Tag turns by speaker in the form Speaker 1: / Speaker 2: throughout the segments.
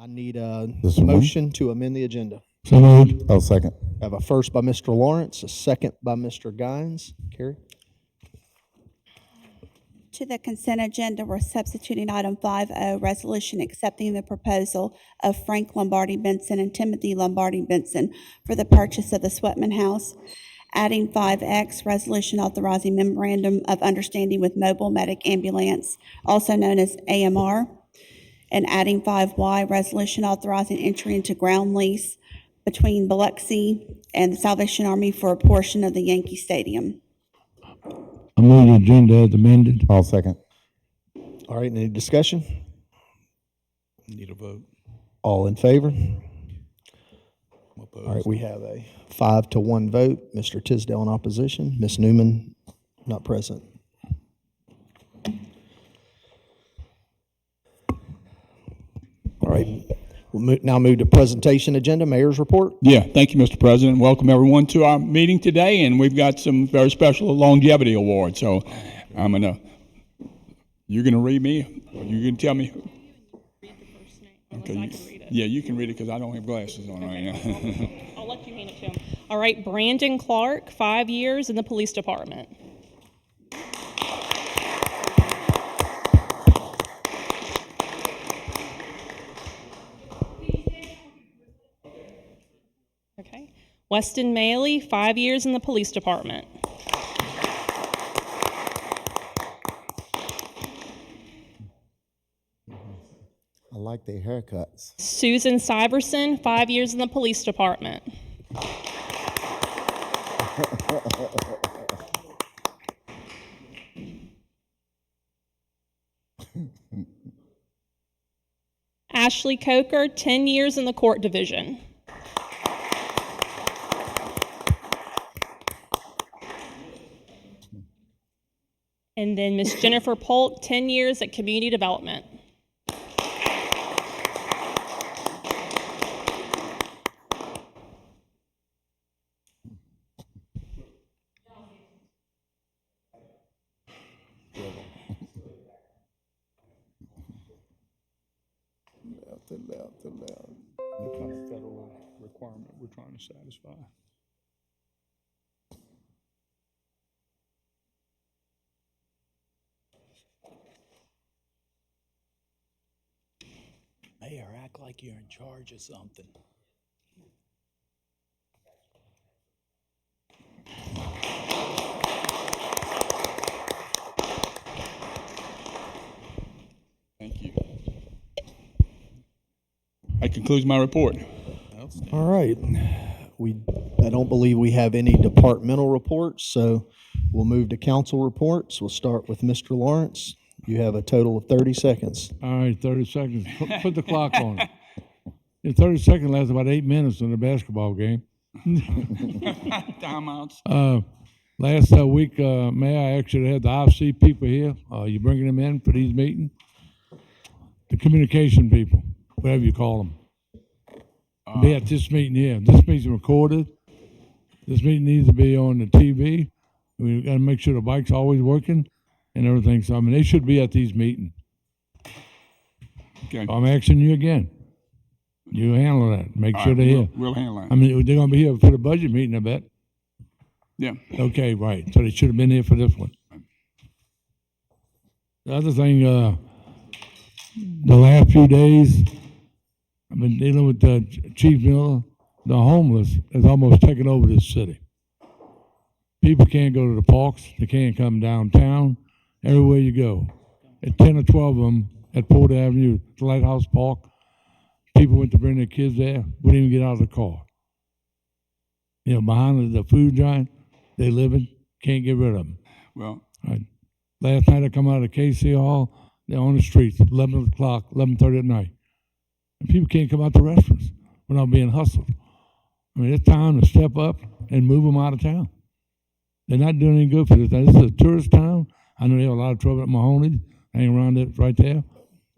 Speaker 1: I need a
Speaker 2: This one?
Speaker 1: motion to amend the agenda.
Speaker 2: So moved. I'll second.
Speaker 1: I have a first by Mr. Lawrence, a second by Mr. Guines. Carrie?
Speaker 3: To the consent agenda, we're substituting item 5O, resolution accepting the proposal of Frank Lombardi Benson and Timothy Lombardi Benson for the purchase of the Sweatman House. Adding 5X, resolution authorizing memorandum of understanding with Mobile Medic Ambulance, also known as AMR. And adding 5Y, resolution authorizing entry into ground lease between Biloxi and the Salvation Army for a portion of the Yankee Stadium.
Speaker 2: I move the agenda as amended. I'll second.
Speaker 1: All right, any discussion?
Speaker 4: Need a vote.
Speaker 1: All in favor?
Speaker 4: Opposed?
Speaker 1: All right, we have a 5-1 vote. Mr. Tisdale in opposition. Ms. Newman not present. All right, we'll now move to presentation agenda, mayor's report.
Speaker 4: Yeah, thank you, Mr. President. Welcome everyone to our meeting today, and we've got some very special longevity awards. So you're gonna read me, or you're gonna tell me?
Speaker 5: Read the first name.
Speaker 4: Okay,
Speaker 5: I can read it.
Speaker 4: yeah, you can read it because I don't have glasses on right now.
Speaker 5: I'll let you hand it to him. All right, Brandon Clark, 5 years in the police department. Okay. Weston Maley, 5 years in the police department.
Speaker 2: I like their haircuts.
Speaker 5: Susan Syverson, 5 years in the police department. Ashley Coker, 10 years in the court division. And then Miss Jennifer Polk, 10 years at community development.
Speaker 2: Left.
Speaker 4: What kind of federal requirement we're trying to satisfy?
Speaker 6: Mayor, act like you're in charge of something.
Speaker 4: Thank you. That concludes my report.
Speaker 1: All right. I don't believe we have any departmental reports, so we'll move to council reports. We'll start with Mr. Lawrence. You have a total of 30 seconds.
Speaker 7: All right, 30 seconds. Put the clock on it. The 30 seconds lasts about 8 minutes in a basketball game.
Speaker 4: Timeouts.
Speaker 7: Last week, Mayor, I actually had the IFC people here. You bringing them in for these meetings? The communication people, whatever you call them. Be at this meeting here. This meeting's recorded. This meeting needs to be on the TV. We got to make sure the bike's always working and everything. So, I mean, they should be at these meetings.
Speaker 4: Okay.
Speaker 7: I'm asking you again. You handle that. Make sure they're here.
Speaker 4: We'll handle that.
Speaker 7: I mean, they're going to be here for the budget meeting, I bet.
Speaker 4: Yeah.
Speaker 7: Okay, right. So they should have been here for this one. The other thing, the last few days, I've been dealing with Chief Miller. The homeless has almost taken over this city. People can't go to the parks. They can't come downtown. Everywhere you go. At 10 or 12 of them at Port Avenue, the Lighthouse Park, people went to bring their kids there, wouldn't even get out of the car. You know, behind the food giant, they live in, can't get rid of them.
Speaker 4: Well,
Speaker 7: Right. Last night I come out of KC Hall, they're on the streets, 11 o'clock, 11:30 at night. And people can't come out to restaurants without being hustled. I mean, it's time to step up and move them out of town. They're not doing any good for this. Now, this is a tourist town. I know they have a lot of trouble at Mahoney, hanging around it right there.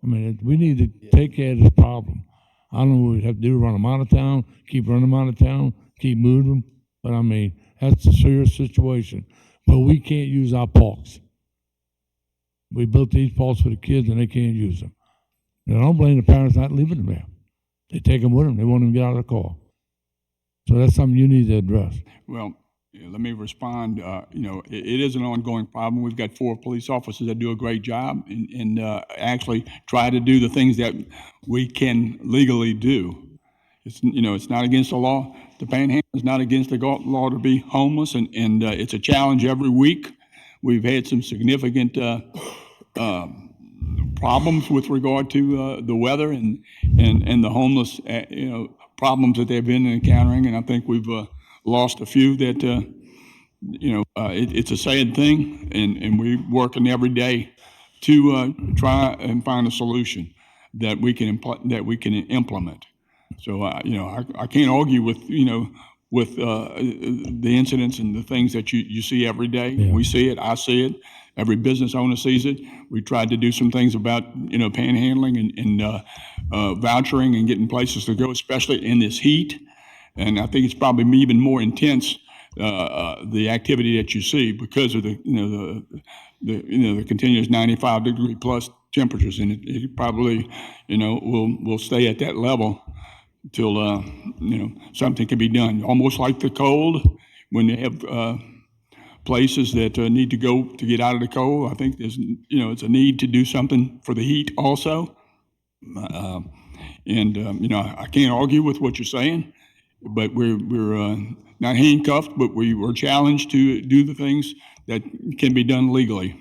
Speaker 7: I mean, we need to take care of this problem. I don't know what we'd have to do, run them out of town, keep running them out of town, keep moving them. But I mean, that's a serious situation. But we can't use our parks. We built these parks for the kids and they can't use them. And I don't blame the parents not leaving them there. They take them with them. They won't even get out of the car. So that's something you need to address.
Speaker 4: Well, yeah, let me respond. It is an ongoing problem. We've got 4 police officers that do a great job and actually try to do the things that we can legally do. It's not against the law. The panhandle is not against the law to be homeless, and it's a challenge every week. We've had some significant problems with regard to the weather and the homeless, problems that they've been encountering, and I think we've lost a few that, it's a sad thing, and we're working every day to try and find a solution that we can implement. So, I can't argue with, with the incidents and the things that you see every day.
Speaker 7: Yeah.
Speaker 4: We see it, I see it, every business owner sees it. We tried to do some things about, panhandling and vouchering and getting places to go, especially in this heat. And I think it's probably even more intense, the activity that you see because of the continuous 95-degree plus temperatures, and it probably, will stay at that level till something can be done. Almost like the cold, when they have places that need to go to get out of the cold. I think there's it's a need to do something for the heat also. I can't argue with what you're saying, but we're not handcuffed, but we were challenged to do the things that can be done legally.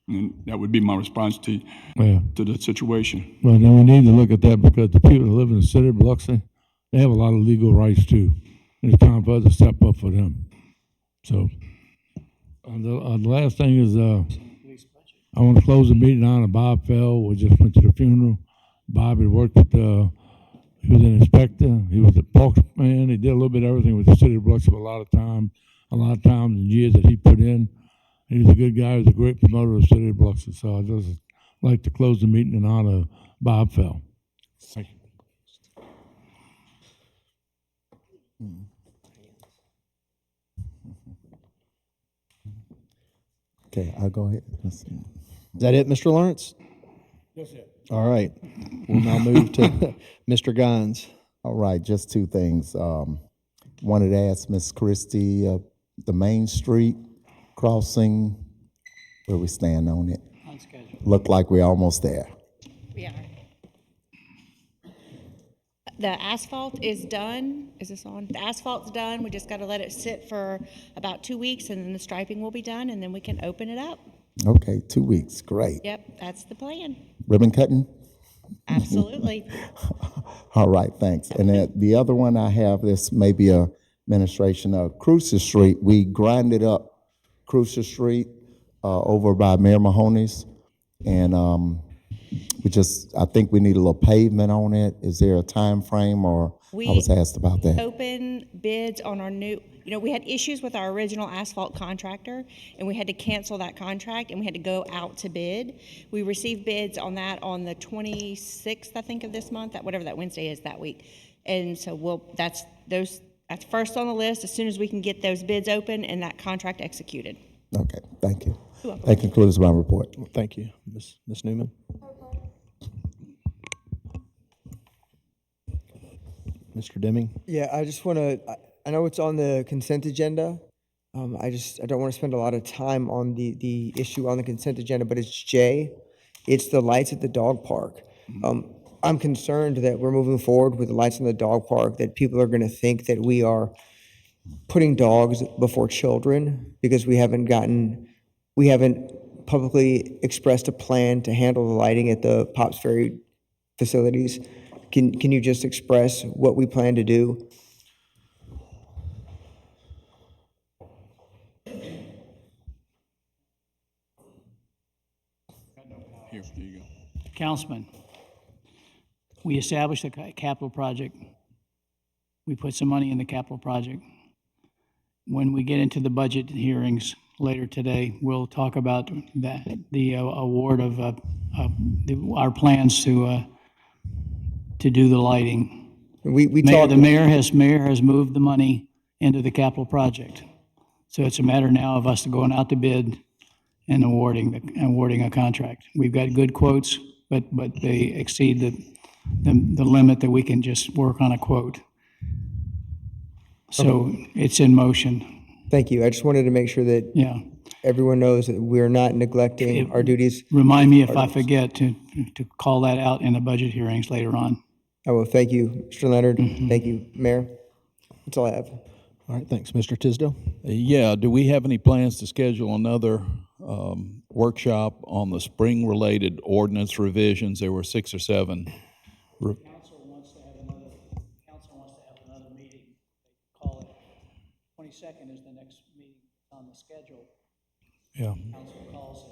Speaker 4: And that would be my response to the situation.
Speaker 7: Well, then we need to look at that because the people that live in the city of Biloxi, they have a lot of legal rights too. And it's time for us to step up for them. So, the last thing is, I want to close the meeting on Bob Fell. We just went to the funeral. Bob had worked with, he was an inspector. He was a spokesman. He did a little bit of everything with the city of Biloxi for a lot of times and years that he put in. He was a good guy. He was a great promoter of the city of Biloxi. So I just like to close the meeting in honor of Bob Fell. Thank you.
Speaker 8: Okay, I'll go ahead.
Speaker 1: Is that it, Mr. Lawrence?
Speaker 7: Yes, sir.
Speaker 1: All right. We'll now move to Mr. Gines.
Speaker 8: All right, just 2 things. Wanted to ask Ms. Christie, the Main Street crossing, where we stand on it?
Speaker 6: On schedule.
Speaker 8: Look like we're almost there.
Speaker 9: We are. The asphalt is done. Is this on? The asphalt's done. We just got to let it sit for about 2 weeks, and then the striping will be done, and then we can open it up.
Speaker 8: Okay, 2 weeks, great.
Speaker 9: Yep, that's the plan.
Speaker 8: Ribbon cutting?
Speaker 9: Absolutely.
Speaker 8: All right, thanks. And then the other one I have, this may be a administration of Cruiser Street. We grinded up Cruiser Street over by Mayor Mahoney's, and I think we need a little pavement on it. Is there a time frame, or I was asked about that?
Speaker 9: Open bids on our new, we had issues with our original asphalt contractor, and we had to cancel that contract, and we had to go out to bid. We received bids on that on the 26th, I think, of this month, whatever that Wednesday is that week. And so that's first on the list as soon as we can get those bids open and that contract executed.
Speaker 8: Okay, thank you. That concludes my report.
Speaker 1: Thank you, Ms. Newman. Mr. Deming?
Speaker 10: Yeah, I just want to, I know it's on the consent agenda. I don't want to spend a lot of time on the issue on the consent agenda, but it's J. It's the lights at the dog park. I'm concerned that we're moving forward with the lights in the dog park, that people are going to think that we are putting dogs before children because we haven't publicly expressed a plan to handle the lighting at the Pops Ferry facilities. Can you just express what we plan to do?
Speaker 4: Here you go.
Speaker 6: Councilman, we established a capital project. We put some money in the capital project. When we get into the budget hearings later today, we'll talk about the award of our plans to do the lighting. The mayor has moved the money into the capital project. So it's a matter now of us going out to bid and awarding a contract. We've got good quotes, but they exceed the limit that we can just work on a quote. So it's in motion,
Speaker 10: Thank you. I just wanted to make sure that
Speaker 6: yeah.
Speaker 10: everyone knows that we're not neglecting our duties.
Speaker 6: Remind me if I forget to call that out in the budget hearings later on.
Speaker 10: I will. Thank you, Mr. Leonard. Thank you, Mayor. That's all I have.
Speaker 1: All right, thanks. Mr. Tisdale?
Speaker 2: Yeah, do we have any plans to schedule another workshop on the spring-related ordinance revisions? There were 6 or 7.
Speaker 6: Council wants to have another meeting. Call it 22nd is the next meeting on the schedule.
Speaker 2: Yeah.
Speaker 6: Council calls it.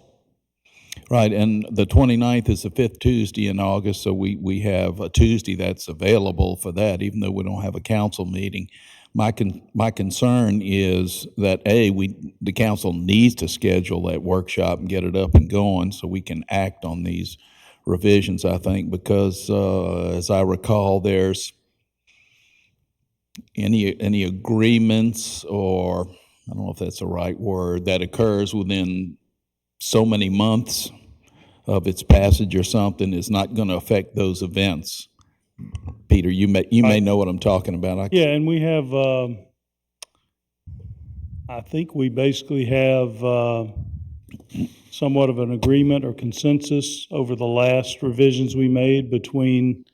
Speaker 2: Right, and the 29th is the 5th Tuesday in August, so we have a Tuesday that's available for that, even though we don't have a council meeting. My concern is that, the council needs to schedule that workshop and get it up and going so we can act on these revisions, I think, because as I recall, there's any agreements, or I don't know if that's the right word, that occurs within so many months of its passage or something is not going to affect those events. Peter, you may know what I'm talking about.
Speaker 11: Yeah, and we have, I think we basically have somewhat of an agreement or consensus over the last revisions we made between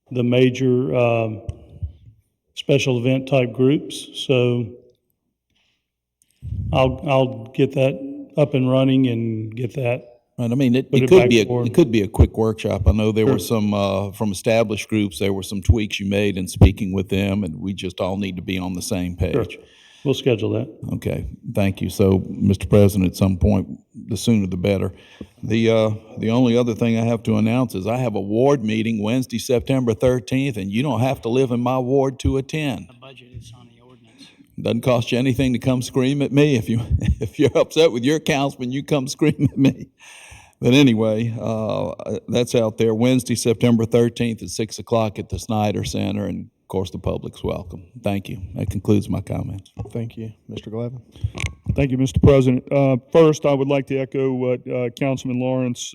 Speaker 11: the major special event type groups. So I'll get that up and running and get that.
Speaker 2: Right. I mean, it could be a quick workshop. I know there were some from established groups. There were some tweaks you made in speaking with them, and we just all need to be on the same page.
Speaker 11: Sure. We'll schedule that.
Speaker 2: Okay, thank you. So, Mr. President, at some point, the sooner the better. The only other thing I have to announce is I have a ward meeting Wednesday, September 13th, and you don't have to live in my ward to attend.
Speaker 6: The budget is on the ordinance.
Speaker 2: Doesn't cost you anything to come scream at me. If you're upset with your councilman, you come scream at me. But anyway, that's out there Wednesday, September 13th at 6 o'clock at the Snyder Center, and of course the public's welcome. Thank you. That concludes my comments.
Speaker 1: Thank you. Mr. Glavine?
Speaker 11: Thank you, Mr. President. First, I would like to echo what Councilman Lawrence,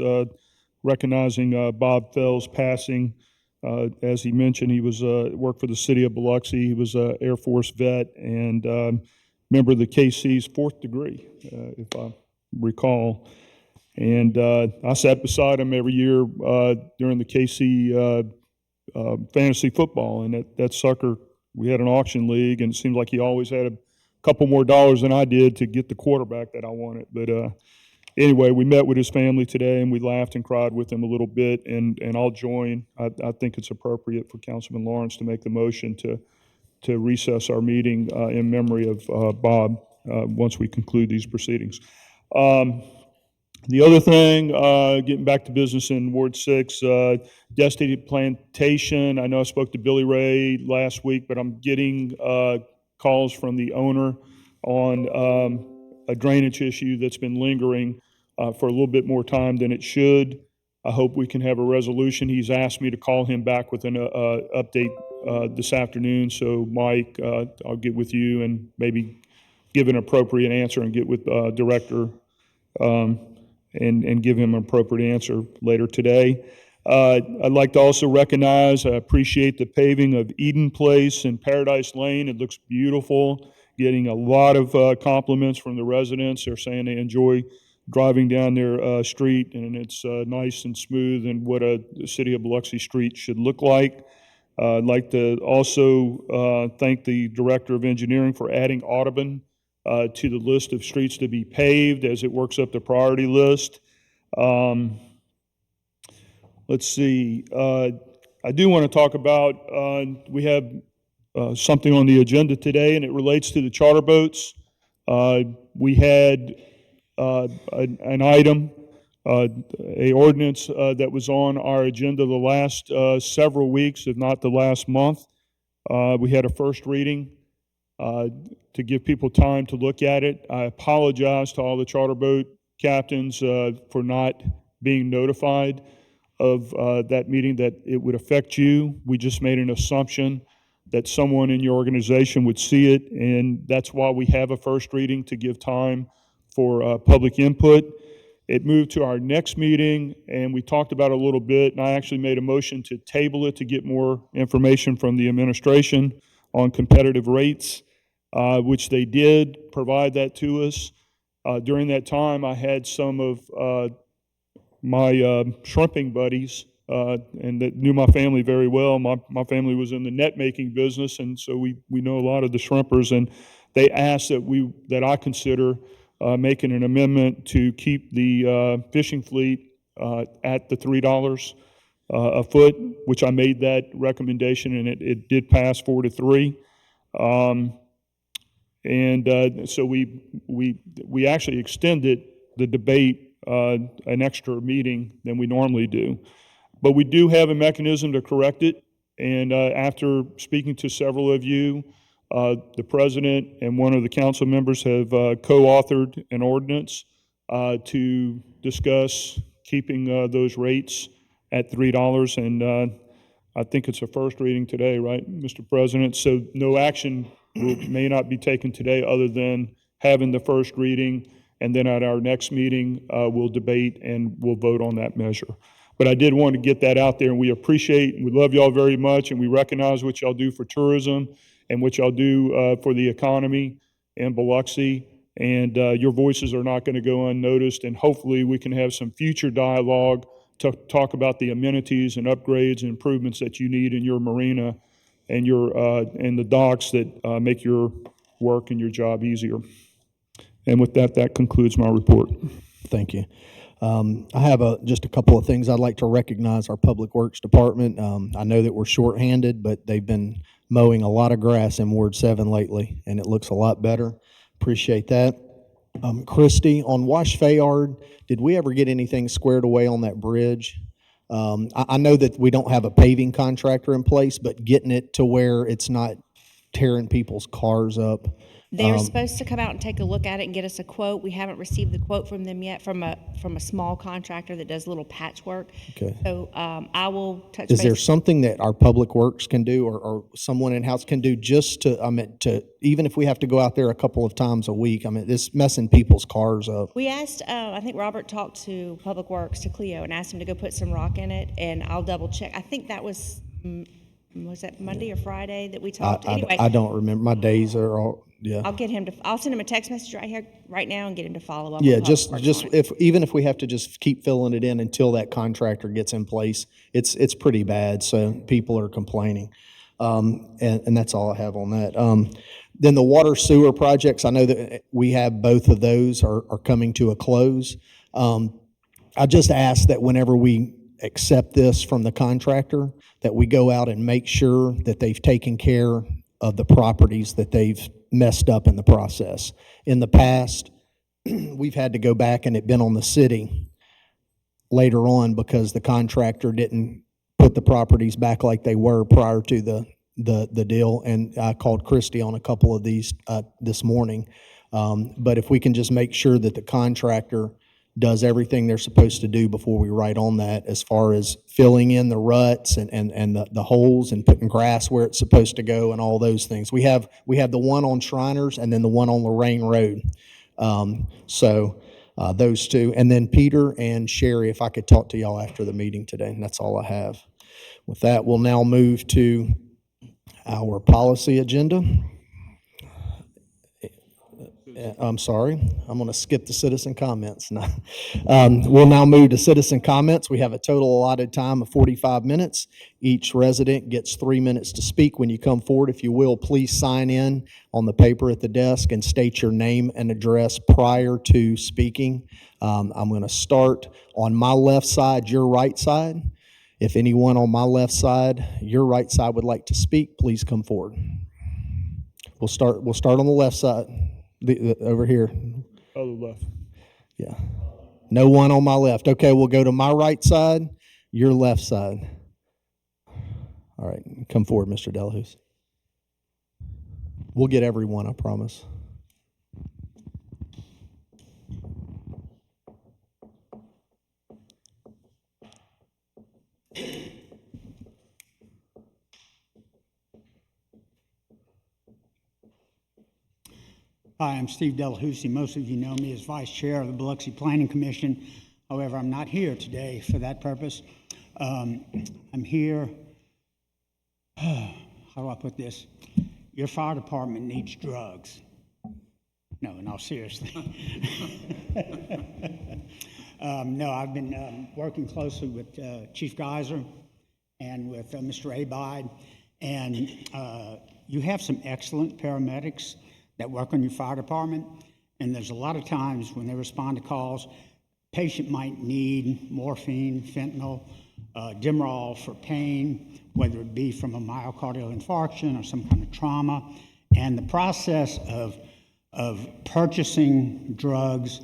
Speaker 11: recognizing Bob Fell's passing. As he mentioned, he was worked for the city of Biloxi. He was an Air Force vet and member of the KC's 4th degree, if I recall. And I sat beside him every year during the KC fantasy football. And that sucker, we had an auction league, and it seemed like he always had a couple more dollars than I did to get the quarterback that I wanted. But anyway, we met with his family today, and we laughed and cried with him a little bit. And I'll join. I think it's appropriate for Councilman Lawrence to make the motion to recess our meeting in memory of Bob once we conclude these proceedings. The other thing, getting back to business in Ward 6, Destiny Plantation. I know I spoke to Billy Ray last week, but I'm getting calls from the owner on a drainage issue that's been lingering for a little bit more time than it should. I hope we can have a resolution. He's asked me to call him back with an update this afternoon. So, Mike, I'll get with you and maybe give an appropriate answer and get with Director and give him an appropriate answer later today. I'd like to also recognize, I appreciate the paving of Eden Place and Paradise Lane. It looks beautiful. Getting a lot of compliments from the residents. They're saying they enjoy driving down their street, and it's nice and smooth and what a city of Biloxi street should look like. I'd like to also thank the Director of Engineering for adding Audubon to the list of streets to be paved as it works up the priority list. Let's see. I do want to talk about, we have something on the agenda today, and it relates to the charter boats. We had an item, a ordinance that was on our agenda the last several weeks, if not the last month. We had a first reading. To give people time to look at it. I apologize to all the charter boat captains for not being notified of that meeting, that it would affect you. We just made an assumption that someone in your organization would see it, and that's why we have a first reading, to give time for public input. It moved to our next meeting, and we talked about it a little bit, and I actually made a motion to table it to get more information from the administration on competitive rates, which they did provide that to us. During that time, I had some of my shrimping buddies, and that knew my family very well. My family was in the net making business, and so we know a lot of the shrimpers, and they asked that I consider making an amendment to keep the fishing fleet at the $3 a foot, which I made that recommendation, and it did pass 4-3. So we actually extended the debate an extra meeting than we normally do. But we do have a mechanism to correct it, and after speaking to several of you, the president and one of the council members have co-authored an ordinance to discuss keeping those rates at $3, and I think it's a first reading today, right, Mr. President? So no action may not be taken today other than having the first reading, and then at our next meeting, we'll debate and we'll vote on that measure. But I did want to get that out there, and we appreciate and we love y'all very much, and we recognize what y'all do for tourism and what y'all do for the economy in Biloxi, and your voices are not going to go unnoticed, and hopefully we can have some future dialogue to talk about the amenities and upgrades and improvements that you need in your marina and your and the docks that make your work and your job easier. And with that, that concludes my report.
Speaker 1: Thank you. I have just a couple of things. I'd like to recognize our Public Works Department. I know that we're shorthanded, but they've been mowing a lot of grass in Ward 7 lately, and it looks a lot better. Appreciate that. Christie, on Wash Fayard, did we ever get anything squared away on that bridge? I know that we don't have a paving contractor in place, but getting it to where it's not tearing people's cars up.
Speaker 9: They're supposed to come out and take a look at it and get us a quote. We haven't received the quote from them yet, from a small contractor that does little patchwork.
Speaker 1: Okay.
Speaker 9: So I will touch
Speaker 1: Is
Speaker 9: base.
Speaker 1: there something that our Public Works can do, or someone in-house can do, just to, even if we have to go out there a couple of times a week? I mean, this messing people's cars up.
Speaker 9: We asked, I think Robert talked to Public Works, to Cleo, and asked him to go put some rock in it, and I'll double check. I think that was that Monday or Friday that we talked? Anyway,
Speaker 1: I don't remember. My days are all, yeah.
Speaker 9: I'll send him a text message right now and get him to follow up.
Speaker 1: Yeah,
Speaker 9: with
Speaker 1: just
Speaker 9: Public Works on it.
Speaker 1: even if we have to just keep filling it in until that contractor gets in place, it's pretty bad. So people are complaining, and that's all I have on that. Then the water sewer projects, I know that we have both of those are coming to a close. I just ask that whenever we accept this from the contractor, that we go out and make sure that they've taken care of the properties that they've messed up in the process. In the past, we've had to go back and it been on the city later on because the contractor didn't put the properties back like they were prior to the deal. And I called Christie on a couple of these this morning. But if we can just make sure that the contractor does everything they're supposed to do before we write on that, as far as filling in the ruts and the holes and putting grass where it's supposed to go and all those things. We have the one on Shriners and then the one on Lorraine Road. Those two. And then Peter and Sherry, if I could talk to y'all after the meeting today, and that's all I have. With that, we'll now move to our policy agenda. I'm sorry, I'm going to skip the citizen comments. No. We'll now move to citizen comments. We have a total allotted time of 45 minutes. Each resident gets 3 minutes to speak. When you come forward, if you will, please sign in on the paper at the desk and state your name and address prior to speaking. I'm going to start on my left side, your right side. If anyone on my left side, your right side would like to speak, please come forward. We'll start on the left side. Over here.
Speaker 11: Other left.
Speaker 1: Yeah. No one on my left. Okay, we'll go to my right side, your left side. All right, come forward, Mr. Delahuse. We'll get everyone, I promise.
Speaker 12: Hi, I'm Steve Delahousie. Most of you know me as Vice Chair of the Biloxi Planning Commission. However, I'm not here today for that purpose. I'm here, how do I put this? Your fire department needs drugs. No, in all seriousness. No, I've been working closely with Chief Geiser and with Mr. Abide, and you have some excellent paramedics that work on your fire department, and there's a lot of times when they respond to calls, patient might need morphine, fentanyl, Demerol for pain, whether it be from a myocardial infarction or some kind of trauma, and the process of purchasing drugs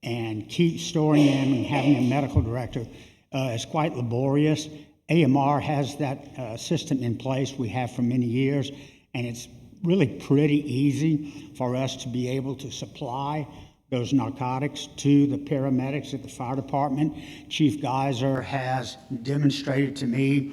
Speaker 12: and keep storing them and having a medical director is quite laborious. AMR has that system in place we have for many years, and it's really pretty easy for us to be able to supply those narcotics to the paramedics at the fire department. Chief Geiser has demonstrated to me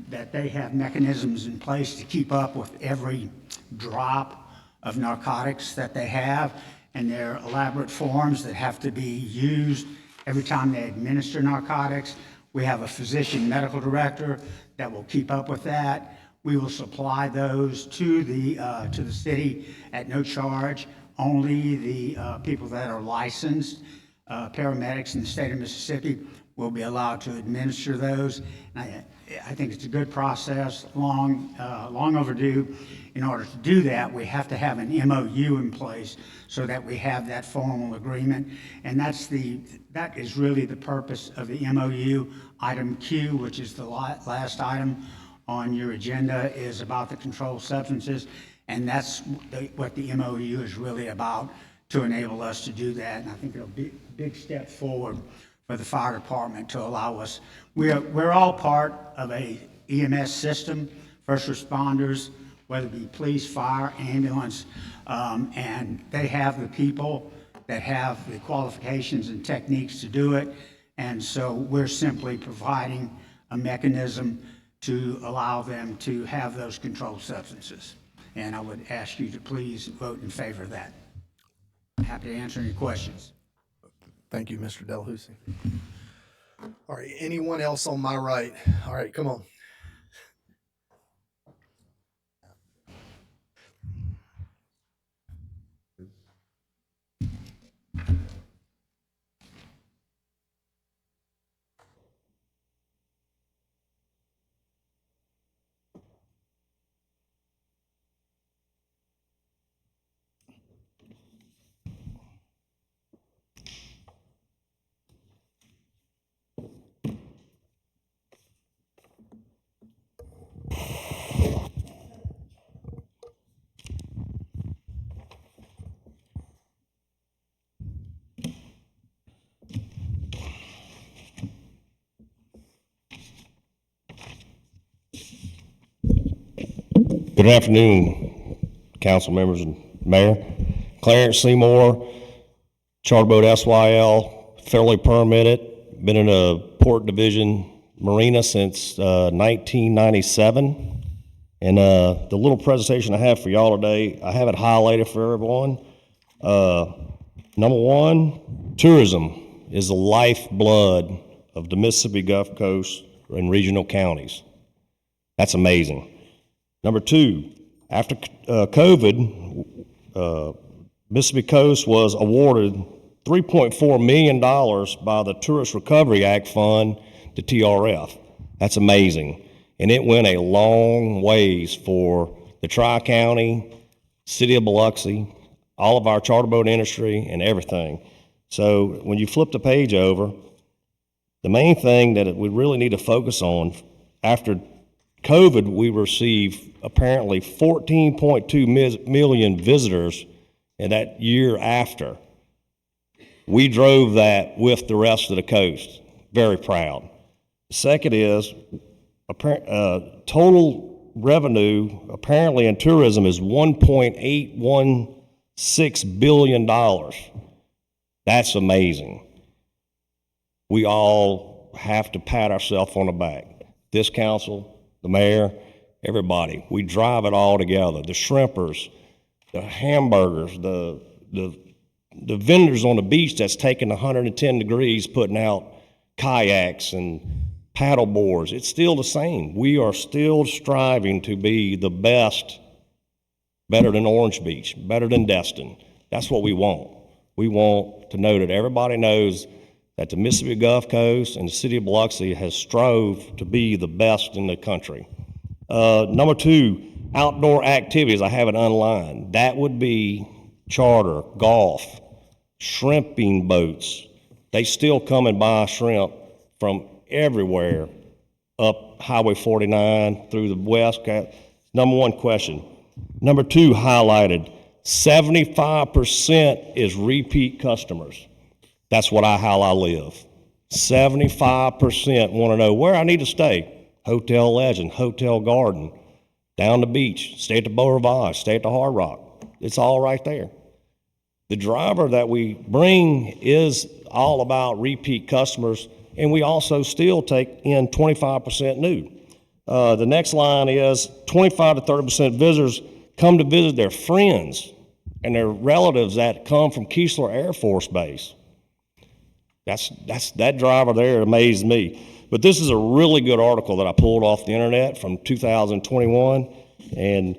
Speaker 12: that they have mechanisms in place to keep up with every drop of narcotics that they have, and there are elaborate forms that have to be used every time they administer narcotics. We have a physician medical director that will keep up with that. We will supply those to the city at no charge. Only the people that are licensed paramedics in the state of Mississippi will be allowed to administer those. And I think it's a good process, long overdue. In order to do that, we have to have an MOU in place so that we have that formal agreement. And that is really the purpose of the MOU. Item Q, which is the last item on your agenda, is about the controlled substances. And that's what the MOU is really about, to enable us to do that. And I think it'll be a big step forward for the fire department to allow us. We're all part of a EMS system, first responders, whether it be police, fire, ambulance, and they have the people that have the qualifications and techniques to do it. And so we're simply providing a mechanism to allow them to have those controlled substances. And I would ask you to please vote in favor of that. Happy to answer any questions.
Speaker 1: Thank you, Mr. Delahousie. All right, anyone else on my right? All right, come on.
Speaker 13: Good afternoon, council members and mayor. Clarence Seymour, charter boat SYL, federally permitted, been in a port division marina since 1997. And the little presentation I have for y'all today, I have it highlighted for everyone. Number one, tourism is the lifeblood of the Mississippi Gulf Coast and regional counties. That's amazing. Number two, after COVID, Mississippi Coast was awarded $3.4 million by the Tourist Recovery Act Fund to TRF. That's amazing. And it went a long ways for the Tri-County, City of Biloxi, all of our charter boat industry and everything. So when you flip the page over, the main thing that we really need to focus on, after COVID, we received apparently 14.2 million visitors in that year after. We drove that with the rest of the coast. Very proud. The second is total revenue apparently in tourism is $1.816 billion. That's amazing. We all have to pat ourselves on the back. This council, the mayor, everybody. We drive it all together. The shrimpers, the hamburgers, the the vendors on the beach that's taking 110 degrees, putting out kayaks and paddle boards. It's still the same. We are still striving to be the best, better than Orange Beach, better than Destin. That's what we want. We want to know that everybody knows that the Mississippi Gulf Coast and the city of Biloxi has strove to be the best in the country. Number two, outdoor activities. I have it online. That would be charter, golf, shrimping boats. They still come and buy shrimp from everywhere up Highway 49 through the west. Number one question. Number two, highlighted, 75% is repeat customers. That's what how I live. 75% want to know where I need to stay. Hotel Legend, Hotel Garden, down the beach, stay at the Beau Rivage, stay at the Hard Rock. It's all right there. The driver that we bring is all about repeat customers, and we also still take in 25% new. The next line is 25 to 30% visitors come to visit their friends and their relatives that come from Keesler Air Force Base. That driver there amazed me. But this is a really good article that I pulled off the internet from 2021, and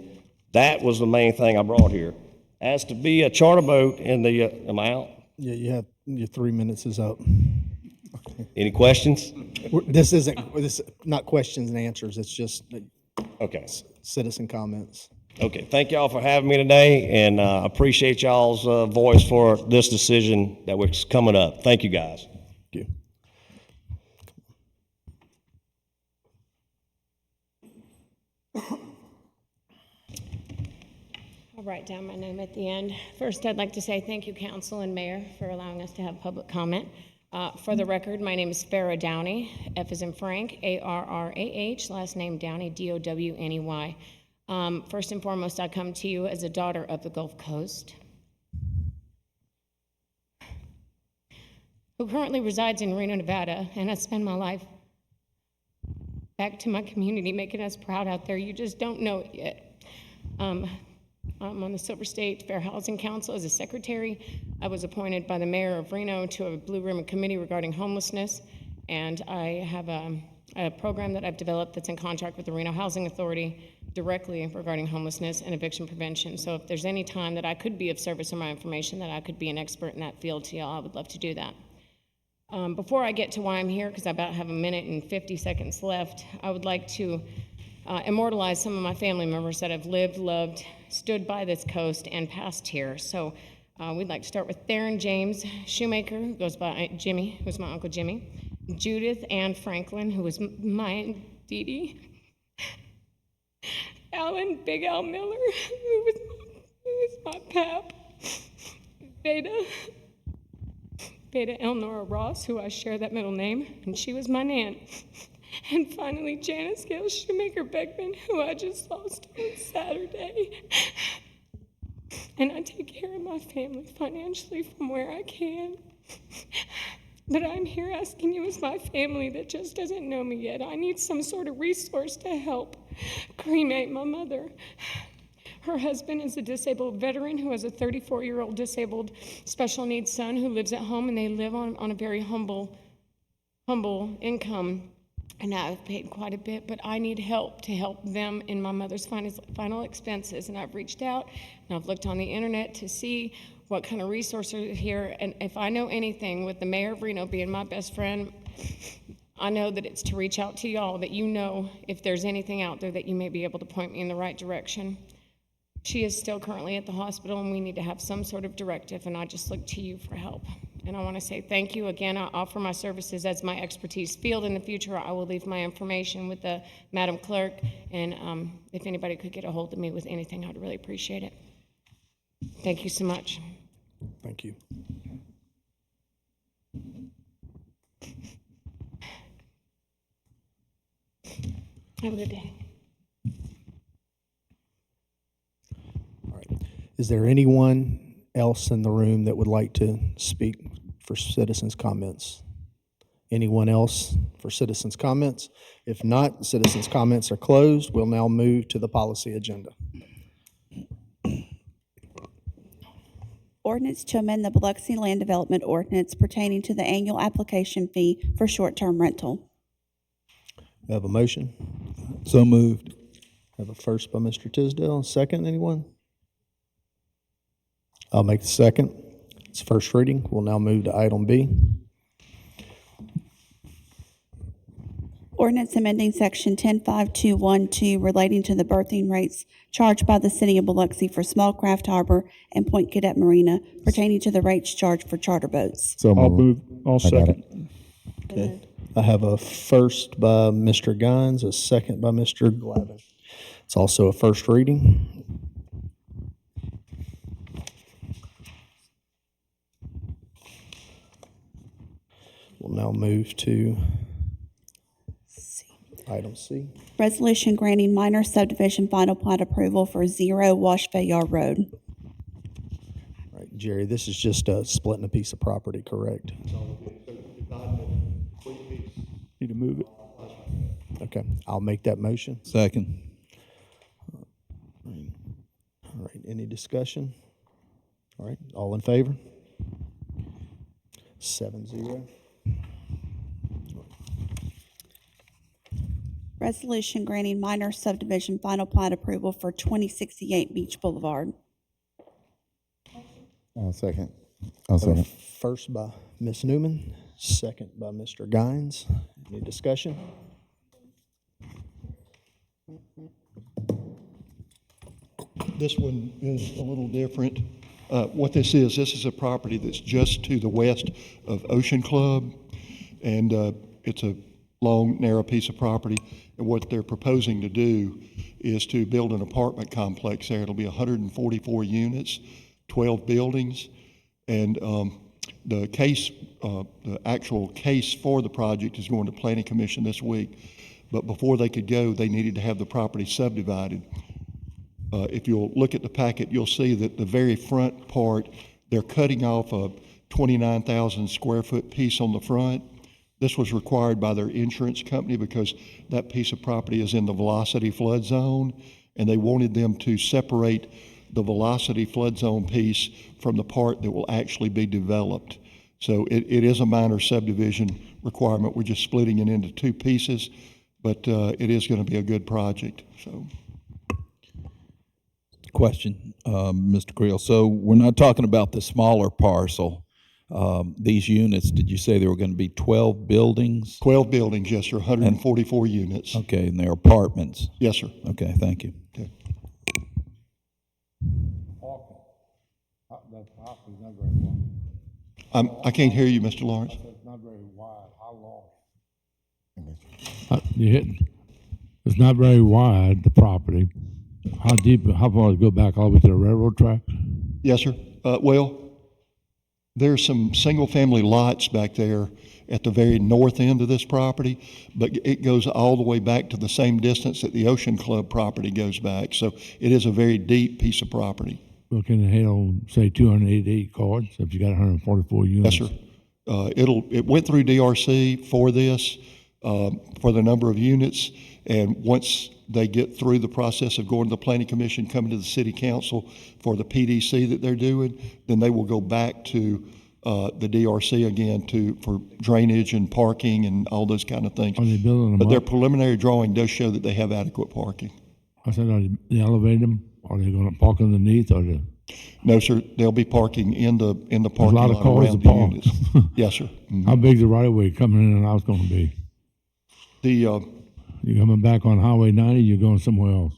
Speaker 13: that was the main thing I brought here. As to be a charter boat in the, am I out?
Speaker 1: Yeah, you have, your 3 minutes is up.
Speaker 13: Any questions?
Speaker 1: This is not questions and answers, it's just
Speaker 13: Okay.
Speaker 1: citizen comments.
Speaker 13: Okay, thank y'all for having me today, and appreciate y'all's voice for this decision that was coming up. Thank you, guys.
Speaker 1: Thank you.
Speaker 14: I'll write down my name at the end. First, I'd like to say thank you, council and mayor, for allowing us to have public comment. For the record, my name is Farrah Downey, F as in Frank, A-R-R-A-H, last name Downey, D-O-W-N-E-Y. First and foremost, I come to you as a daughter of the Gulf Coast, who currently resides in Reno, Nevada, and I spend my life back to my community, making us proud out there. You just don't know it yet. I'm on the Silver State Fair Housing Council as a secretary. I was appointed by the mayor of Reno to a Blue Ribbon Committee regarding homelessness, and I have a program that I've developed that's in contract with the Reno Housing Authority directly regarding homelessness and eviction prevention. So if there's any time that I could be of service or my information that I could be an expert in that field to y'all, I would love to do that. Before I get to why I'm here, because I about have a minute and 50 seconds left, I would like to immortalize some of my family members that have lived, loved, stood by this coast, and passed here. So we'd like to start with Theron James Shoemaker, who goes by Jimmy, who's my Uncle Jimmy, Judith Ann Franklin, who was my Aunt Dee Dee, Alan Big Al Miller, who was my pap, Beta Elnora Ross, who I share that middle name, and she was my nan. And finally, Janice Gail Shoemaker Beckman, who I just lost on Saturday. And I take care of my family financially from where I can. But I'm here asking you as my family that just doesn't know me yet. I need some sort of resource to help cremate my mother. Her husband is a disabled veteran who has a 34-year-old disabled special needs son who lives at home, and they live on a very humble income. And I've paid quite a bit, but I need help to help them in my mother's final expenses. And I've reached out, and I've looked on the internet to see what kind of resources are here. And if I know anything, with the mayor of Reno being my best friend, I know that it's to reach out to y'all, that you know if there's anything out there that you may be able to point me in the right direction. She is still currently at the hospital, and we need to have some sort of directive, and I just look to you for help. And I want to say thank you again. I offer my services as my expertise field. In the future, I will leave my information with the Madam Clerk, and if anybody could get a hold of me with anything, I'd really appreciate it. Thank you so much.
Speaker 1: Thank you.
Speaker 14: Have a good day.
Speaker 1: All right. Is there anyone else in the room that would like to speak for citizens' comments? Anyone else for citizens' comments? If not, citizens' comments are closed. We'll now move to the policy agenda.
Speaker 3: Ordinance to amend the Biloxi Land Development Ordinance pertaining to the annual application fee for short-term rental.
Speaker 1: Have a motion?
Speaker 2: So moved.
Speaker 1: Have a first by Mr. Tisdale, second, anyone? I'll make the second. It's first reading. We'll now move to item B.
Speaker 3: Ordinance amending section 105212 relating to the berthing rates charged by the city of Biloxi for small craft harbor and Point Cadet Marina pertaining to the rates charged for charter boats.
Speaker 8: So
Speaker 11: I'll
Speaker 8: moved.
Speaker 11: move, I'll
Speaker 8: I got it.
Speaker 11: second.
Speaker 1: Okay. I have a first by Mr. Guines, a second by Mr. Glavin. It's also a first reading. We'll now move to item C.
Speaker 3: Resolution granting minor subdivision final plat approval for 0 Washville Yard Road.
Speaker 1: All right, Jerry, this is just splitting a piece of property, correct?
Speaker 11: Need to move it.
Speaker 1: Okay, I'll make that motion.
Speaker 2: Second.
Speaker 1: All right, any discussion? All right, all in favor? 7-0.
Speaker 3: Resolution granting minor subdivision final plat approval for 2068 Beach Boulevard.
Speaker 8: I'll second. I'll second.
Speaker 1: First by Ms. Newman, second by Mr. Guines. Any discussion?
Speaker 15: This one is a little different. What this is a property that's just to the west of Ocean Club, and it's a long, narrow piece of property. And what they're proposing to do is to build an apartment complex there. It'll be 144 units, 12 buildings, and the actual case for the project is going to Planning Commission this week. But before they could go, they needed to have the property subdivided. If you'll look at the packet, you'll see that the very front part, they're cutting off a 29,000 square foot piece on the front. This was required by their insurance company because that piece of property is in the velocity flood zone, and they wanted them to separate the velocity flood zone piece from the part that will actually be developed. So it is a minor subdivision requirement. We're just splitting it into two pieces, but it is going to be a good project. So.
Speaker 2: Question, Mr. Creel. So we're not talking about the smaller parcel. These units, did you say there were going to be 12 buildings?
Speaker 15: 12 buildings, yes, sir, 144 units.
Speaker 2: Okay, and they're apartments?
Speaker 15: Yes, sir.
Speaker 2: Okay, thank you.
Speaker 15: Okay. I can't hear you, Mr. Lawrence.
Speaker 7: It's not very wide. How long? You hit. It's not very wide, the property. How deep, how far does it go back all the way to the railroad track?
Speaker 15: Yes, sir. Well, there's some single-family lots back there at the very north end of this property, but it goes all the way back to the same distance that the Ocean Club property goes back. So it is a very deep piece of property.
Speaker 7: Well, can it handle, say, 288 cars if you got 144 units?
Speaker 15: Yes, sir. It went through DRC for this, for the number of units, and once they get through the process of going to the Planning Commission, coming to the City Council for the PDC that they're doing, then they will go back to the DRC again for drainage and parking and all those kind of things.
Speaker 7: Are they building them
Speaker 15: But their
Speaker 7: up?
Speaker 15: preliminary drawing does show that they have adequate parking.
Speaker 7: I said, are they elevating them? Are they going to park underneath or they?
Speaker 15: No, sir, they'll be parking in the parking
Speaker 7: lot of
Speaker 15: lot
Speaker 7: cars
Speaker 15: around
Speaker 7: to
Speaker 15: the
Speaker 7: park.
Speaker 15: units. Yes, sir. Mhm.
Speaker 7: How big's the right of way coming in and out going to be? You coming back on Highway 90, you're going somewhere else?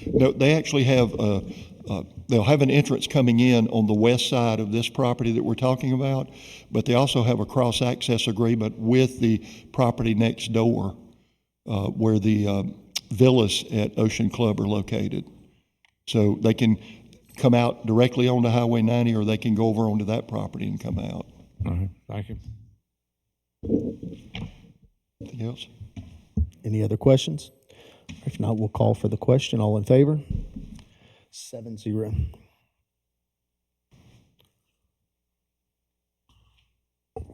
Speaker 15: No, they actually have, they'll have an entrance coming in on the west side of this property that we're talking about, but they also have a cross-access agreement with the property next door where the villas at Ocean Club are located. So they can come out directly onto Highway 90, or they can go over onto that property and come out.
Speaker 7: All right, thank you.
Speaker 15: Anything else?
Speaker 1: Any other questions? If not, we'll call for the question. All in favor? 7-0. All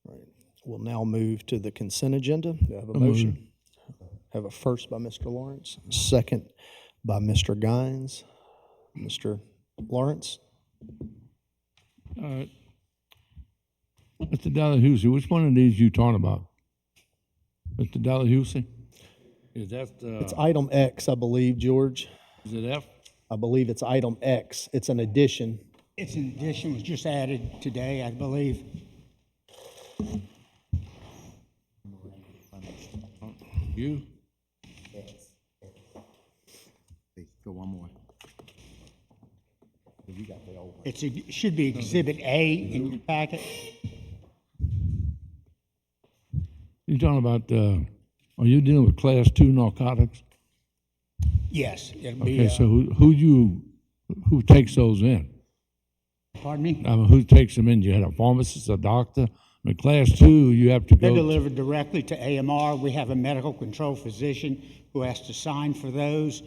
Speaker 1: right. We'll now move to the consent agenda. Do I have a motion? Have a first by Mr. Lawrence, second by Mr. Guines. Mr. Lawrence?
Speaker 7: Mr. Delahousie, which one of these you talking about? Mr. Delahousie? Is that,
Speaker 1: It's item X, I believe, George.
Speaker 7: is it F?
Speaker 1: I believe it's item X. It's an addition.
Speaker 12: It's an addition, was just added today, I believe.
Speaker 7: You?
Speaker 8: Go one more.
Speaker 12: It should be Exhibit A in your packet.
Speaker 7: You talking about, are you dealing with class 2 narcotics?
Speaker 12: Yes, it'll be,
Speaker 7: Okay, so who takes those in?
Speaker 12: pardon me?
Speaker 7: I mean, who takes them in? You had a pharmacist, a doctor? I mean, class 2, you have to
Speaker 12: They're
Speaker 7: go.
Speaker 12: delivered directly to AMR. We have a medical control physician who has to sign for those.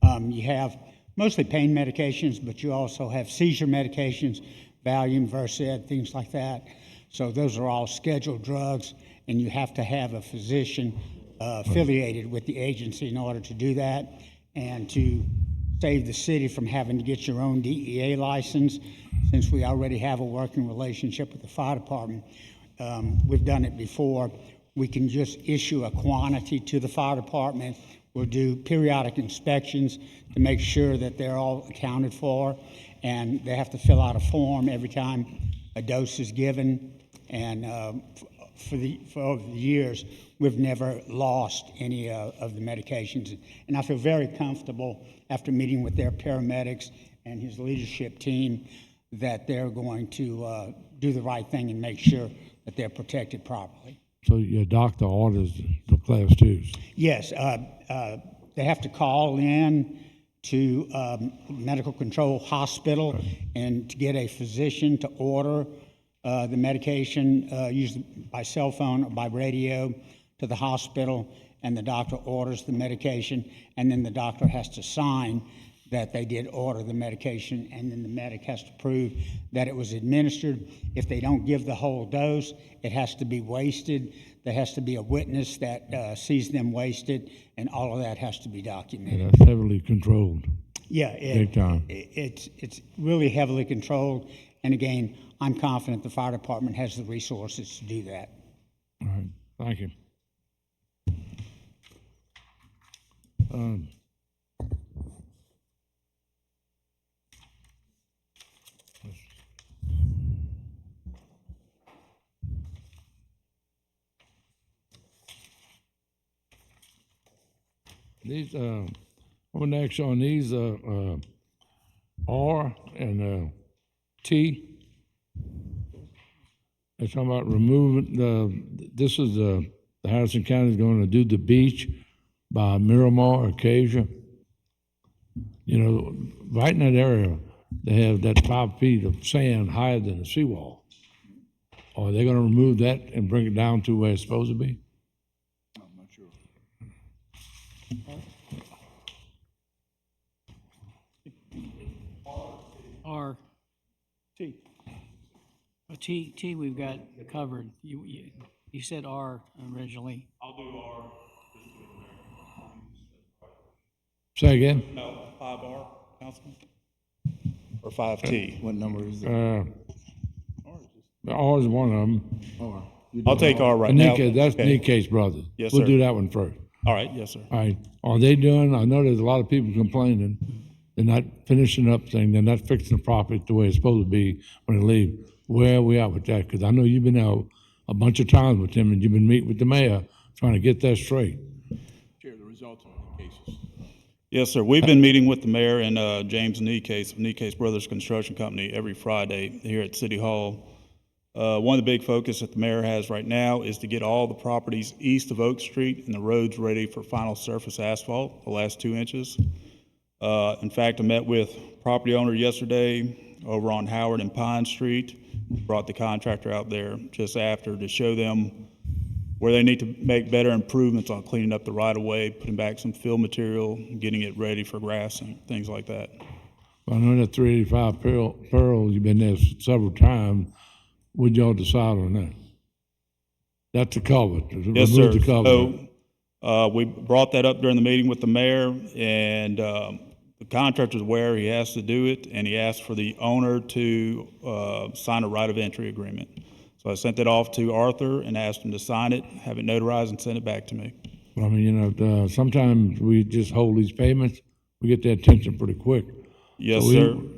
Speaker 12: You have mostly pain medications, but you also have seizure medications, Valium, Versed, things like that. So those are all scheduled drugs, and you have to have a physician affiliated with the agency in order to do that. And to save the city from having to get your own DEA license, since we already have a working relationship with the fire department, we've done it before. We can just issue a quantity to the fire department. We'll do periodic inspections to make sure that they're all accounted for, and they have to fill out a form every time a dose is given. And for over the years, we've never lost any of the medications. And I feel very comfortable after meeting with their paramedics and his leadership team that they're going to do the right thing and make sure that they're protected properly.
Speaker 7: So your doctor orders the class 2s?
Speaker 12: Yes, they have to call in to Medical Control Hospital and to get a physician to order the medication, usually by cell phone or by radio, to the hospital, and the doctor orders the medication, and then the doctor has to sign that they did order the medication, and then the medic has to prove that it was administered. If they don't give the whole dose, it has to be wasted. There has to be a witness that sees them wasted, and all of that has to be documented.
Speaker 7: Yeah, that's heavily controlled.
Speaker 12: Yeah,
Speaker 7: Big time.
Speaker 12: It's really heavily controlled, and again, I'm confident the fire department has the resources to do that.
Speaker 7: All right, thank you. These, I want to ask you on these, R and T. They're talking about removing this is the Harrison County is going to do the beach by Miramar, Acacia. You know, right in that area, they have that 5 feet of sand higher than the seawall. Are they going to remove that and bring it down to where it's supposed to be?
Speaker 4: I'm not sure.
Speaker 6: R.
Speaker 4: T.
Speaker 6: T we've got covered. You said R originally.
Speaker 11: I'll do R.
Speaker 7: Say again?
Speaker 11: No, 5R, Councilman? Or 5T?
Speaker 8: What number is it?
Speaker 7: R is one of them.
Speaker 11: I'll take R right now.
Speaker 7: That's
Speaker 11: Okay.
Speaker 7: Nikkei's brothers.
Speaker 11: Yes,
Speaker 7: We'll
Speaker 11: sir.
Speaker 7: do that one first.
Speaker 11: All right, yes, sir.
Speaker 7: All right. Are they doing, I know there's a lot of people complaining, they're not finishing up things, they're not fixing the property the way it's supposed to be when they leave. Where are we at with that? Because I know you've been out a bunch of times with him and you've been meeting with the mayor trying to get that straight.
Speaker 4: Chair, the results of the cases.
Speaker 16: Yes, sir. We've been meeting with the mayor and James Nikkei of Nikkei's Brothers Construction Company every Friday here at City Hall. One of the big focus that the mayor has right now is to get all the properties east of Oak Street and the roads ready for final surface asphalt, the last 2 inches. In fact, I met with property owner yesterday over on Howard and Pine Street. Brought the contractor out there just after to show them where they need to make better improvements on cleaning up the right-of-way, putting back some fill material, getting it ready for grass and things like that.
Speaker 7: I know that 385 Pearl, you've been there several times. Would y'all decide on that? That's the culvert.
Speaker 16: Yes, sir.
Speaker 7: The culvert.
Speaker 16: So we brought that up during the meeting with the mayor, and the The contractor's aware he has to do it, and he asked for the owner to sign a right of entry agreement. So I sent it off to Arthur and asked him to sign it, have it notarized, and send it back to me.
Speaker 7: I mean, you know, sometimes we just hold these payments, we get their attention pretty quick.
Speaker 16: Yes,
Speaker 7: So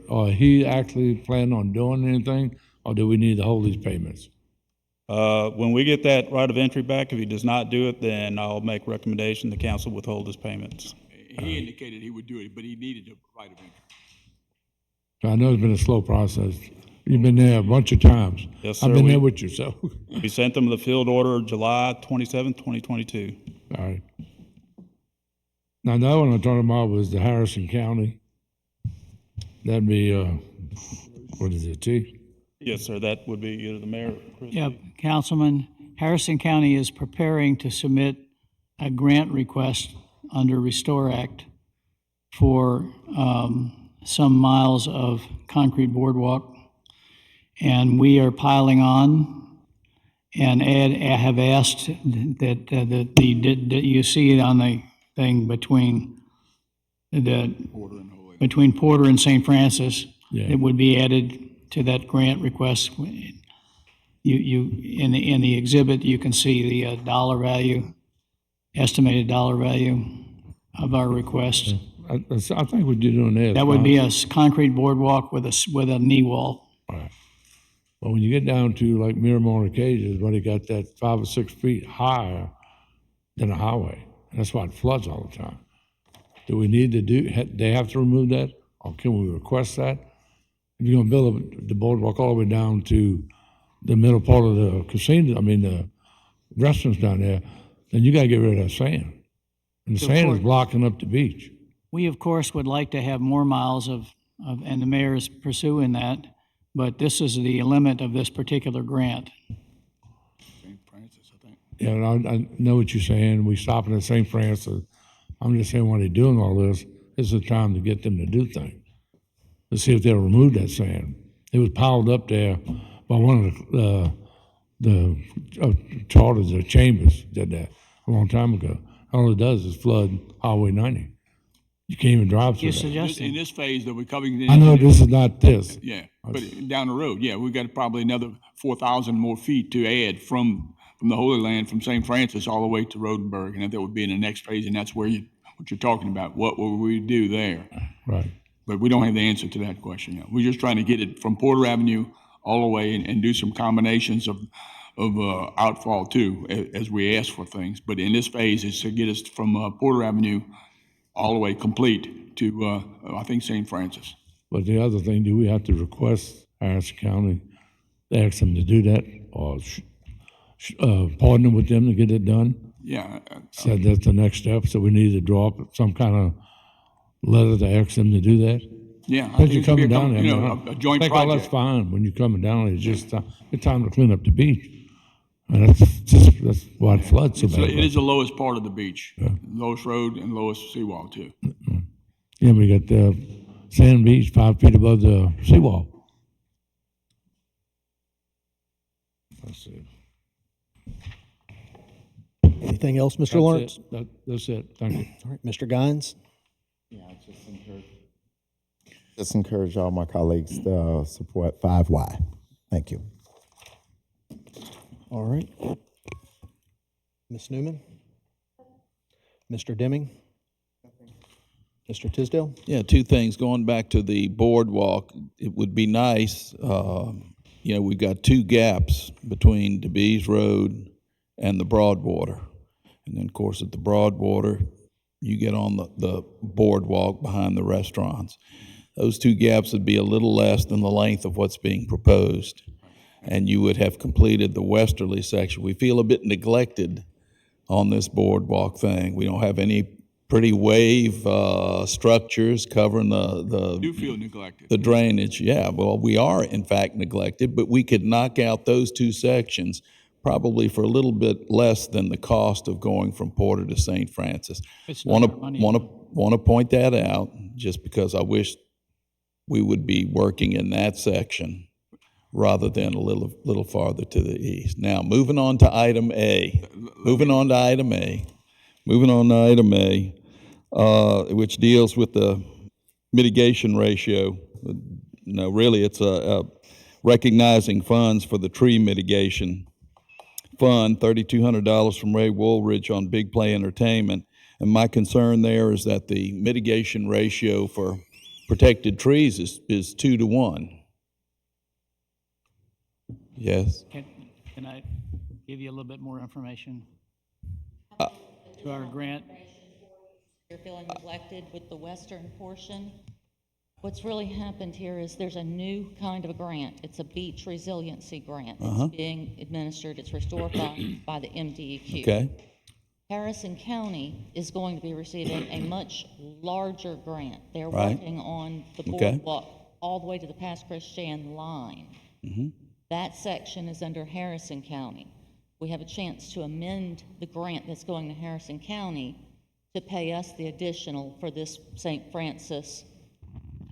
Speaker 16: sir.
Speaker 7: He actually planned on doing anything, or do we need to hold these payments?
Speaker 16: When we get that right of entry back, if he does not do it, then I'll make recommendation the council withhold his payments.
Speaker 4: He indicated he would do it, but he needed a right of entry.
Speaker 7: I know it's been a slow process. You've been there a bunch of times.
Speaker 16: Yes, sir.
Speaker 7: I've been there with you, so.
Speaker 16: We sent them the field order July 27th, 2022.
Speaker 7: All right. Now, the other one I'm talking about was the Harrison County. That'd be, what is it, T?
Speaker 16: Yes, sir. That would be either the mayor or Chris.
Speaker 6: Yeah, Councilman, Harrison County is preparing to submit a grant request under Restore Act for some miles of concrete boardwalk. And we are piling on and have asked that you see it on the thing between Porter and St. Francis.
Speaker 7: Yeah.
Speaker 6: It would be added to that grant request. In the exhibit, you can see the dollar value, estimated dollar value of our request.
Speaker 7: I think what you're doing there is
Speaker 6: That would
Speaker 7: fine.
Speaker 6: be a concrete boardwalk with a knee wall.
Speaker 7: Right. But when you get down to like Miramar Cages, when you got that 5 or 6 feet higher than a highway, and that's why it floods all the time. Do we need to they have to remove that, or can we request that? If you're gonna build the boardwalk all the way down to the middle part of the casino, the restaurants down there, then you gotta get rid of that sand. And the
Speaker 6: So
Speaker 7: sand is
Speaker 6: for-
Speaker 7: blocking up the beach.
Speaker 6: We, of course, would like to have more miles and the mayor is pursuing that, but this is the limit of this particular grant.
Speaker 4: St. Francis, I think.
Speaker 7: Yeah, and I know what you're saying, we stopping at St. Francis. I'm just saying, when they're doing all this is the time to get them to do things. To see if they'll remove that sand. It was piled up there by one of the charters, the chambers did that a long time ago. All it does is flood Highway 90. You can't even drive through
Speaker 6: You're
Speaker 7: that.
Speaker 6: suggesting.
Speaker 4: In this phase that we're coming in.
Speaker 7: I know this is not this.
Speaker 4: Yeah, but down the road, yeah, we've got probably another 4,000 more feet to add from the Holy Land, from St. Francis all the way to Rodenberg, and that would be in the next phase, and that's where what you're talking about. What will we do there?
Speaker 7: Right.
Speaker 4: But we don't have the answer to that question yet. We're just trying to get it from Porter Avenue all the way and do some combinations of outfall too, as we ask for things. But in this phase, it's to get us from Porter Avenue all the way complete to, I think, St. Francis.
Speaker 7: But the other thing, do we have to request Harrison County, ask them to do that, or partner with them to get it done?
Speaker 4: Yeah.
Speaker 7: So that's the next step, so we need to draw up some kind of letter to ask them to do that?
Speaker 4: Yeah. I
Speaker 7: Because
Speaker 4: think
Speaker 7: you're
Speaker 4: it should be
Speaker 7: coming down there,
Speaker 4: a joint
Speaker 7: I think all that's
Speaker 4: project.
Speaker 7: fine when you're coming down, it's just, it's time to clean up the beach. And that's why it floods so bad.
Speaker 4: It is the lowest part of the beach, lowest road and lowest seawall too.
Speaker 7: Yeah, we got the sand beach 5 feet above the seawall. Let's see.
Speaker 1: Anything else, Mr.
Speaker 7: That's
Speaker 1: Lawrence?
Speaker 7: it. That's it, thank you.
Speaker 1: All right, Mr. Guines?
Speaker 8: Just encourage all my colleagues to support 5Y. Thank you.
Speaker 1: All right. Ms. Newman? Mr. Deming? Mr. Tisdale?
Speaker 2: Yeah, two things. Going back to the boardwalk, it would be nice, we've got two gaps between DeBees Road and the Broadwater. And then, of course, at the Broadwater, you get on the boardwalk behind the restaurants. Those two gaps would be a little less than the length of what's being proposed, and you would have completed the westerly section. We feel a bit neglected on this boardwalk thing. We don't have any pretty wave structures covering
Speaker 4: You do feel neglected.
Speaker 2: the drainage. Yeah, well, we are in fact neglected, but we could knock out those two sections probably for a little bit less than the cost of going from Porter to St. Francis.
Speaker 6: It's not our money.
Speaker 2: Want to point that out, just because I wish we would be working in that section rather than a little farther to the east. Now, moving on to item A, which deals with the mitigation ratio. No, really, it's recognizing funds for the tree mitigation fund, $3,200 from Ray Woolridge on Big Play Entertainment. And my concern there is that the mitigation ratio for protected trees is 2 to 1. Yes?
Speaker 6: Can I give you a little bit more information? To our grant,
Speaker 17: You're feeling neglected with the western portion. What's really happened here is there's a new kind of a grant. It's a beach resiliency grant. It's being administered, it's Restore Fund by the MDEQ.
Speaker 2: Okay.
Speaker 17: Harrison County is going to be receiving a much larger grant. They're
Speaker 2: Right.
Speaker 17: working on the
Speaker 2: Okay.
Speaker 17: boardwalk all the way to the Pass Christian line. That section is under Harrison County. We have a chance to amend the grant that's going to Harrison County to pay us the additional for this St. Francis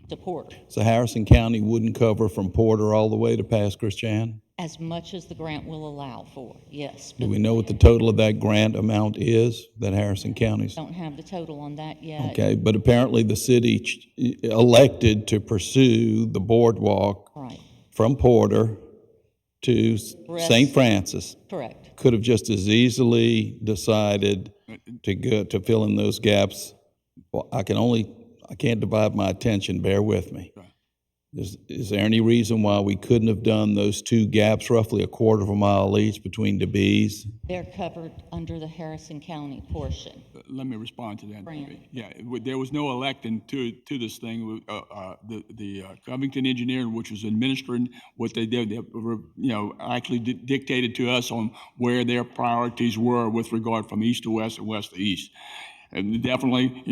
Speaker 17: to Porter,
Speaker 2: So Harrison County wouldn't cover from Porter all the way to Pass Christian?
Speaker 17: as much as the grant will allow for, yes.
Speaker 2: Do we know what the total of that grant amount is that Harrison County's?
Speaker 17: Don't have the total on that yet.
Speaker 2: Okay, but apparently the city elected to pursue the boardwalk
Speaker 17: Right.
Speaker 2: from Porter to St. Francis.
Speaker 17: Correct.
Speaker 2: Could have just as easily decided to fill in those gaps. Well, I can't divide my attention, bear with me. Is there any reason why we couldn't have done those two gaps, roughly a quarter of a mile each between DeBees?
Speaker 17: They're covered under the Harrison County portion.
Speaker 4: Let me respond to that.
Speaker 17: Brandon.
Speaker 4: Yeah, there was no electing to this thing. The Covington engineer, which was administering what they did, they actually dictated to us on where their priorities were with regard from east to west and west to east. And definitely,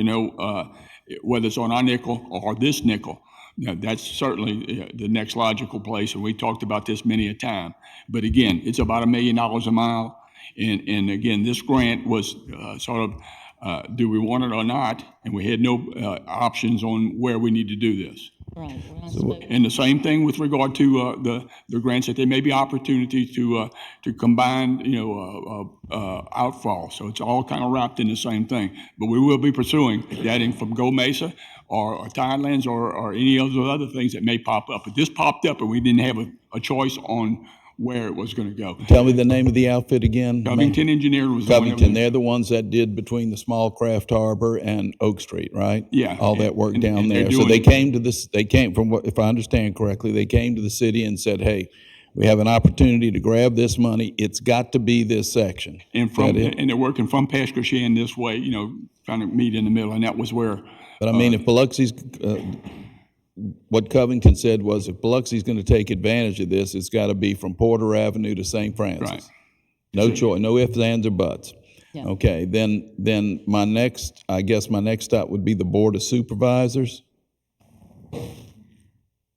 Speaker 4: whether it's on our nickel or this nickel, that's certainly the next logical place, and we talked about this many a time. But again, it's about $1 million a mile, and again, this grant was sort of, do we want it or not? And we had no options on where we need to do this.
Speaker 17: Right.
Speaker 4: And the same thing with regard to the grants, that there may be opportunities to combine, outfall. So it's all kind of wrapped in the same thing. But we will be pursuing that in from Go Mesa or Tidelands or any of those other things that may pop up. But this popped up, and we didn't have a choice on where it was going to go.
Speaker 2: Tell me the name of the outfit again.
Speaker 4: Covington Engineering was the one that
Speaker 2: Covington,
Speaker 4: was-
Speaker 2: they're the ones that did between the Small Craft Harbor and Oak Street, right?
Speaker 4: Yeah.
Speaker 2: All that work down
Speaker 4: and they're
Speaker 2: there. So
Speaker 4: doing-
Speaker 2: they came to this, from what, if I understand correctly, they came to the city and said, hey, we have an opportunity to grab this money. It's got to be this section.
Speaker 4: And they're working from Pass Christian this way, trying to meet in the middle, and that was where.
Speaker 2: But I mean, if Biloxi's, what Covington said was, if Biloxi's going to take advantage of this, it's got to be from Porter Avenue to St. Francis.
Speaker 4: Right.
Speaker 2: No choice, no ifs, ands, or buts.
Speaker 17: Yeah.
Speaker 2: Okay, then my next stop would be the Board of Supervisors.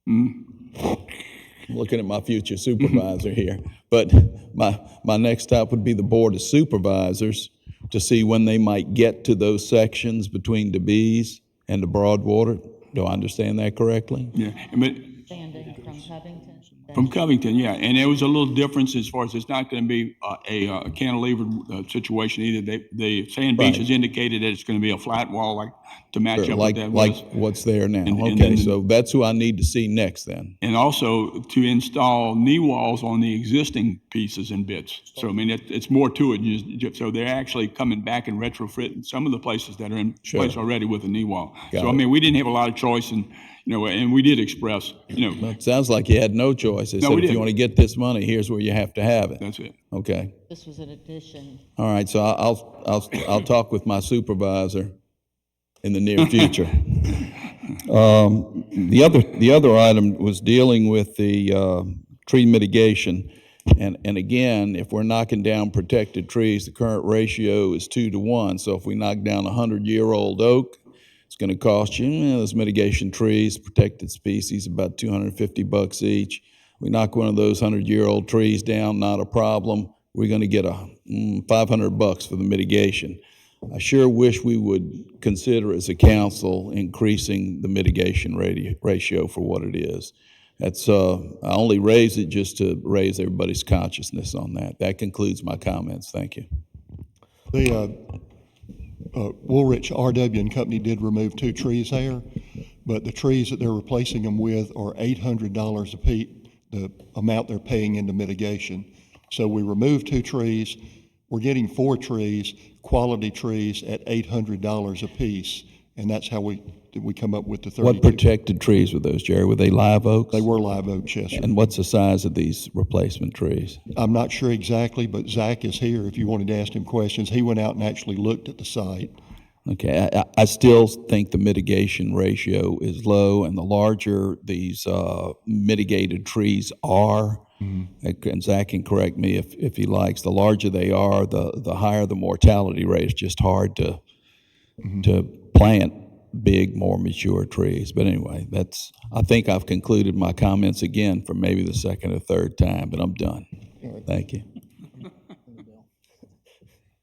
Speaker 2: I'm looking at my future supervisor here, but my next stop would be the Board of Supervisors to see when they might get to those sections between DeBees and the Broadwater. Do I understand that correctly?
Speaker 4: Yeah, but
Speaker 17: Standing from Covington.
Speaker 4: from Covington, yeah, and there was a little difference as far as it's not going to be a cantilever situation either. The Sand Beach
Speaker 2: Right.
Speaker 4: has indicated that it's going to be a flat wall, like to match up
Speaker 2: Like
Speaker 4: with that was.
Speaker 2: like what's there now.
Speaker 4: And
Speaker 2: Okay,
Speaker 4: then-
Speaker 2: so that's who I need to see next then.
Speaker 4: And also to install knee walls on the existing pieces and bits. So, I mean, it's more to it. So they're actually coming back and retrofitting some of the places that are in place already with a knee wall.
Speaker 2: Got
Speaker 4: So, I
Speaker 2: it.
Speaker 4: mean, we didn't have a lot of choice, and, and we did express,
Speaker 2: Well, it sounds like you had no choice. They
Speaker 4: No,
Speaker 2: said,
Speaker 4: we
Speaker 2: if you
Speaker 4: didn't.
Speaker 2: want to get this money, here's where you have to have it.
Speaker 4: That's it.
Speaker 2: Okay.
Speaker 17: This was an addition.
Speaker 2: All right, so I'll talk with my supervisor in the near future. The other item was dealing with the tree mitigation. And again, if we're knocking down protected trees, the current ratio is 2 to 1. So if we knock down a 100-year-old oak, it's going to cost you, those mitigation trees, protected species, about $250 each. We knock one of those 100-year-old trees down, not a problem. We're going to get $500 for the mitigation. I sure wish we would consider as a council increasing the mitigation ratio for what it is. That's I only raise it just to raise everybody's consciousness on that. That concludes my comments. Thank you.
Speaker 15: The Woolrich RW and Company did remove 2 trees there. but the trees that they're replacing them with are $800 a piece, the amount they're paying into mitigation. So we removed 2 trees, we're getting 4 trees, quality trees at $800 a piece, and that's how we come up with the 32.
Speaker 2: What protected trees were those, Jerry? Were they live oaks?
Speaker 15: They were live oaks, yes, sir.
Speaker 2: And what's the size of these replacement trees?
Speaker 15: I'm not sure exactly, but Zach is here if you wanted to ask him questions. He went out and actually looked at the site.
Speaker 2: Okay, I still think the mitigation ratio is low, and the larger these mitigated trees are, and Zach can correct me if he likes, the larger they are, the higher the mortality rate. It's just hard to plant big, more mature trees. But anyway, I think I've concluded my comments again for maybe the second or third time, but I'm done. Thank you.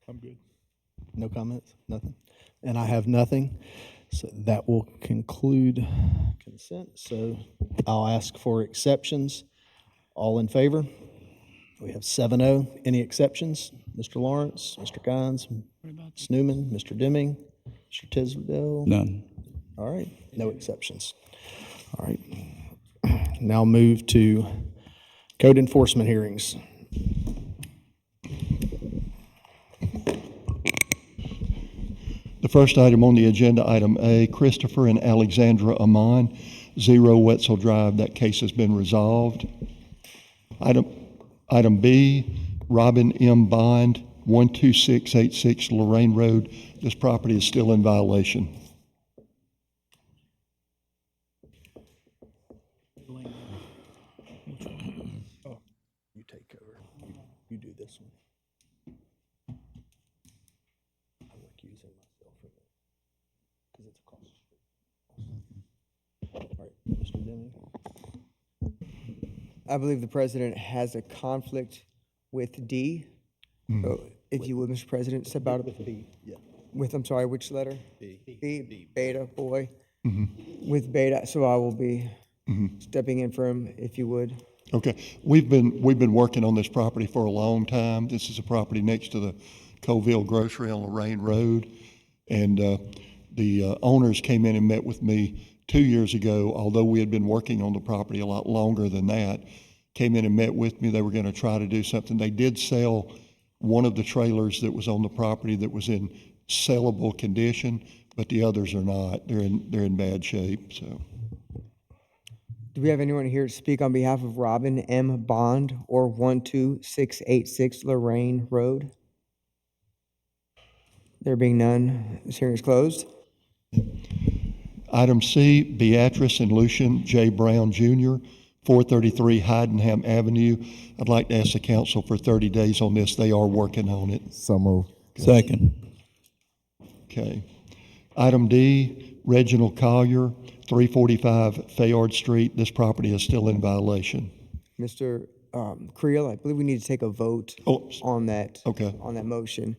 Speaker 11: I'm good.
Speaker 1: No comments? Nothing? And I have nothing. So that will conclude consent. So I'll ask for exceptions. All in favor? We have 7-0. Any exceptions? Mr. Lawrence, Mr. Gines, Ms. Newman, Mr. Deming, Mr. Tisdale?
Speaker 2: None.
Speaker 1: All right, no exceptions. All right. Now move to code enforcement hearings.
Speaker 15: The first item on the agenda, item A, Christopher and Alexandra Amon, 0 Wetzel Drive. That case has been resolved. Item B, Robin M. Bond, 12686 Lorraine Road. This property is still in violation.
Speaker 1: You take over. You do this one. I'm recusing myself from it because it's across the street. All right, Mr. Deming.
Speaker 10: I believe the president has a conflict with D. So if you would, Mr. President, step out of
Speaker 1: With B, yeah.
Speaker 10: with, I'm sorry, which letter?
Speaker 1: B.
Speaker 10: B, beta, boy. With beta, so I will be stepping in for him, if you would.
Speaker 15: Okay, we've been working on this property for a long time. This is a property next to the Colville Grocery on Lorraine Road. And the owners came in and met with me 2 years ago, although we had been working on the property a lot longer than that. Came in and met with me. They were going to try to do something. They did sell one of the trailers that was on the property that was in sellable condition, but the others are not. They're in bad shape, so.
Speaker 10: Do we have anyone here to speak on behalf of Robin M. Bond or 12686 Lorraine Road? There being none, this hearing is closed.
Speaker 15: Item C, Beatrice and Lucian J. Brown Jr., 433 Heidenham Avenue. I'd like to ask the council for 30 days on this. They are working on it.
Speaker 8: So moved.
Speaker 2: Second.
Speaker 15: Okay. Item D, Reginald Collier, 345 Fayard Street. This property is still in violation.
Speaker 10: Mr. Creel, I believe we need to take a vote on that.
Speaker 15: Okay.
Speaker 10: On that motion.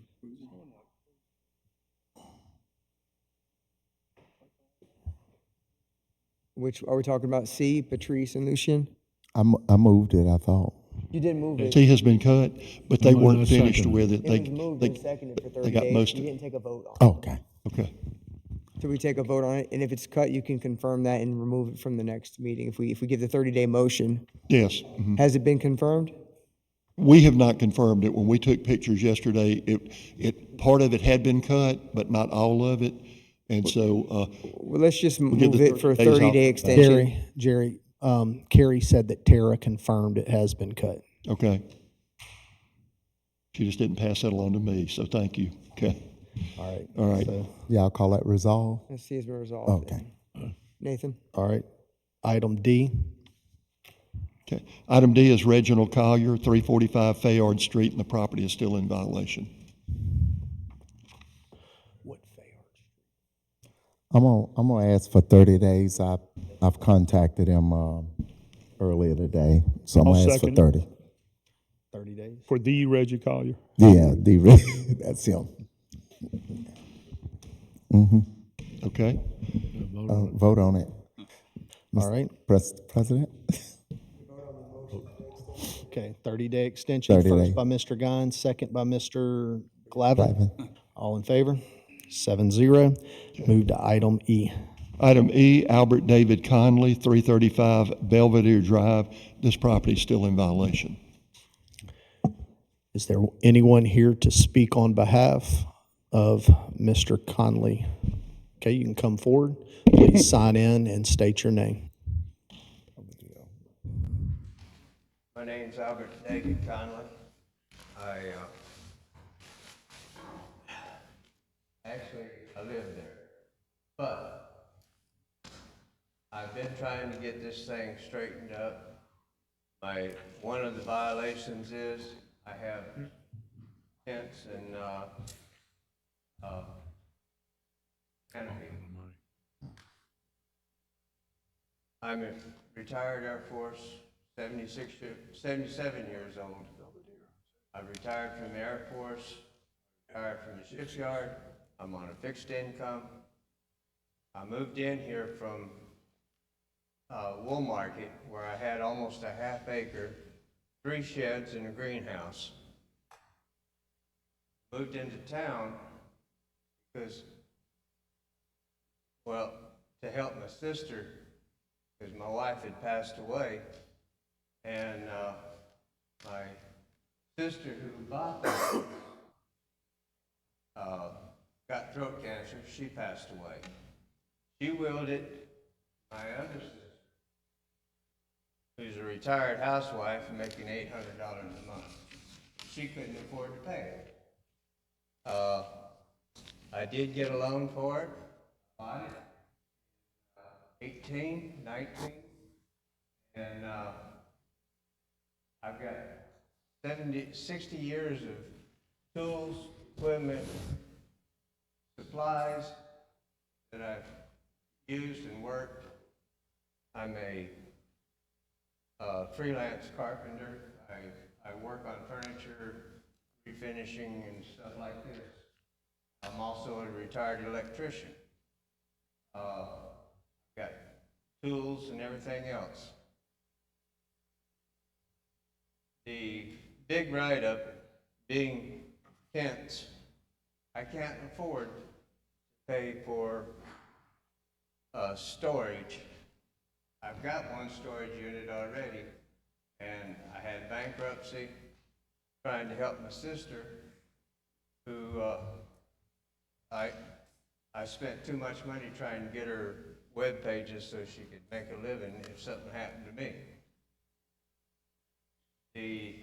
Speaker 10: Which, are we talking about C, Patrice and Lucian?
Speaker 8: I moved it, I thought.
Speaker 10: You did move it.
Speaker 15: C has been cut, but they weren't finished
Speaker 7: second.
Speaker 15: with it.
Speaker 10: It was moved and seconded for 30
Speaker 15: they got
Speaker 10: days.
Speaker 15: most
Speaker 10: We
Speaker 15: of it.
Speaker 10: didn't take a vote on it.
Speaker 8: Oh, okay.
Speaker 15: Okay.
Speaker 10: So we take a vote on it, and if it's cut, you can confirm that and remove it from the next meeting. If we give the 30-day motion,
Speaker 15: Yes.
Speaker 10: has it been confirmed?
Speaker 15: We have not confirmed it. When we took pictures yesterday, part of it had been cut, but not all of it. And so,
Speaker 10: Well, let's just
Speaker 15: give
Speaker 10: move
Speaker 15: the
Speaker 10: it for a
Speaker 15: 30 days
Speaker 10: 30-day
Speaker 15: off.
Speaker 10: extension.
Speaker 1: Jerry, Carrie said that Tara confirmed it has been cut.
Speaker 15: okay. She just didn't pass that along to me, so thank you. Okay.
Speaker 1: All right.
Speaker 15: All right.
Speaker 1: So,
Speaker 8: Yeah, I'll call that resolved.
Speaker 10: Let's see if it's been resolved.
Speaker 8: Okay.
Speaker 10: Nathan?
Speaker 1: all right. Item D.
Speaker 15: Okay. Item D is Reginald Collier, 345 Fayard Street, and the property is still in violation.
Speaker 1: What Fayard?
Speaker 8: I'm gonna ask for 30 days. I've contacted him earlier today, so I'm
Speaker 11: I'll
Speaker 8: gonna ask for
Speaker 11: second.
Speaker 8: 30.
Speaker 1: 30 days?
Speaker 11: For the Reggie Collier.
Speaker 8: Yeah, that's him.
Speaker 15: Okay.
Speaker 8: Vote on it.
Speaker 1: All right.
Speaker 8: President?
Speaker 1: Okay, 30-day extension.
Speaker 8: 30
Speaker 1: First
Speaker 8: day.
Speaker 1: by Mr. Gines, second by Mr. Glavin.
Speaker 8: Glavin.
Speaker 1: All in favor? 7-0. Move to item E.
Speaker 15: Item E, Albert David Conley, 335 Belvedere Drive. This property is still in violation.
Speaker 1: Is there anyone here to speak on behalf of Mr. Conley? Okay, you can come forward. Please sign in and state your name.
Speaker 18: My name's Albert David Conley. I live there, but I've been trying to get this thing straightened up. One of the violations is I have tents and canopy. I'm a retired Air Force, 77 years old. I've retired from the Air Force, retired from the shipyard. I'm on a fixed income. I moved in here from Wool Market, where I had almost a half acre, 3 sheds and a greenhouse. Moved into town because, well, to help my sister, because my wife had passed away, and my sister who bought the got throat cancer. She passed away. She willed it. My other sister, who's a retired housewife making $800 a month, she couldn't afford to pay it. I did get a loan for it. Bought it. 18, 19, and I've got 60 years of tools, equipment, supplies that I've used and worked. I'm a freelance carpenter. I work on furniture, refinishing and stuff like this. I'm also a retired electrician. Got tools and everything else. The big write-up being tents, I can't afford to pay for storage. I've got one storage unit already, and I had bankruptcy trying to help my sister, who I spent too much money trying to get her web pages so she could make a living if something happened to me. The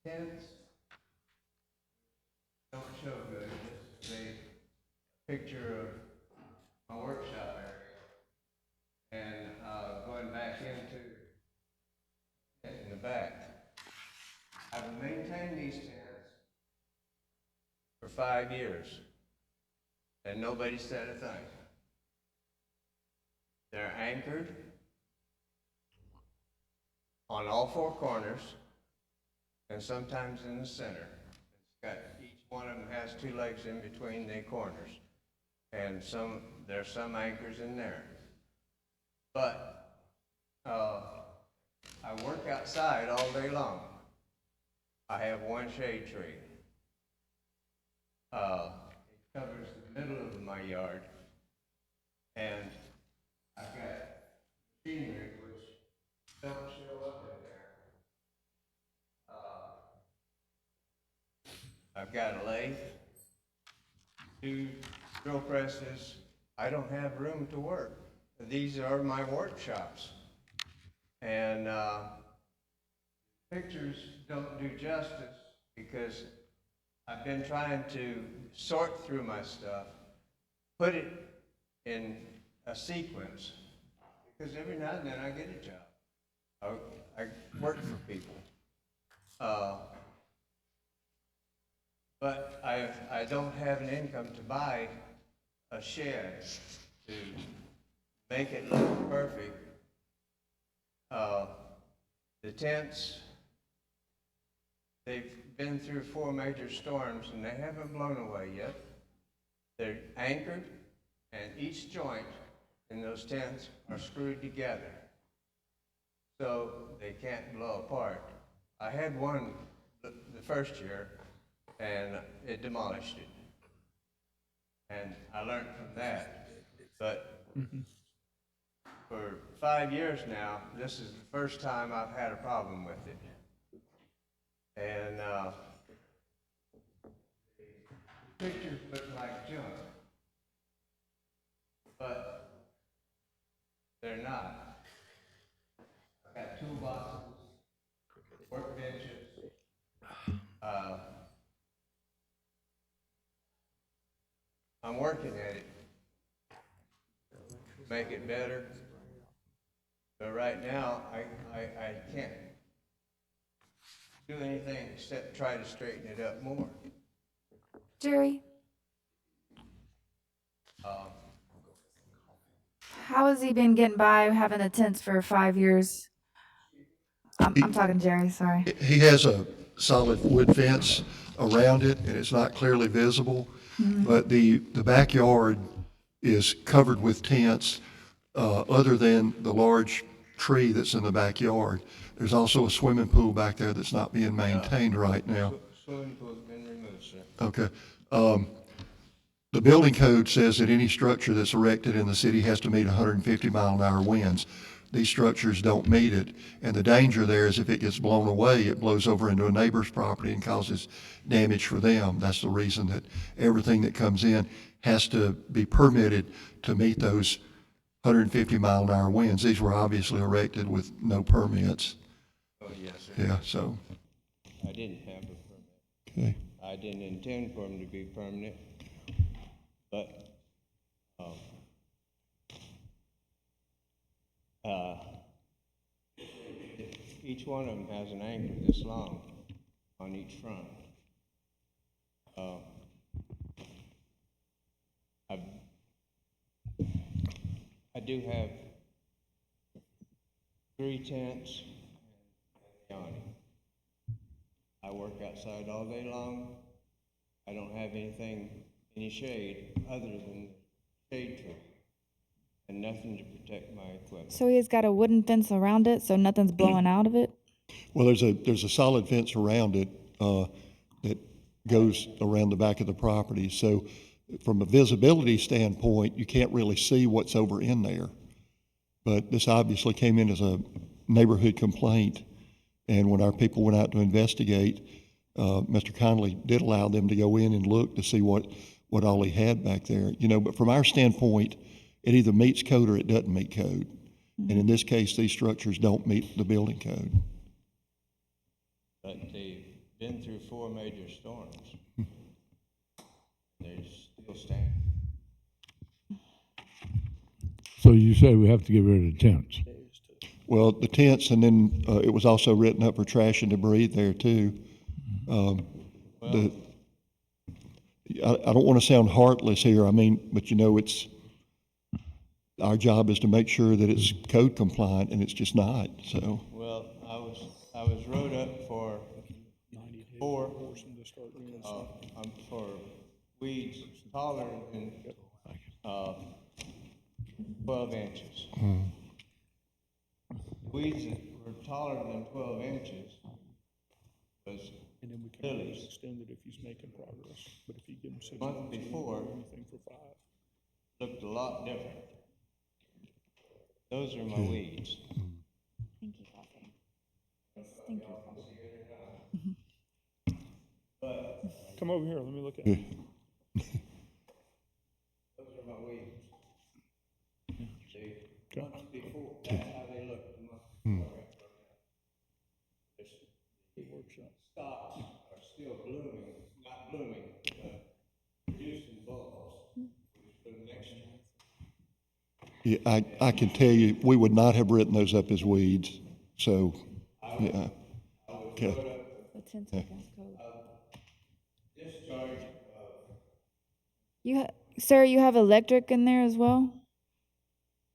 Speaker 18: tents don't show good. This is a picture of my workshop area, and going back into in the back. I've maintained these tents for 5 years, and nobody said a thing. They're anchored on all 4 corners, and sometimes in the center. Each one of them has 2 legs in between the corners, and there's some anchors in there. But I work outside all day long. I have 1 shade tree. It covers the middle of my yard, and I've got machinery which don't show up in there. I've got a lathe, 2 drill presses. I don't have room to work. These are my workshops, and pictures don't do justice because I've been trying to sort through my stuff, put it in a sequence, because every now and then I get a job. I work for people. But I don't have an income to buy a shed to make it look perfect. The tents, they've been through 4 major storms and they haven't blown away yet. They're anchored, and each joint in those tents are screwed together so they can't blow apart. I had one the first year, and it demolished it. And I learned from that But for 5 years now, this is the first time I've had a problem with it. And pictures look like junk, but they're not. I've got toolboxes, workbenches. I'm working at it, make it better. But right now, I can't do anything except try to straighten it up more.
Speaker 19: Jerry,
Speaker 18: Um,
Speaker 19: how has he been getting by having the tents for 5 years? I'm talking Jerry, sorry.
Speaker 15: He has a solid wood fence around it, and it's not clearly visible, but the backyard is covered with tents, other than the large tree that's in the backyard. There's also a swimming pool back there that's not being maintained right now.
Speaker 18: Swimming pool's been removed, sir.
Speaker 15: Okay. The building code says that any structure that's erected in the city has to meet 150-mile-an-hour winds. These structures don't meet it, and the danger there is if it gets blown away, it blows over into a neighbor's property and causes damage for them. That's the reason that everything that comes in has to be permitted to meet those 150-mile-an-hour winds. These were obviously erected with no permits.
Speaker 18: Oh, yes, sir.
Speaker 15: Yeah, so,
Speaker 18: I didn't have a permit.
Speaker 15: okay.
Speaker 18: I didn't intend for them to be permanent, but each one of them has an anchor this long on each front. I do have 3 tents and an awning. I work outside all day long. I don't have any shade other than shade tree and nothing to protect my equipment.
Speaker 19: So he's got a wooden fence around it, so nothing's blowing out of it?
Speaker 15: Well, there's a solid fence around it that goes around the back of the property. So from a visibility standpoint, you can't really see what's over in there. But this obviously came in as a neighborhood complaint. And when our people went out to investigate, Mr. Conley did allow them to go in and look to see what all he had back there. You know, but from our standpoint, it either meets code or it doesn't meet code. And in this case, these structures don't meet the building code.
Speaker 18: But they've been through 4 major storms. They're still standing.
Speaker 7: So you say we have to get rid of the tents?
Speaker 15: Well, the tents, and then it was also written up for trash and debris there too. I don't want to sound heartless here. I mean, but you know, it's our job is to make sure that it's code compliant, and it's just not. So.
Speaker 18: Well, I was wrote up for for weeds taller than 12 inches. Weeds that were taller than 12 inches was
Speaker 11: And then we can
Speaker 18: lilies.
Speaker 11: extend it if he's making progress, but if you give him 6
Speaker 18: Month
Speaker 11: months, you
Speaker 18: before.
Speaker 11: won't do anything for 5.
Speaker 18: Looked a lot different. Those are my weeds.
Speaker 19: Thank you, Coffee. Thank you.
Speaker 11: Come over here, let me look at it.
Speaker 18: Those are my weeds. See,
Speaker 11: Okay.
Speaker 18: months before, that's how they look. The month before. The stalks are still blooming, not blooming, but producing bulbs. For the next year.
Speaker 15: Yeah, I can tell you, we would not have written those up as weeds. So, yeah. Okay.
Speaker 19: The tents against code.
Speaker 18: Discharge
Speaker 19: Sir, you have electric in there as well?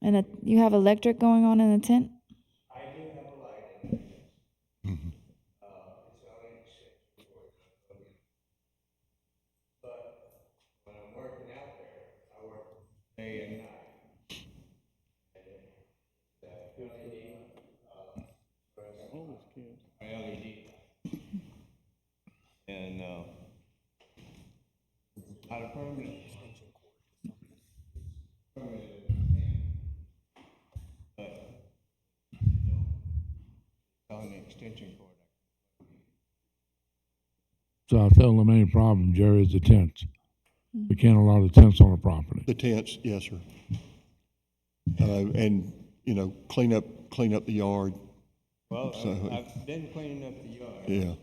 Speaker 19: And you have electric going on in the tent?
Speaker 18: I do have a light in there. It's not an extension cord. But when I'm working out there, I work day and night. And it's LED, my LED. And not a permanent
Speaker 7: I tell them any problem, Jerry, is the tents. We can't allow the tents on the property.
Speaker 15: The tents, yes, sir. And, you know, clean up the yard.
Speaker 18: Well,
Speaker 15: So-
Speaker 18: I've been cleaning up the yard.
Speaker 15: Yeah.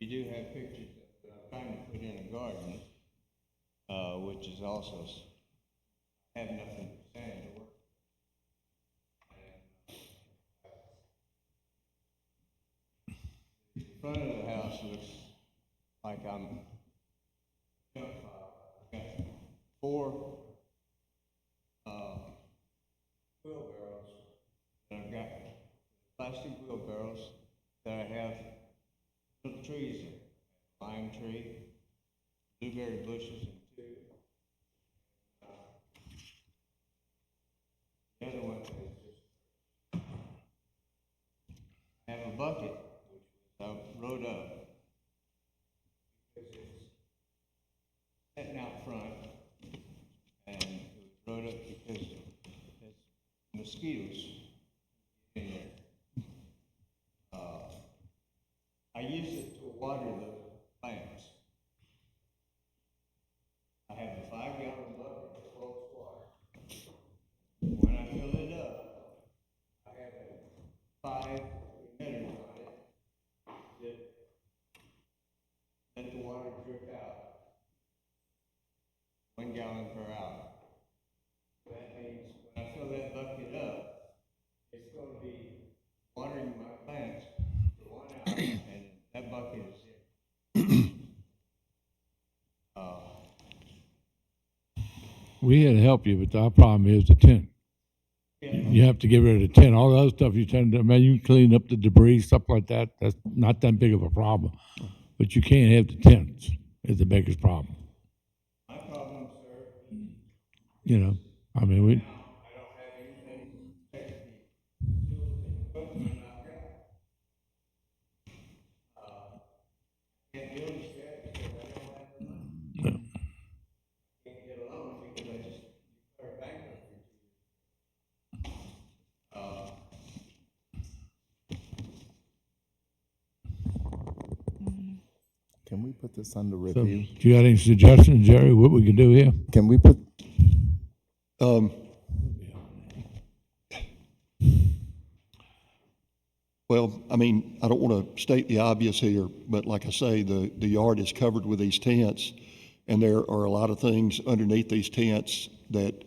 Speaker 18: You do have pictures that I'm trying to put in a garden, which is also, I have nothing to say to work. The front of the house looks like I'm got 4 wheelbarrows, and I've got plastic wheelbarrows that I have little trees in, lime tree, blueberry bushes, and 2. The other one is just, I have a bucket, which I wrote up, because it's sitting out front, and it was wrote up because it's mosquitoes in there. I use it to water the plants. I have a 5-gallon bucket that holds water. When I fill it up, I have 5 emitters on it that let the water drip out. 1 gallon per hour. That means when I fill that bucket up, it's going to be watering my plants for 1 hour, and that bucket is it.
Speaker 7: We here to help you, but our problem is the tent. You have to get rid of the tent. All the other stuff you tend to, man, you can clean up the debris, stuff like that. That's not that big of a problem. But you can't have the tents is the biggest problem.
Speaker 18: My problem, sir,
Speaker 7: You know, I mean, we,
Speaker 18: I don't have anything to protect the tools and equipment I've got. Can't build a shed because I don't have the money. Can't get a loan because I just declared bankruptcy.
Speaker 8: Can we put this under
Speaker 7: so,
Speaker 8: review?
Speaker 7: do you got any suggestions, Jerry, what we can do here?
Speaker 8: Can we put,
Speaker 15: Well, I mean, I don't want to state the obvious here, but like I say, the yard is covered with these tents, and there are a lot of things underneath these tents that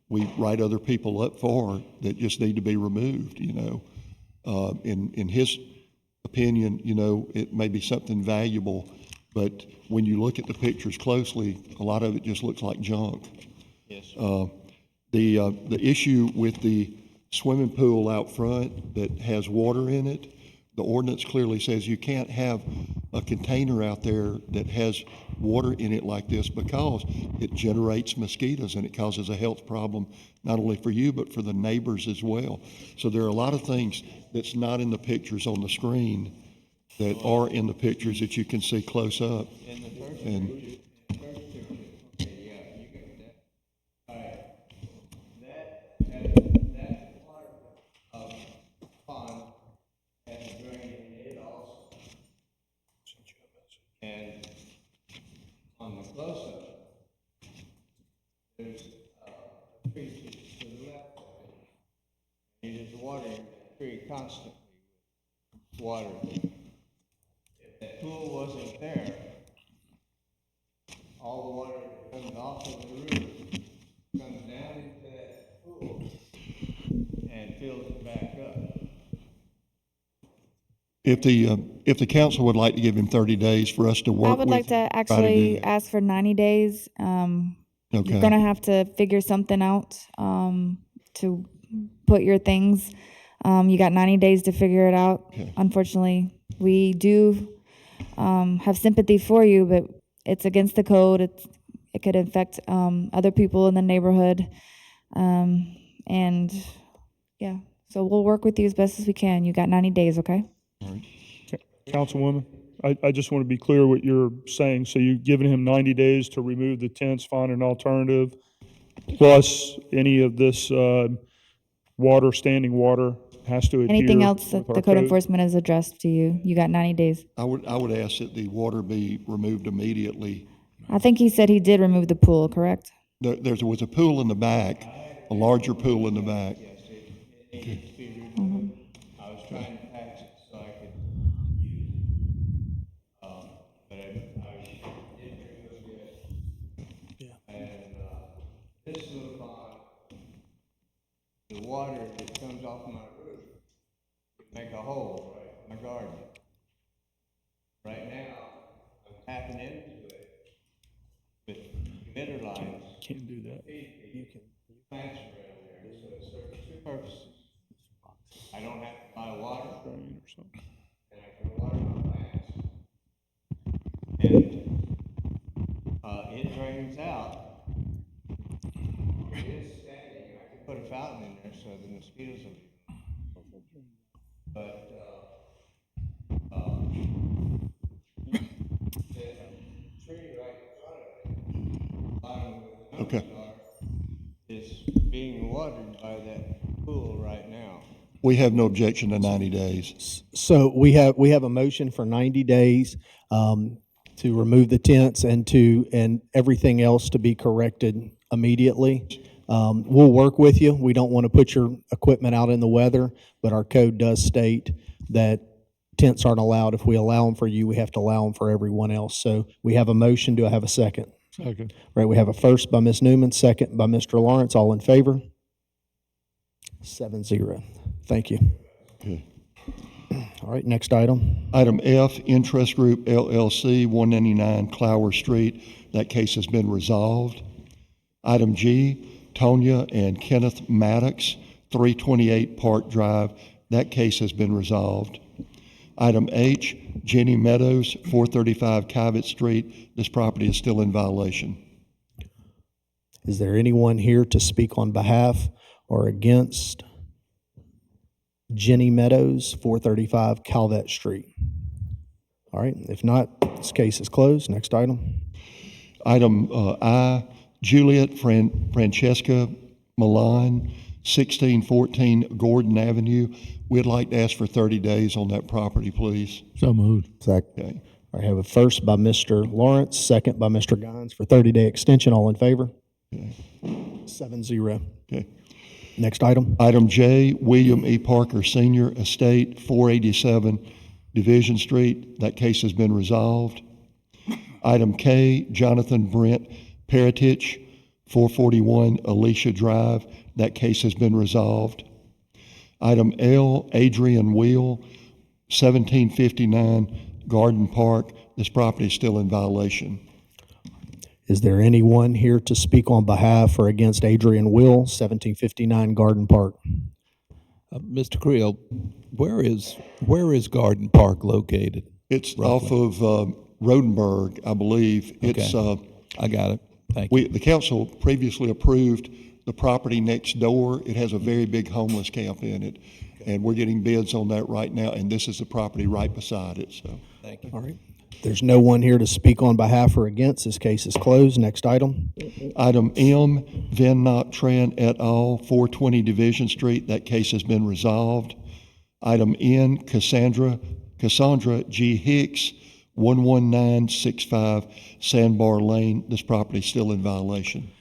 Speaker 15: we write other people up for that just need to be removed, you know. In his opinion, you know, it may be something valuable, but when you look at the pictures closely, a lot of it just looks like junk.
Speaker 18: Yes.
Speaker 15: The issue with the swimming pool out front that has water in it, the ordinance clearly says you can't have a container out there that has water in it like this because it generates mosquitoes and it causes a health problem, not only for you, but for the neighbors as well. So there are a lot of things that's not in the pictures on the screen that are in the pictures that you can see close up.
Speaker 18: In the first
Speaker 15: And
Speaker 18: picture, okay, yeah, you got that. All right. That part of the pond has a drain in it also. And on the close-up, there's a tree to the left of it. It is watering that tree constantly with water. If that pool wasn't there, all the water that comes off of the roof comes down into that pool and fills it back up.
Speaker 15: if the council would like to give him 30 days for us to work
Speaker 19: I
Speaker 15: with.
Speaker 19: would like to
Speaker 15: him, try do
Speaker 19: actually
Speaker 15: that.
Speaker 19: ask for 90 days.
Speaker 15: Okay.
Speaker 19: You're gonna have to figure something out to put your things. You got 90 days to figure it out.
Speaker 15: Okay.
Speaker 19: Unfortunately, we do have sympathy for you, but it's against the code. It could affect other people in the neighborhood, and yeah. So we'll work with you as best as we can. You got 90 days, okay?
Speaker 11: Councilwoman, I just want to be clear what you're saying. So you've given him 90 days to remove the tents, find an alternative, plus any of this water, standing water has to adhere
Speaker 19: Anything else that
Speaker 11: with our
Speaker 19: the code
Speaker 11: code.
Speaker 19: enforcement has addressed to you? You got 90 days.
Speaker 15: I would ask that the water be removed immediately.
Speaker 19: I think he said he did remove the pool, correct?
Speaker 15: There was a pool in the back, a larger pool in the back.
Speaker 19: Mhm.
Speaker 18: I was trying to patch it so I could, but I didn't remove it. Yeah. And, this little pond, the water that comes off my roof, would make a hole right in my garden. Right now, I'm tapping into it with emitter lines.
Speaker 11: Can't do that.
Speaker 18: You can. Plants around there, so it serves two purposes. I don't have to buy water, and I can water my plants. And it drains out. It is standing. I could put a fountain in there so the mosquitoes will be. But the tree right in front of it, bottom of the
Speaker 15: Okay.
Speaker 18: is being watered by that pool right now.
Speaker 15: We have no objection to 90 days.
Speaker 1: So we have a motion for 90 days to remove the tents and everything else to be corrected immediately. We'll work with you. We don't want to put your equipment out in the weather, but our code does state that tents aren't allowed. If we allow them for you, we have to allow them for everyone else. So we have a motion. Do I have a second?
Speaker 7: Second.
Speaker 1: Right, we have a first by Ms. Newman, second by Mr. Lawrence. All in favor? 7-0. Thank you.
Speaker 15: Okay.
Speaker 1: All right, next item.
Speaker 15: Item F, Interest Group LLC, 199 Clower Street. That case has been resolved. Item G, Tonya and Kenneth Maddox, 328 Park Drive. That case has been resolved. Item H, Jenny Meadows, 435 Cavett Street. This property is still in violation.
Speaker 1: Is there anyone here to speak on behalf or against Jenny Meadows, 435 Calvett Street? All right, if not, this case is closed. Next item.
Speaker 15: Item I, Juliet Francesca Milan, 1614 Gordon Avenue. We'd like to ask for 30 days on that property, please.
Speaker 7: So moved.
Speaker 8: Second.
Speaker 15: Okay.
Speaker 1: I have a first by Mr. Lawrence, second by Mr. Gines for 30-day extension. All in favor?
Speaker 15: Okay.
Speaker 1: 7-0.
Speaker 15: Okay.
Speaker 1: Next item.
Speaker 15: Item J, William E. Parker Senior Estate, 487 Division Street. That case has been resolved. Item K, Jonathan Brent Peritich, 441 Alicia Drive. That case has been resolved. Item L, Adrian Wheel, 1759 Garden Park. This property is still in violation.
Speaker 1: Is there anyone here to speak on behalf or against Adrian Will, 1759 Garden Park?
Speaker 2: Mr. Creel, where is Garden Park located?
Speaker 15: It's
Speaker 2: roughly?
Speaker 15: off of Rodenberg, I believe. It's
Speaker 2: I got it. Thank you.
Speaker 15: the council previously approved the property next door. It has a very big homeless camp in it, and we're getting bids on that right now, and this is the property right beside it, so.
Speaker 2: Thank you.
Speaker 1: All right. There's no one here to speak on behalf or against. This case is closed. Next item.
Speaker 15: Item M, Van Nock Tran et al., 420 Division Street. That case has been resolved. Item N, Cassandra G. Hicks, 11965 Sandbar Lane. This property is still in violation.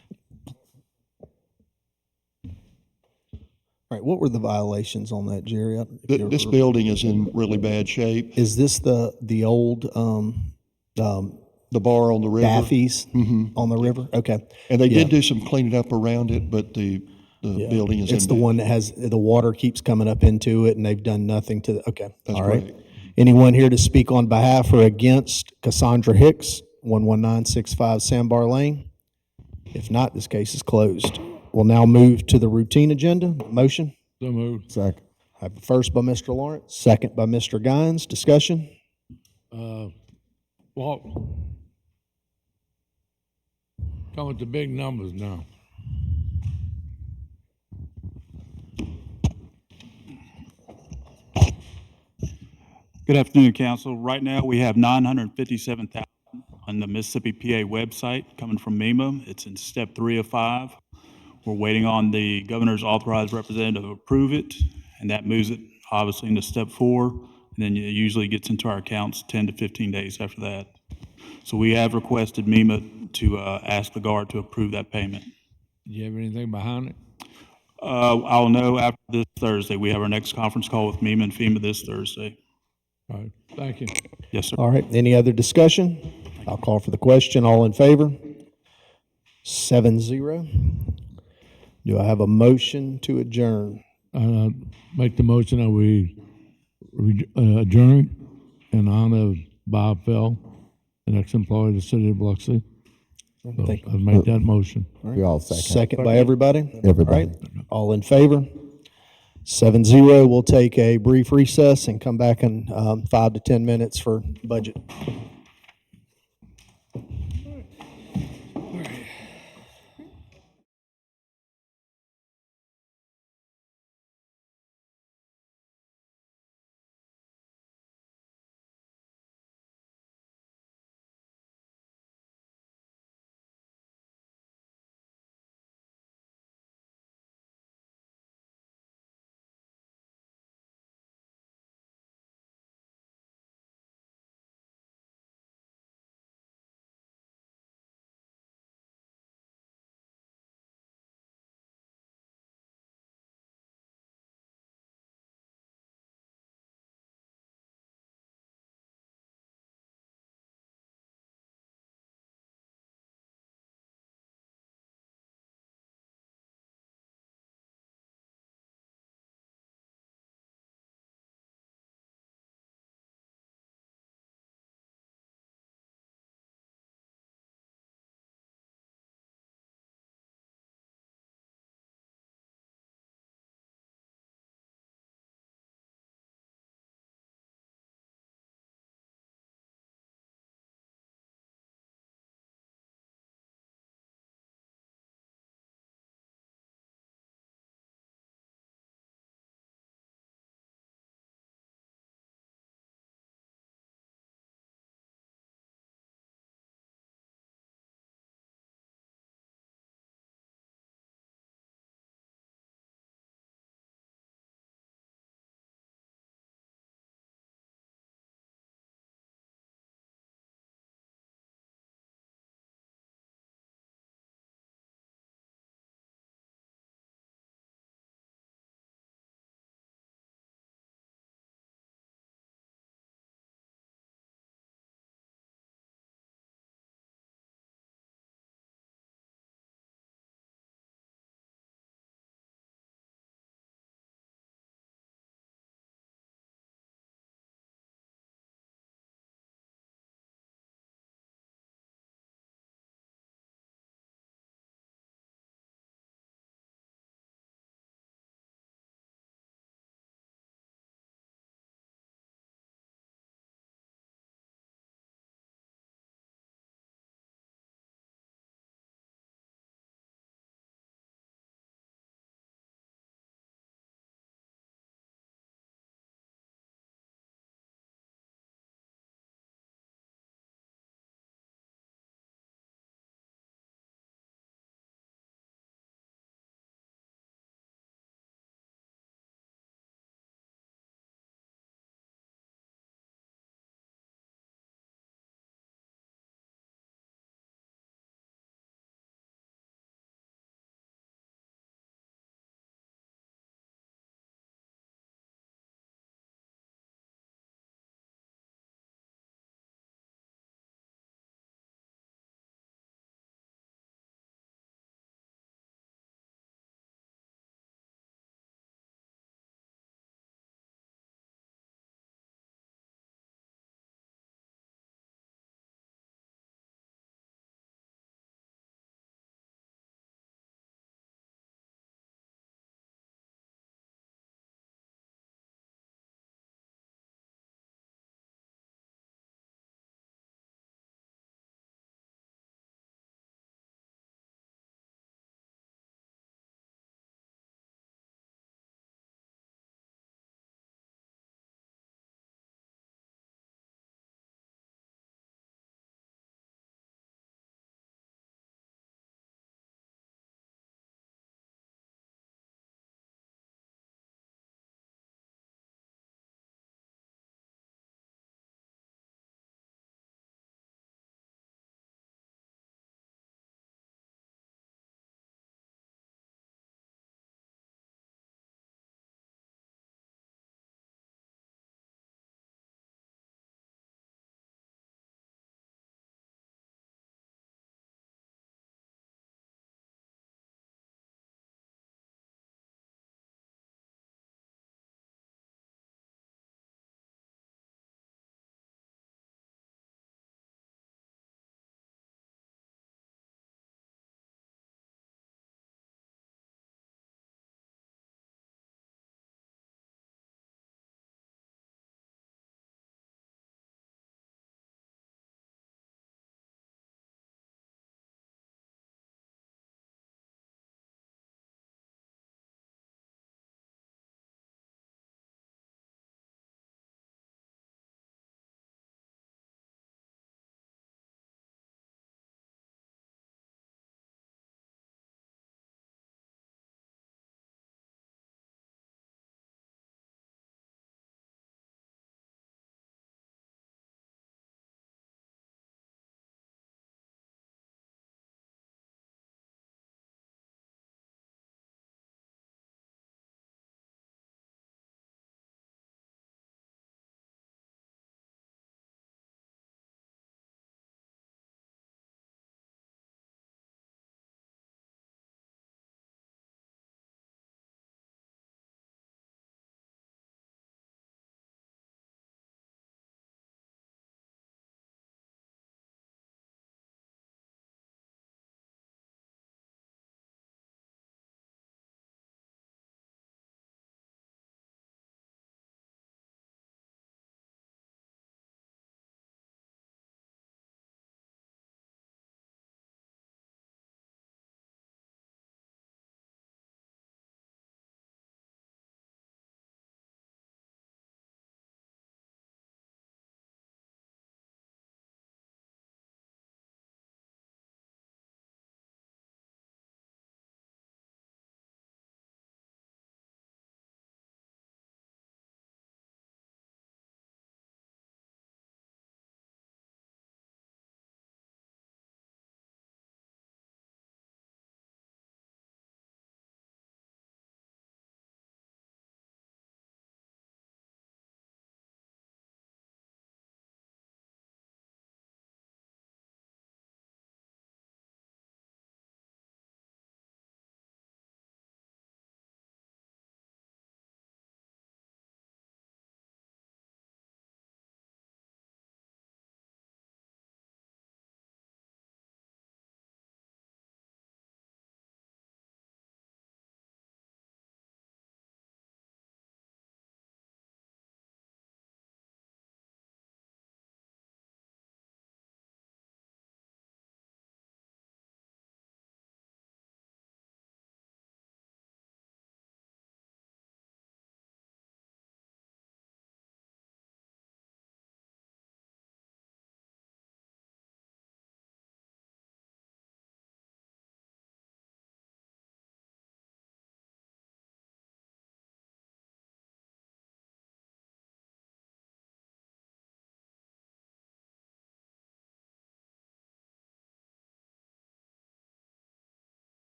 Speaker 1: All right, what were the violations on that, Jerry?
Speaker 15: This building is in really bad shape.
Speaker 1: Is this the old
Speaker 15: the bar on the river?
Speaker 1: Daffy's on the river? Okay.
Speaker 15: And they did do some cleaning up around it, but the building is
Speaker 1: It's the one that has, the water keeps coming up into it, and they've done nothing to the, okay.
Speaker 15: That's
Speaker 1: all right.
Speaker 15: correct.
Speaker 1: Anyone here to speak on behalf or against Cassandra Hicks, 11965 Sandbar Lane? If not, this case is closed. We'll now move to the routine agenda. Motion?
Speaker 7: So moved.
Speaker 8: Second.
Speaker 1: I have a first by Mr. Lawrence, second by Mr. Gines. Discussion?
Speaker 7: Well, come with the big numbers now.
Speaker 16: Good afternoon, Council. Right now, we have 957,000 on the Mississippi PA website coming from MEMA. It's in step 3 of 5. We're waiting on the governor's authorized representative to approve it, and that moves it obviously into step 4, and then it usually gets into our accounts 10 to 15 days after that. So we have requested MEMA to ask the guard to approve that payment.
Speaker 7: Do you have anything behind it?
Speaker 16: I'll know after this Thursday. We have our next conference call with MEMA and FEMA this Thursday.
Speaker 7: All right, thank you.
Speaker 16: Yes, sir.
Speaker 1: All right, any other discussion? I'll call for the question. All in favor? 7-0. Do I have a motion to adjourn?
Speaker 7: Make the motion that we adjourn in honor of Bob Fell, an ex-employee of the city of Biloxi. So
Speaker 1: Thank you.
Speaker 7: I'll make that motion.
Speaker 8: We all second.
Speaker 1: Second by everybody?
Speaker 8: Everybody.
Speaker 1: All right, all in favor? 7-0. We'll take a brief recess and come back in 5 to 10 minutes for budget.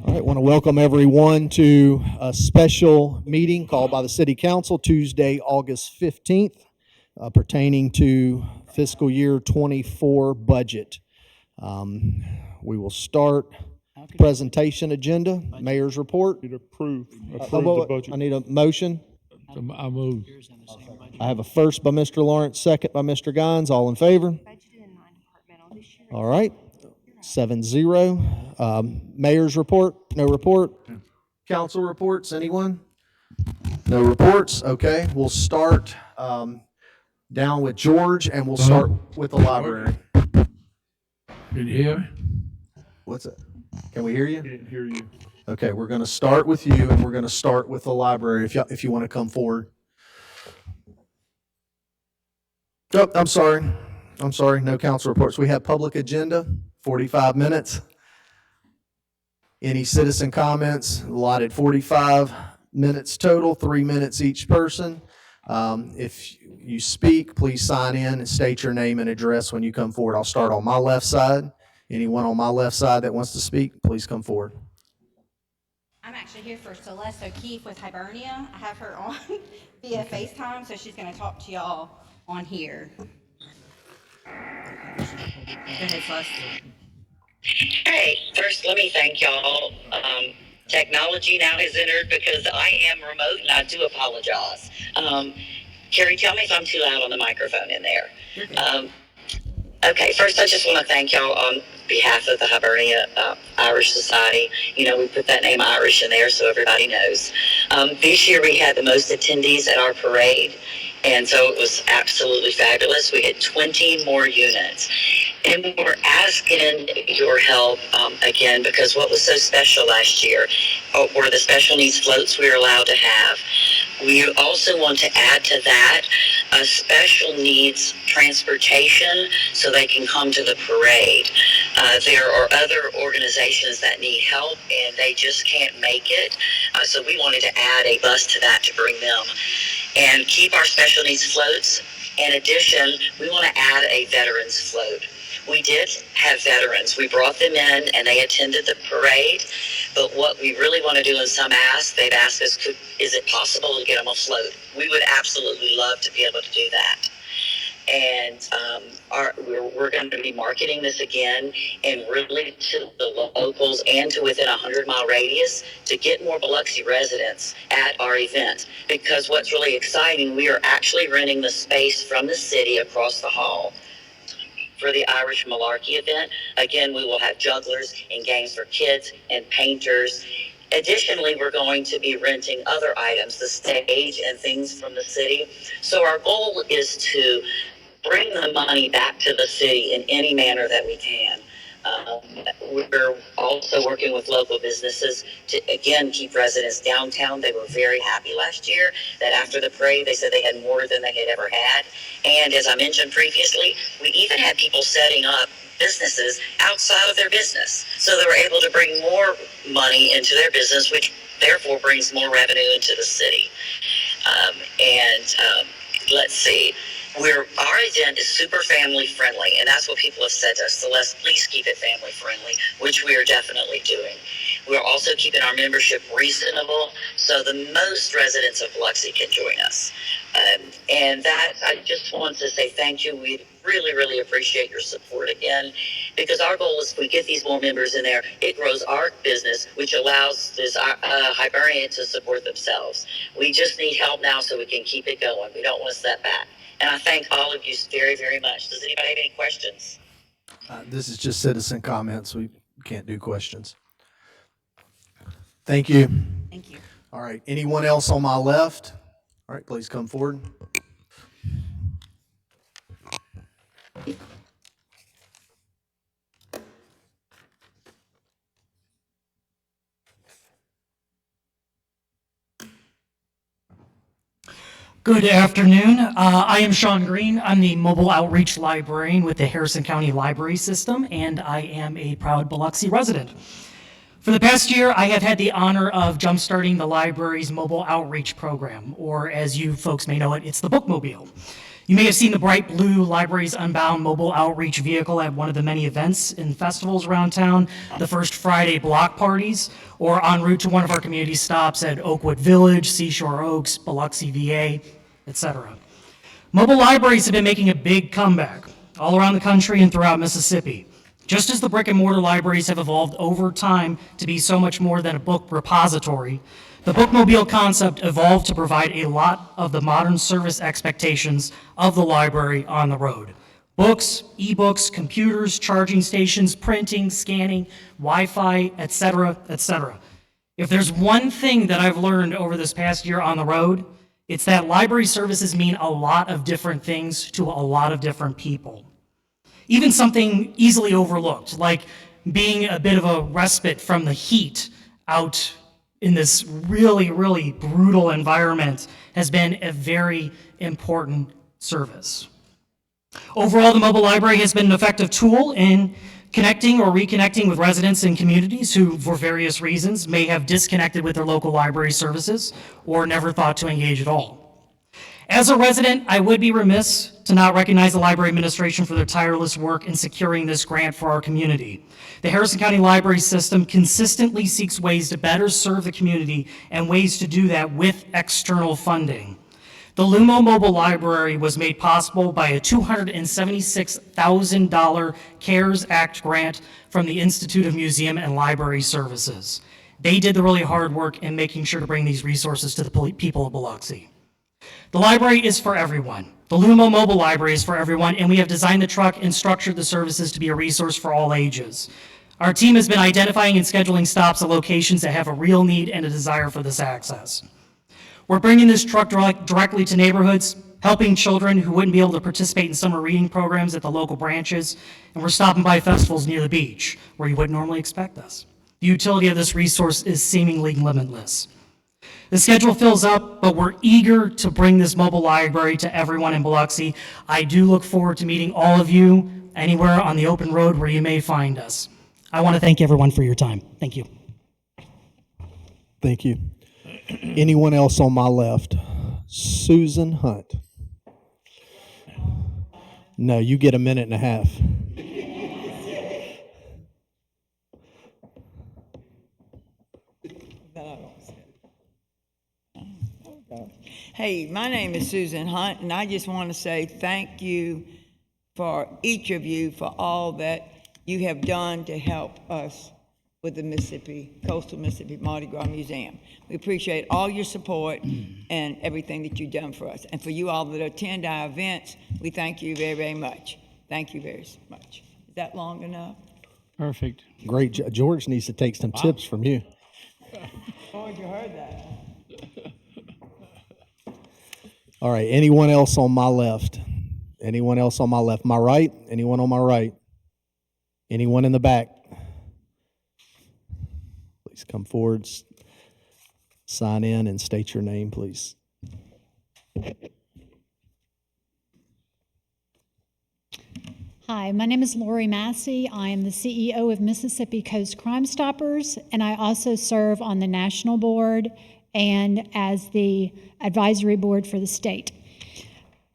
Speaker 1: All right, want to welcome everyone to a special meeting called by the City Council Tuesday, August 15th, pertaining to fiscal year 24 budget. We will start presentation agenda, mayor's report.
Speaker 11: Approve the budget.
Speaker 1: I need a motion.
Speaker 7: I move.
Speaker 1: I have a first by Mr. Lawrence, second by Mr. Gines. All in favor? All right, 7-0. Mayor's report, no report. Council reports, anyone? No reports, okay. We'll start down with George and we'll start with the library.
Speaker 7: Can you hear me?
Speaker 1: What's it? Can we hear you?
Speaker 7: Can't hear you.
Speaker 1: Okay, we're going to start with you and we're going to start with the library if you want to come forward. Oh, I'm sorry, no council reports. We have public agenda, 45 minutes. Any citizen comments, allotted 45 minutes total, 3 minutes each person. If you speak, please sign in and state your name and address when you come forward. I'll start on my left side. Anyone on my left side that wants to speak, please come forward.
Speaker 20: I'm actually here for Celeste O'Keefe with Hibernia. I have her on via FaceTime, so she's going to talk to y'all on here. Go ahead, Celeste.
Speaker 21: Hey, first let me thank y'all. Technology now has entered because I am remote and I do apologize. Carrie, tell me if I'm too loud on the microphone in there. Okay, first I just want to thank y'all on behalf of the Hibernia Irish Society. You know, we put that name Irish in there so everybody knows. This year we had the most attendees at our parade, and so it was absolutely fabulous. We had 20 more units. And we're asking your help again, because what was so special last year were the special needs floats we were allowed to have. We also want to add to that a special needs transportation so they can come to the parade. There are other organizations that need help and they just can't make it. So we wanted to add a bus to that to bring them and keep our special needs floats. In addition, we want to add a veterans float. We did have veterans. We brought them in and they attended the parade. But what we really want to do, and some asked, they've asked us, is it possible to get them afloat? We would absolutely love to be able to do that. And we're going to be marketing this again and really to the locals and to within a 100-mile radius to get more Biloxi residents at our event. Because what's really exciting, we are actually renting the space from the city across the hall for the Irish Malarkey event. Again, we will have jugglers and games for kids and painters. Additionally, we're going to be renting other items, the stage and things from the city. So our goal is to bring the money back to the city in any manner that we can. We're also working with local businesses to, again, keep residents downtown. They were very happy last year that after the parade, they said they had more than they had ever had. And as I mentioned previously, we even had people setting up businesses outside of their business. So they were able to bring more money into their business, which therefore brings more revenue into the city. Let's see. Our event is super family friendly, and that's what people have said to us. Celeste, please keep it family friendly, which we are definitely doing. We're also keeping our membership reasonable, so the most residents of Biloxi can join us. And that, I just want to say thank you. We really, really appreciate your support again, because our goal is if we get these more members in there, it grows our business, which allows this Hibernian to support themselves. We just need help now so we can keep it going. We don't want to step back. And I thank all of you very, very much. Does anybody have any questions?
Speaker 1: This is just citizen comments. We can't do questions. Thank you.
Speaker 20: Thank you.
Speaker 1: All right. Anyone else on my left? All right, please come forward.
Speaker 22: Good afternoon. I am Sean Green. I'm the Mobile Outreach Librarian with the Harrison County Library System, and I am a proud Biloxi resident. For the past year, I have had the honor of jumpstarting the library's mobile outreach program, or as you folks may know it, it's the Bookmobile. You may have seen the bright blue Libraries Unbound mobile outreach vehicle at one of the many events and festivals around town, the First Friday block parties, or en route to one of our community stops at Oakwood Village, Seashore Oaks, Biloxi, VA, etc. Mobile libraries have been making a big comeback all around the country and throughout Mississippi. Just as the brick and mortar libraries have evolved over time to be so much more than a book repository, the bookmobile concept evolved to provide a lot of the modern service expectations of the library on the road. Books, ebooks, computers, charging stations, printing, scanning, Wi-Fi, etc., etc. If there's one thing that I've learned over this past year on the road, it's that library services mean a lot of different things to a lot of different people. Even something easily overlooked, like being a bit of a respite from the heat out in this really, really brutal environment, has been a very important service. Overall, the mobile library has been an effective tool in connecting or reconnecting with residents and communities who, for various reasons, may have disconnected with their local library services or never thought to engage at all. As a resident, I would be remiss to not recognize the Library Administration for their tireless work in securing this grant for our community. The Harrison County Library System consistently seeks ways to better serve the community and ways to do that with external funding. The Lumo Mobile Library was made possible by a $276,000 CARES Act grant from the Institute of Museum and Library Services. They did the really hard work in making sure to bring these resources to the people of Biloxi. The library is for everyone. The Lumo Mobile Library is for everyone, and we have designed the truck and structured the services to be a resource for all ages. Our team has been identifying and scheduling stops at locations that have a real need and a desire for this access. We're bringing this truck directly to neighborhoods, helping children who wouldn't be able to participate in summer reading programs at the local branches, and we're stopping by festivals near the beach, where you wouldn't normally expect us. The utility of this resource is seemingly limitless. The schedule fills up, but we're eager to bring this mobile library to everyone in Biloxi. I do look forward to meeting all of you anywhere on the open road where you may find us. I want to thank everyone for your time. Thank you.
Speaker 1: Thank you. Anyone else on my left? Susan Hunt. No, you get a minute and a half.
Speaker 5: Hey, my name is Susan Hunt, and I just want to say thank you for each of you for all that you have done to help us with the Coastal Mississippi Mardi Gras Museum. We appreciate all your support and everything that you've done for us. And for you all that attend our events, we thank you very, very much. Thank you very much. Is that long enough?
Speaker 6: Perfect.
Speaker 1: Great. George needs to take some tips from you.
Speaker 5: George, you heard that.
Speaker 1: All right, anyone else on my left? Anyone else on my left? My right? Anyone on my right? Anyone in the back? Please come forward, sign in, and state your name, please.
Speaker 9: Hi, my name is Lori Massey. I am the CEO of Mississippi Coast Crime Stoppers, and I also serve on the national board and as the advisory board for the state.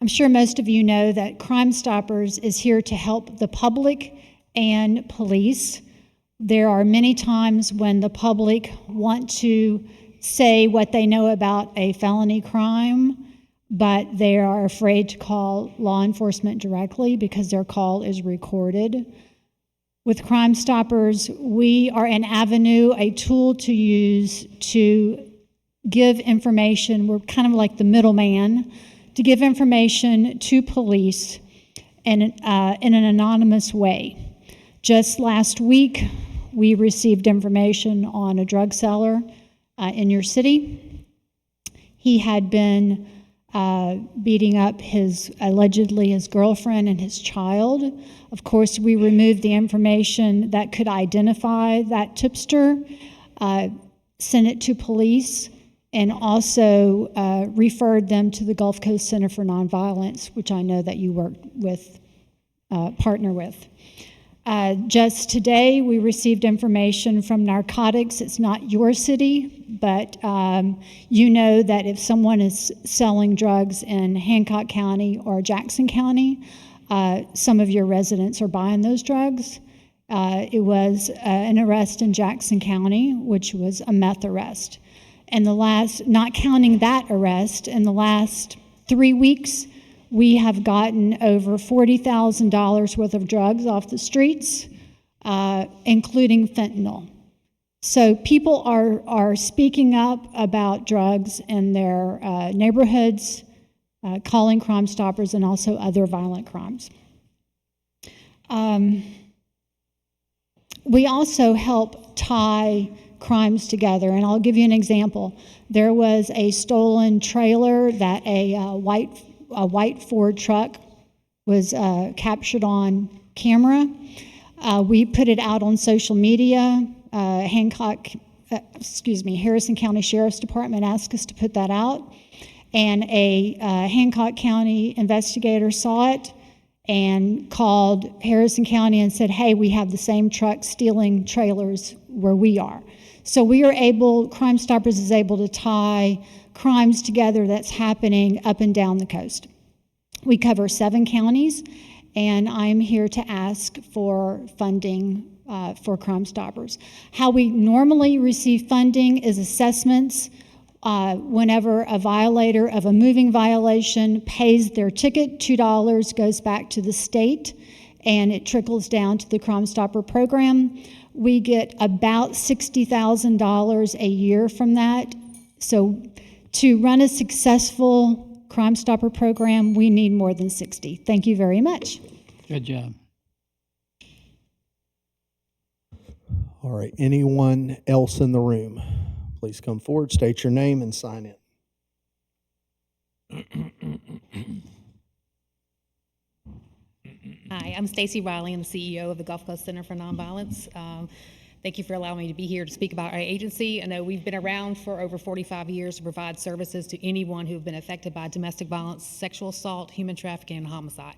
Speaker 9: I'm sure most of you know that Crime Stoppers is here to help the public and police. There are many times when the public want to say what they know about a felony crime, but they are afraid to call law enforcement directly because their call is recorded. With Crime Stoppers, we are an avenue, a tool to use to give information. We're kind of like the middleman to give information to police in an anonymous way. Just last week, we received information on a drug seller in your city. He had been beating up allegedly his girlfriend and his child. Of course, we removed the information that could identify that tipster, sent it to police, and also referred them to the Gulf Coast Center for Nonviolence, which I know that you work with, partner with. Just today, we received information from narcotics. It's not your city, but you know that if someone is selling drugs in Hancock County or Jackson County, some of your residents are buying those drugs. It was an arrest in Jackson County, which was a meth arrest. And not counting that arrest, in the last 3 weeks, we have gotten over $40,000 worth of drugs off the streets, including fentanyl. So people are speaking up about drugs in their neighborhoods, calling Crime Stoppers, and also other violent crimes. We also help tie crimes together, and I'll give you an example. There was a stolen trailer that a white Ford truck was captured on camera. We put it out on social media. Harrison County Sheriff's Department asked us to put that out, and a Hancock County investigator saw it and called Harrison County and said, hey, we have the same truck stealing trailers where we are. So we are able, Crime Stoppers is able to tie crimes together that's happening up and down the coast. We cover 7 counties, and I'm here to ask for funding for Crime Stoppers. How we normally receive funding is assessments. Whenever a violator of a moving violation pays their ticket, $2 goes back to the state, and it trickles down to the Crime Stopper program. We get about $60,000 a year from that. So to run a successful Crime Stopper program, we need more than 60. Thank you very much.
Speaker 6: Good job.
Speaker 1: All right, anyone else in the room? Please come forward, state your name, and sign in.
Speaker 13: Hi, I'm Stacy Riley. I'm the CEO of the Gulf Coast Center for Nonviolence. Thank you for allowing me to be here to speak about our agency. I know we've been around for over 45 years to provide services to anyone who have been affected by domestic violence, sexual assault, human trafficking, and homicide.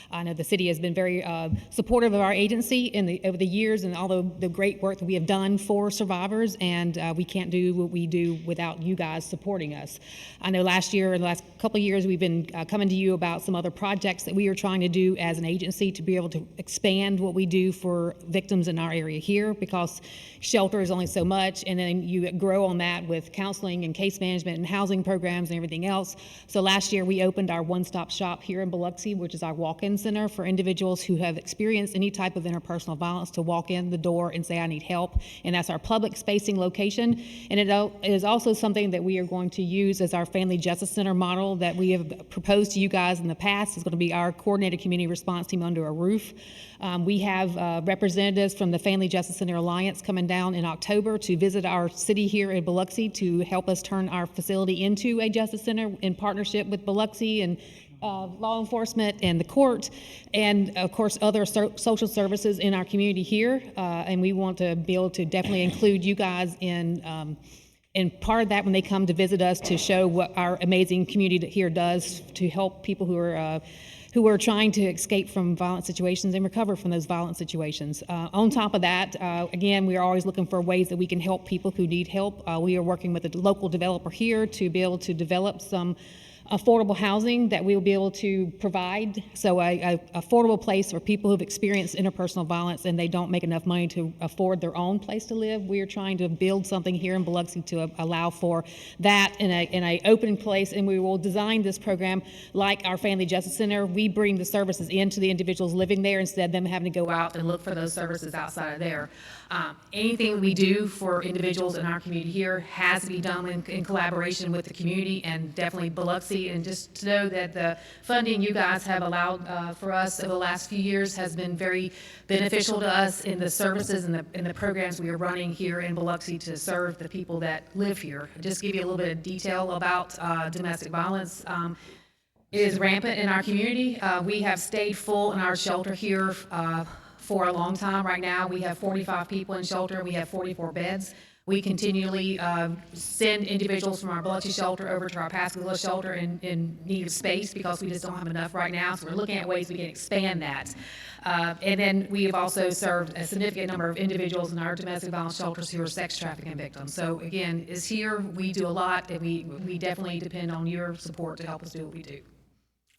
Speaker 13: I know the city has been very supportive of our agency over the years, and all the great work that we have done for survivors, and we can't do what we do without you guys supporting us. I know last year and the last couple of years we've been coming to you about some other projects that we are trying to do as an agency to be able to expand what we do for victims in our area here, because shelter is only so much, and then you grow on that with counseling and case management and housing programs and everything else. So last year we opened our one-stop shop here in Biloxi, which is our walk-in center for individuals who have experienced any type of interpersonal violence to walk in the door and say, I need help. And that's our public spacing location. And it is also something that we are going to use as our Family Justice Center model that we have proposed to you guys in the past. It's going to be our coordinated community response team under a roof. We have representatives from the Family Justice Center Alliance coming down in October to visit our city here in Biloxi to help us turn our facility into a justice center in partnership with Biloxi and law enforcement and the court, and of course other social services in our community here. And we want to be able to definitely include you guys in part of that when they come to visit us, to show what our amazing community here does to help people who are trying to escape from violent situations and recover from those violent situations. On top of that, again, we are always looking for ways that we can help people who need help. We are working with a local developer here to be able to develop some affordable housing that we will be able to provide. So a affordable place for people who've experienced interpersonal violence and they don't make enough money to afford their own place to live. We are trying to build something here in Biloxi to allow for that in a open place, and we will design this program like our Family Justice Center. We bring the services into the individuals living there instead of them having to go out and look for those services outside of there. Anything we do for individuals in our community here has to be done in collaboration with the community, and definitely Biloxi. And just to know that the funding you guys have allowed for us over the last few years has been very beneficial to us in the services and the programs we are running here in Biloxi to serve the people that live here. Just to give you a little bit of detail about domestic violence. It is rampant in our community. We have stayed full in our shelter here for a long time. Right now we have 45 people in shelter. We have 44 beds. We continually send individuals from our Biloxi shelter over to our Pascagoula shelter in need of space because we just don't have enough right now. So we're looking at ways we can expand that. And then we have also served a significant number of individuals in our domestic violence shelters who are sex trafficking victims. So again, is here, we do a lot, and we definitely depend on your support to help us do what we do.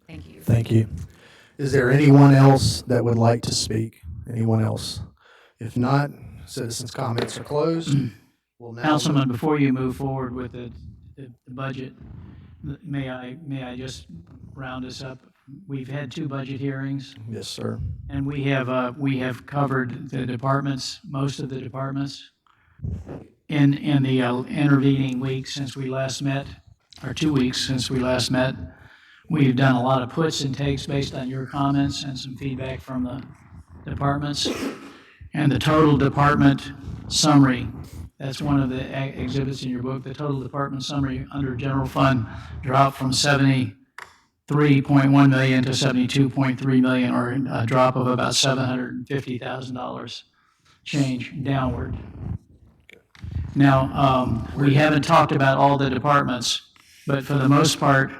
Speaker 13: Thank you.
Speaker 1: Thank you. Is there anyone else that would like to speak? Anyone else? If not, citizens' comments are closed. We'll now
Speaker 6: Councilman, before you move forward with the budget, may I just round us up? We've had 2 budget hearings.
Speaker 1: Yes, sir.
Speaker 6: And we have covered the departments, most of the departments, in the intervening weeks since we last met, or 2 weeks since we last met. We've done a lot of puts and takes based on your comments and some feedback from the departments. And the total department summary, that's one of the exhibits in your book, the total department summary under general fund dropped from 73.1 million to 72.3 million, or a drop of about $750,000 change downward. Now, we haven't talked about all the departments, but for the most part,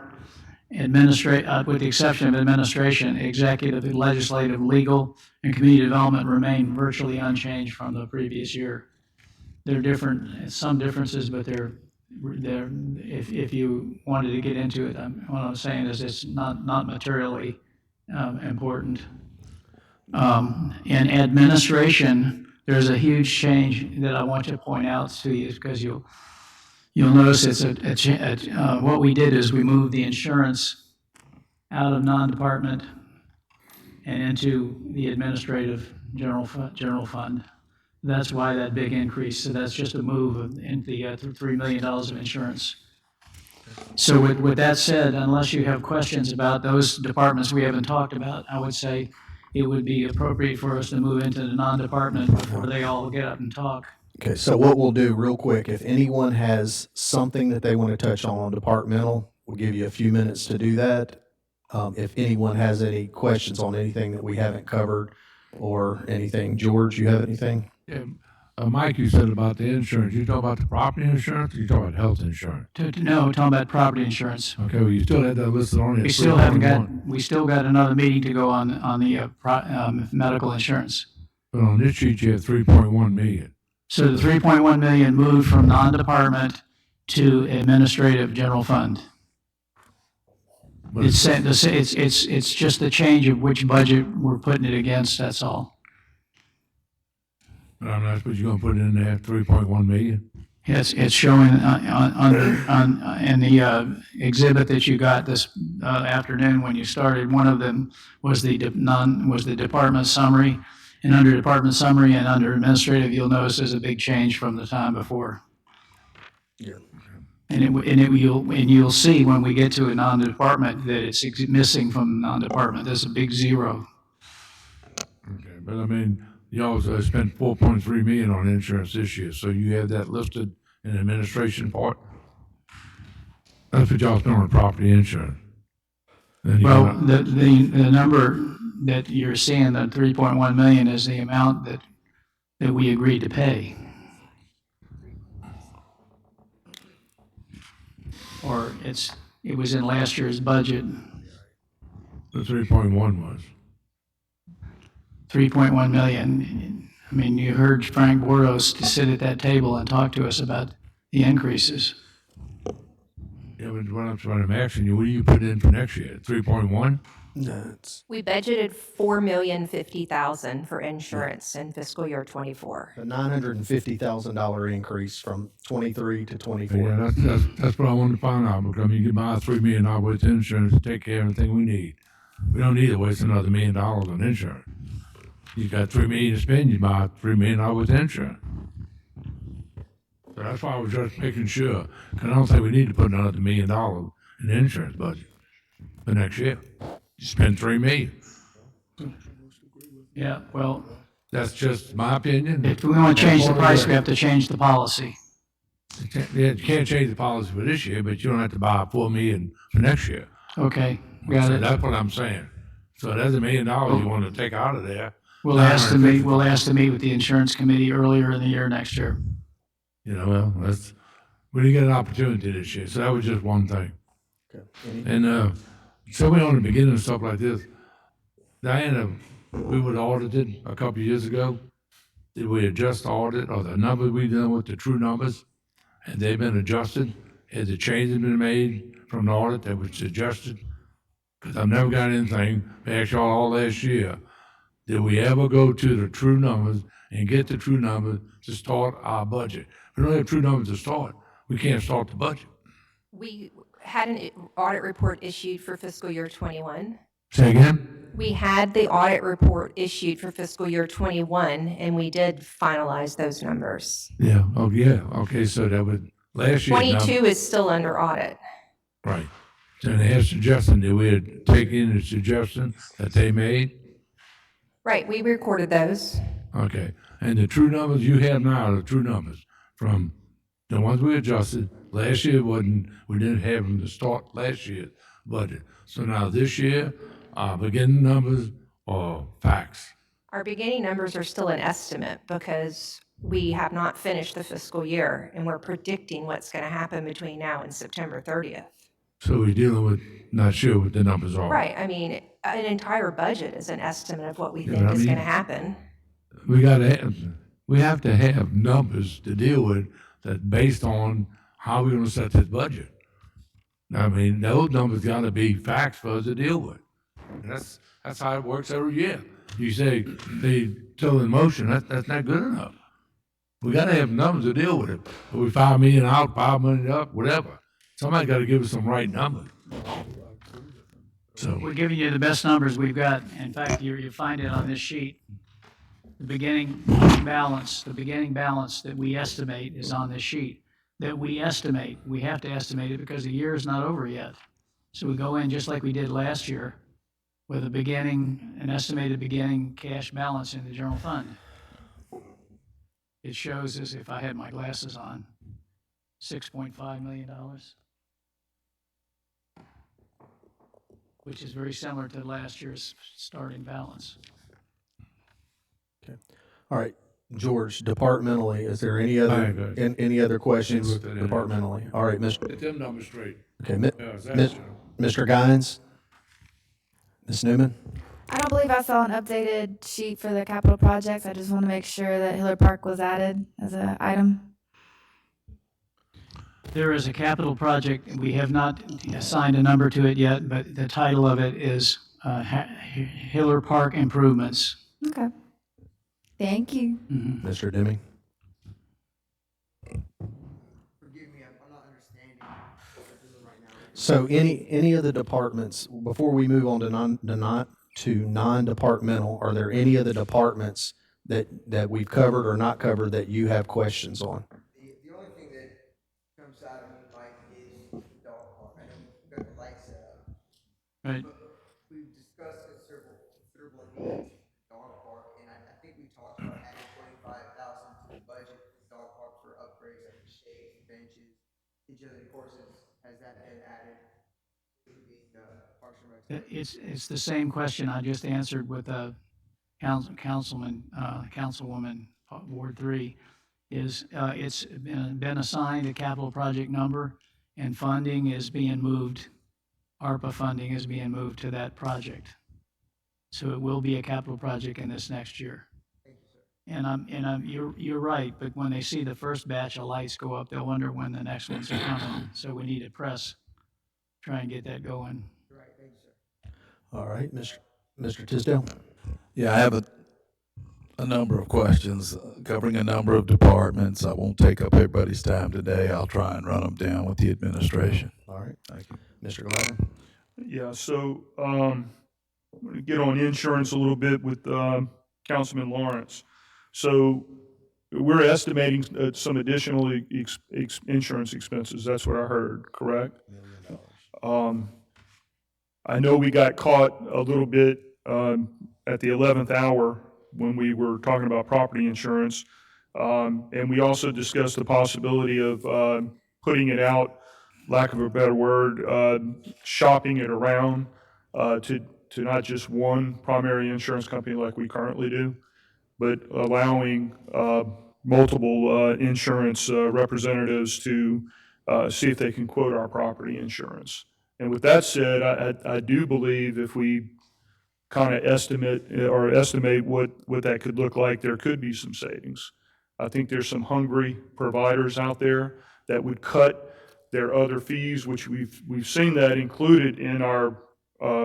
Speaker 6: with the exception of administration, executive, legislative, legal, and community development remain virtually unchanged from the previous year. There are some differences, but if you wanted to get into it, what I'm saying is it's not materially important. In administration, there's a huge change that I want to point out to you, because you'll notice it's what we did is we moved the insurance out of non-department and into the administrative general fund. That's why that big increase. So that's just a move in the $3 million of insurance. So with that said, unless you have questions about those departments we haven't talked about, I would say it would be appropriate for us to move into the non-department before they all get up and talk.
Speaker 1: Okay, so what we'll do real quick, if anyone has something that they want to touch on departmental, we'll give you a few minutes to do that. If anyone has any questions on anything that we haven't covered or anything, George, you have anything?
Speaker 7: Yeah, Mike, you said about the insurance. You talk about the property insurance, or you talk about health insurance?
Speaker 6: No, we're talking about property insurance.
Speaker 7: Okay, well, you still had that listed on it.
Speaker 6: We still got another meeting to go on the medical insurance.
Speaker 7: But on this sheet, you have 3.1 million.
Speaker 6: So the 3.1 million moved from non-department to administrative general fund. It's just the change of which budget we're putting it against, that's all.
Speaker 7: But I'm not supposed you're gonna put it in there, 3.1 million?
Speaker 6: Yes, it's showing in the exhibit that you got this afternoon when you started. One of them was the department summary. And under department summary and under administrative, you'll notice there's a big change from the time before.
Speaker 1: Yeah.
Speaker 6: And you'll see when we get to a non-department that it's missing from non-department. There's a big zero.
Speaker 7: Okay, but I mean, you also spent 4.3 million on insurance this year, so you have that listed in the administration part? That's what y'all spent on property insurance.
Speaker 6: Well, the number that you're seeing, the 3.1 million, is the amount that we agreed to pay. Or it was in last year's budget.
Speaker 7: The 3.1 was.
Speaker 6: 3.1 million. I mean, you heard Frank Boros to sit at that table and talk to us about the increases.
Speaker 7: Yeah, but what I'm asking you, what do you put in for next year? 3.1?
Speaker 1: No,
Speaker 3: We budgeted $4,050,000 for insurance in fiscal year '24.
Speaker 1: a $950,000 increase from 23 to 24.
Speaker 7: Yeah, that's what I wanted to find out, because you can buy $3 million worth of insurance to take care of everything we need. We don't need to waste another $1 million on insurance. You got $3 million to spend, you buy $3 million worth of insurance. So that's why I was just making sure, because I don't think we need to put another $1 million in the insurance budget for next year. You spend $3 million.
Speaker 6: Yeah, well,
Speaker 7: that's just my opinion.
Speaker 6: If we want to change the price, we have to change the policy.
Speaker 7: You can't change the policy for this year, but you don't have to buy $4 million for next year.
Speaker 6: Okay, got it.
Speaker 7: That's what I'm saying. So that's $1 million you want to take out of there.
Speaker 6: We'll ask to meet with the insurance committee earlier in the year next year.
Speaker 7: You know, well, we didn't get an opportunity this year, so that was just one thing.
Speaker 1: Okay.
Speaker 7: And so we on the beginning of stuff like this, Diana, we were audited a couple of years ago. Did we adjust the audit or the numbers we done with the true numbers? And they've been adjusted? Has the changes been made from the audit that was suggested? Because I've never got anything, actually all last year. Did we ever go to the true numbers and get the true numbers to start our budget? If we don't have true numbers to start, we can't start the budget.
Speaker 3: We had an audit report issued for fiscal year 21.
Speaker 7: Say again?
Speaker 3: We had the audit report issued for fiscal year 21, and we did finalize those numbers.
Speaker 7: Yeah, oh, yeah, okay, so that was last year.
Speaker 3: 22 is still under audit.
Speaker 7: Right. So they had suggestion, did we take in the suggestion that they made?
Speaker 3: Right, we recorded those.
Speaker 7: Okay, and the true numbers you have now are the true numbers from the ones we adjusted. Last year we didn't have them to start last year's budget. So now this year, our beginning numbers are facts.
Speaker 3: Our beginning numbers are still an estimate because we have not finished the fiscal year, and we're predicting what's going to happen between now and September 30th.
Speaker 7: So we're dealing with not sure what the numbers are.
Speaker 3: Right, I mean, an entire budget is an estimate of what we
Speaker 7: Yeah,
Speaker 3: think
Speaker 7: but I
Speaker 3: is
Speaker 7: mean,
Speaker 3: going to happen.
Speaker 7: We have to have numbers to deal with that based on how we're gonna set this budget. I mean, those numbers gotta be facts for us to deal with. And that's how it works every year. You say they still in motion, that's not good enough. We gotta have numbers to deal with it. If we $5 million out, $5 million up, whatever. Somebody gotta give us some right numbers. So,
Speaker 6: We're giving you the best numbers we've got. In fact, you find it on this sheet. The beginning balance that we estimate is on this sheet. That we estimate, we have to estimate it because the year is not over yet. So we go in just like we did last year with an estimated beginning cash balance in the general fund. It shows us, if I had my glasses on, $6.5 million, which is very similar to last year's starting balance.
Speaker 1: Okay. All right, George, departmentally, is there any other questions
Speaker 7: Looked at it.
Speaker 1: departmentally? All right,
Speaker 7: get them numbers straight.
Speaker 1: Okay,
Speaker 7: that's
Speaker 1: Mr. Guines? Ms. Newman?
Speaker 19: I don't believe I saw an updated sheet for the capital projects. I just want to make sure that Hiller Park was added as an item.
Speaker 6: There is a capital project, we have not assigned a number to it yet, but the title of it is Hiller Park Improvements.
Speaker 19: Okay. Thank you.
Speaker 1: Mr. Deming?
Speaker 10: Forgive me, I'm not understanding what we're doing right now.
Speaker 1: So any of the departments, before we move on to non-departmental, are there any of the departments that we've covered or not covered that you have questions on?
Speaker 10: The only thing that comes out of me, Mike, is the dog park. I know we've got the lights set up.
Speaker 6: Right.
Speaker 10: But we've discussed considerable needs for the dog park, and I think we talked about adding $25,000 to the budget for the dog park for upgrades like the shades, benches, agility courses. Has that been added to the Parks and Rec?
Speaker 6: It's the same question I just answered with councilwoman, Ward 3, is it's been assigned a capital project number, and funding is being moved, ARPA funding is being moved to that project. So it will be a capital project in this next year. And you're right, but when they see the first batch of lights go up, they'll wonder when the next ones are coming. So we need to try and get that going.
Speaker 10: Right, thank you, sir.
Speaker 1: All right, Mr. Tisdale?
Speaker 2: Yeah, I have a number of questions covering a number of departments. I won't take up everybody's time today. I'll try and run them down with the administration.
Speaker 1: All right, thank you. Mr. Glavine?
Speaker 11: Yeah, so I'm going to get on insurance a little bit with Councilman Lawrence. So we're estimating some additional insurance expenses. That's what I heard, correct? $1 million. I know we got caught a little bit at the 11th hour when we were talking about property insurance. And we also discussed the possibility of putting it out, lack of a better word, shopping it around to not just one primary insurance company like we currently do, but allowing multiple insurance representatives to see if they can quote our property insurance. And with that said, I do believe if we kind of estimate what that could look like, there could be some savings. I think there's some hungry providers out there that would cut their other fees, which we've seen that included in our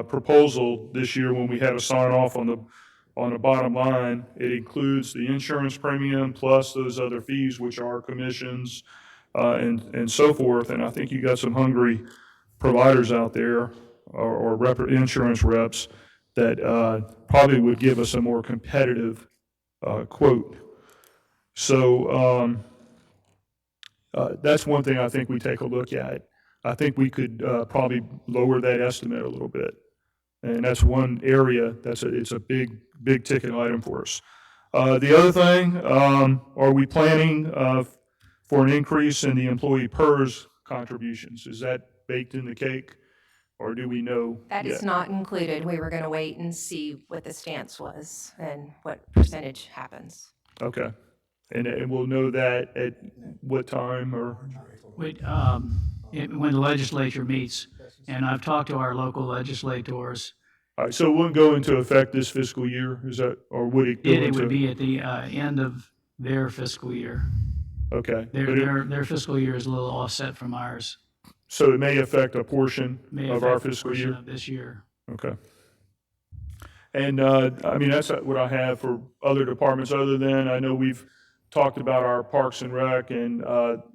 Speaker 11: proposal this year when we had a sign off on the bottom line. It includes the insurance premium plus those other fees, which are commissions and so forth. And I think you got some hungry providers out there or insurance reps that probably would give us a more competitive quote. So that's one thing I think we take a look at. I think we could probably lower that estimate a little bit. And that's one area it's a big ticket item for us. The other thing, are we planning for an increase in the employee PERS contributions? Is that baked in the cake? Or do we know
Speaker 3: That
Speaker 11: yet?
Speaker 3: is not included. We were going to wait and see what the stance was and what percentage happens.
Speaker 11: Okay. And we'll know that at what time or?
Speaker 6: When the legislature meets, and I've talked to our local legislators.
Speaker 11: All right, so it wouldn't go into effect this fiscal year, is that, or would it go into?
Speaker 6: It would be at the end of their fiscal year.
Speaker 11: Okay.
Speaker 6: Their fiscal year is a little offset from ours.
Speaker 11: So it may affect a portion of our
Speaker 6: Affect a
Speaker 11: fiscal
Speaker 6: portion
Speaker 11: year?
Speaker 6: of this year.
Speaker 11: Okay. And, I mean, that's what I have for other departments, other than, I know we've talked about our Parks and Rec, and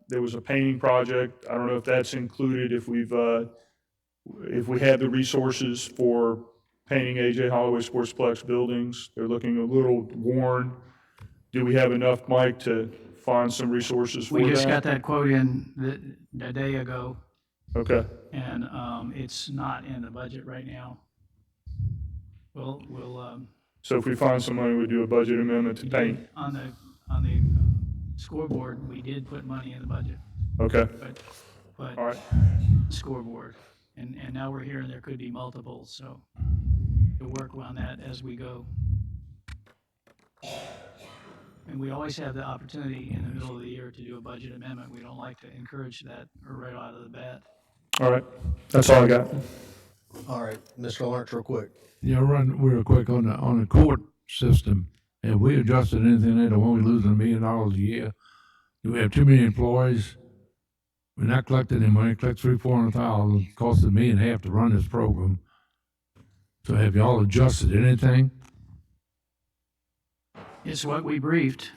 Speaker 11: there was a painting project. I don't know if that's included, if we have the resources for painting AJ Holloway Sportsplex buildings. They're looking a little worn. Do we have enough, Mike, to find some resources for that?
Speaker 6: We just got that quote in a day ago.
Speaker 11: Okay.
Speaker 6: And it's not in the budget right now. We'll
Speaker 11: So if we find some money, we do a budget amendment to paint.
Speaker 6: on the scoreboard, we did put money in the budget.
Speaker 11: Okay.
Speaker 6: But
Speaker 11: all right.
Speaker 6: Scoreboard, and now we're hearing there could be multiples, so we'll work on that as we go. And we always have the opportunity in the middle of the year to do a budget amendment. We don't like to encourage that right out of the bat.
Speaker 11: All right, that's all I got.
Speaker 1: All right, Mr. Lawrence, real quick.
Speaker 7: Yeah, run real quick on the court system. If we adjusted anything there, won't we losing $1 million a year? Do we have too many employees? We're not collecting any money. Collect $300,000-400,000. Costs $1.5 million to run this program. So have y'all adjusted anything?
Speaker 6: It's what we briefed.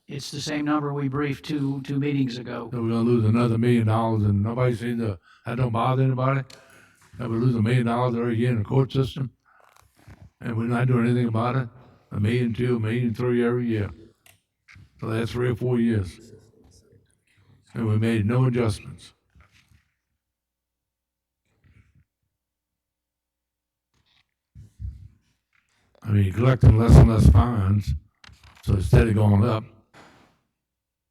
Speaker 6: It's the same number we briefed two meetings ago.
Speaker 7: So we're gonna lose another $1 million, and nobody seems to, that don't bother anybody? That we lose $1 million every year in the court system? And we're not doing anything about it? $1.2 million, $1.3 million every year. So that's 3 or 4 years. And we made no adjustments. I mean, collecting less and less fines, so instead of going up.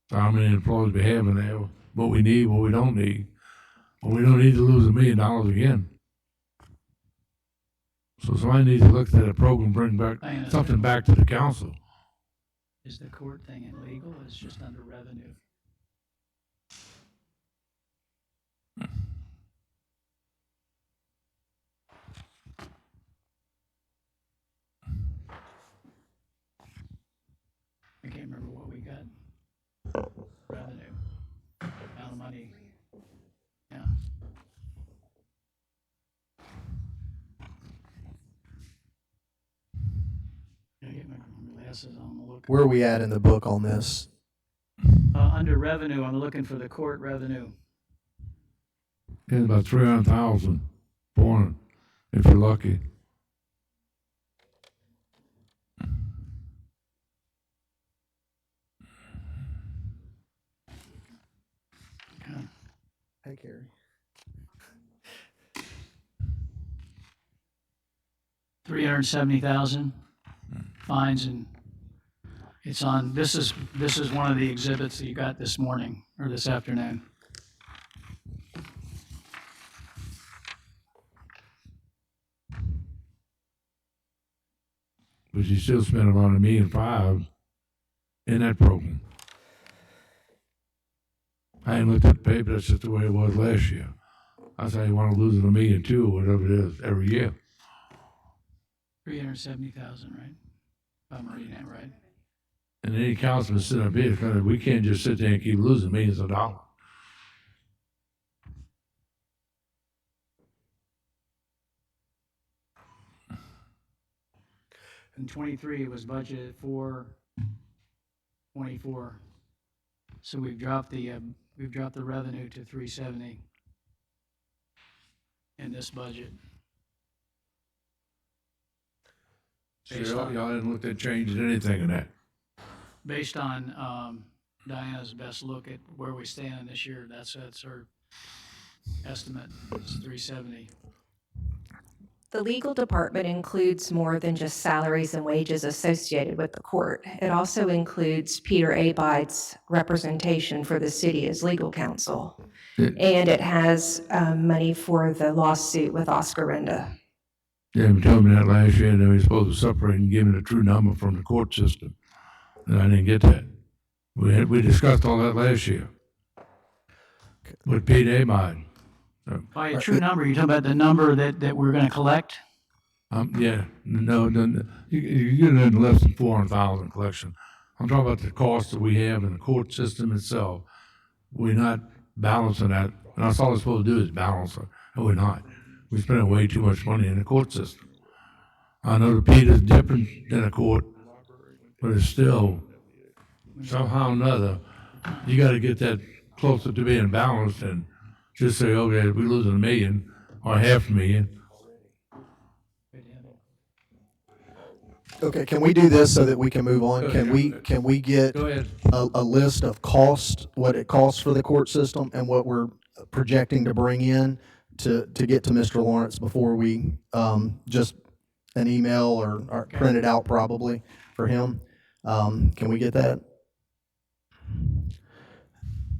Speaker 7: So how many employees we have in there, what we need, what we don't need. But we don't need to lose $1 million again. So somebody needs to look at the program, bring back something back to the council.
Speaker 6: Is the court thing illegal? It's just under revenue. I can't remember what we got. Revenue. Amount of money. Yeah. I get my glasses on to look.
Speaker 1: Where are we at in the book on this?
Speaker 6: Under revenue, I'm looking for the court revenue.
Speaker 7: It's about 300,000, 400, if you're lucky.
Speaker 1: Hey, Carrie.
Speaker 6: $370,000 fines, and it's on. This is one of the exhibits that you got this morning or this afternoon.
Speaker 7: but you still spent about $1.5 million in that program. I ain't looked at the paper, that's just the way it was last year. That's how you want to lose $1.2 million or whatever it is every year.
Speaker 6: 370,000, right? If I'm reading that right.
Speaker 7: And any councilman sitting up here, we can't just sit there and keep losing millions of dollars.
Speaker 6: In 23, it was budgeted for 24. So we've dropped the revenue to 370 in this budget.
Speaker 7: So y'all didn't look at changing anything in that.
Speaker 6: Based on Diana's best look at where we stand this year, that's her estimate, is 370.
Speaker 3: The legal department includes more than just salaries and wages associated with the court. It also includes Peter Abide's representation for the city as legal counsel. And it has money for the lawsuit with Oscar Renda.
Speaker 7: Yeah, you told me that last year, and they were supposed to separate and give me the true number from the court system. And I didn't get that. We discussed all that last year with Pete Abide. So,
Speaker 6: By a true number, you're talking about the number that we're going to collect?
Speaker 7: yeah, no, you get in less than 400,000 collection. I'm talking about the cost that we have in the court system itself. We're not balancing that, and that's all we're supposed to do is balance it, and we're not. We're spending way too much money in the court system. I know the Pete is different than a court, but it's still, somehow or another, you got to get that closer to being balanced and just say, okay, we lose $1 million or $500,000.
Speaker 1: Okay, can we do this so that we can move on? Can we get
Speaker 7: Go ahead.
Speaker 1: a list of cost, what it costs for the court system and what we're projecting to bring in to get to Mr. Lawrence before we, just an email or print it out probably for him? Can we get that?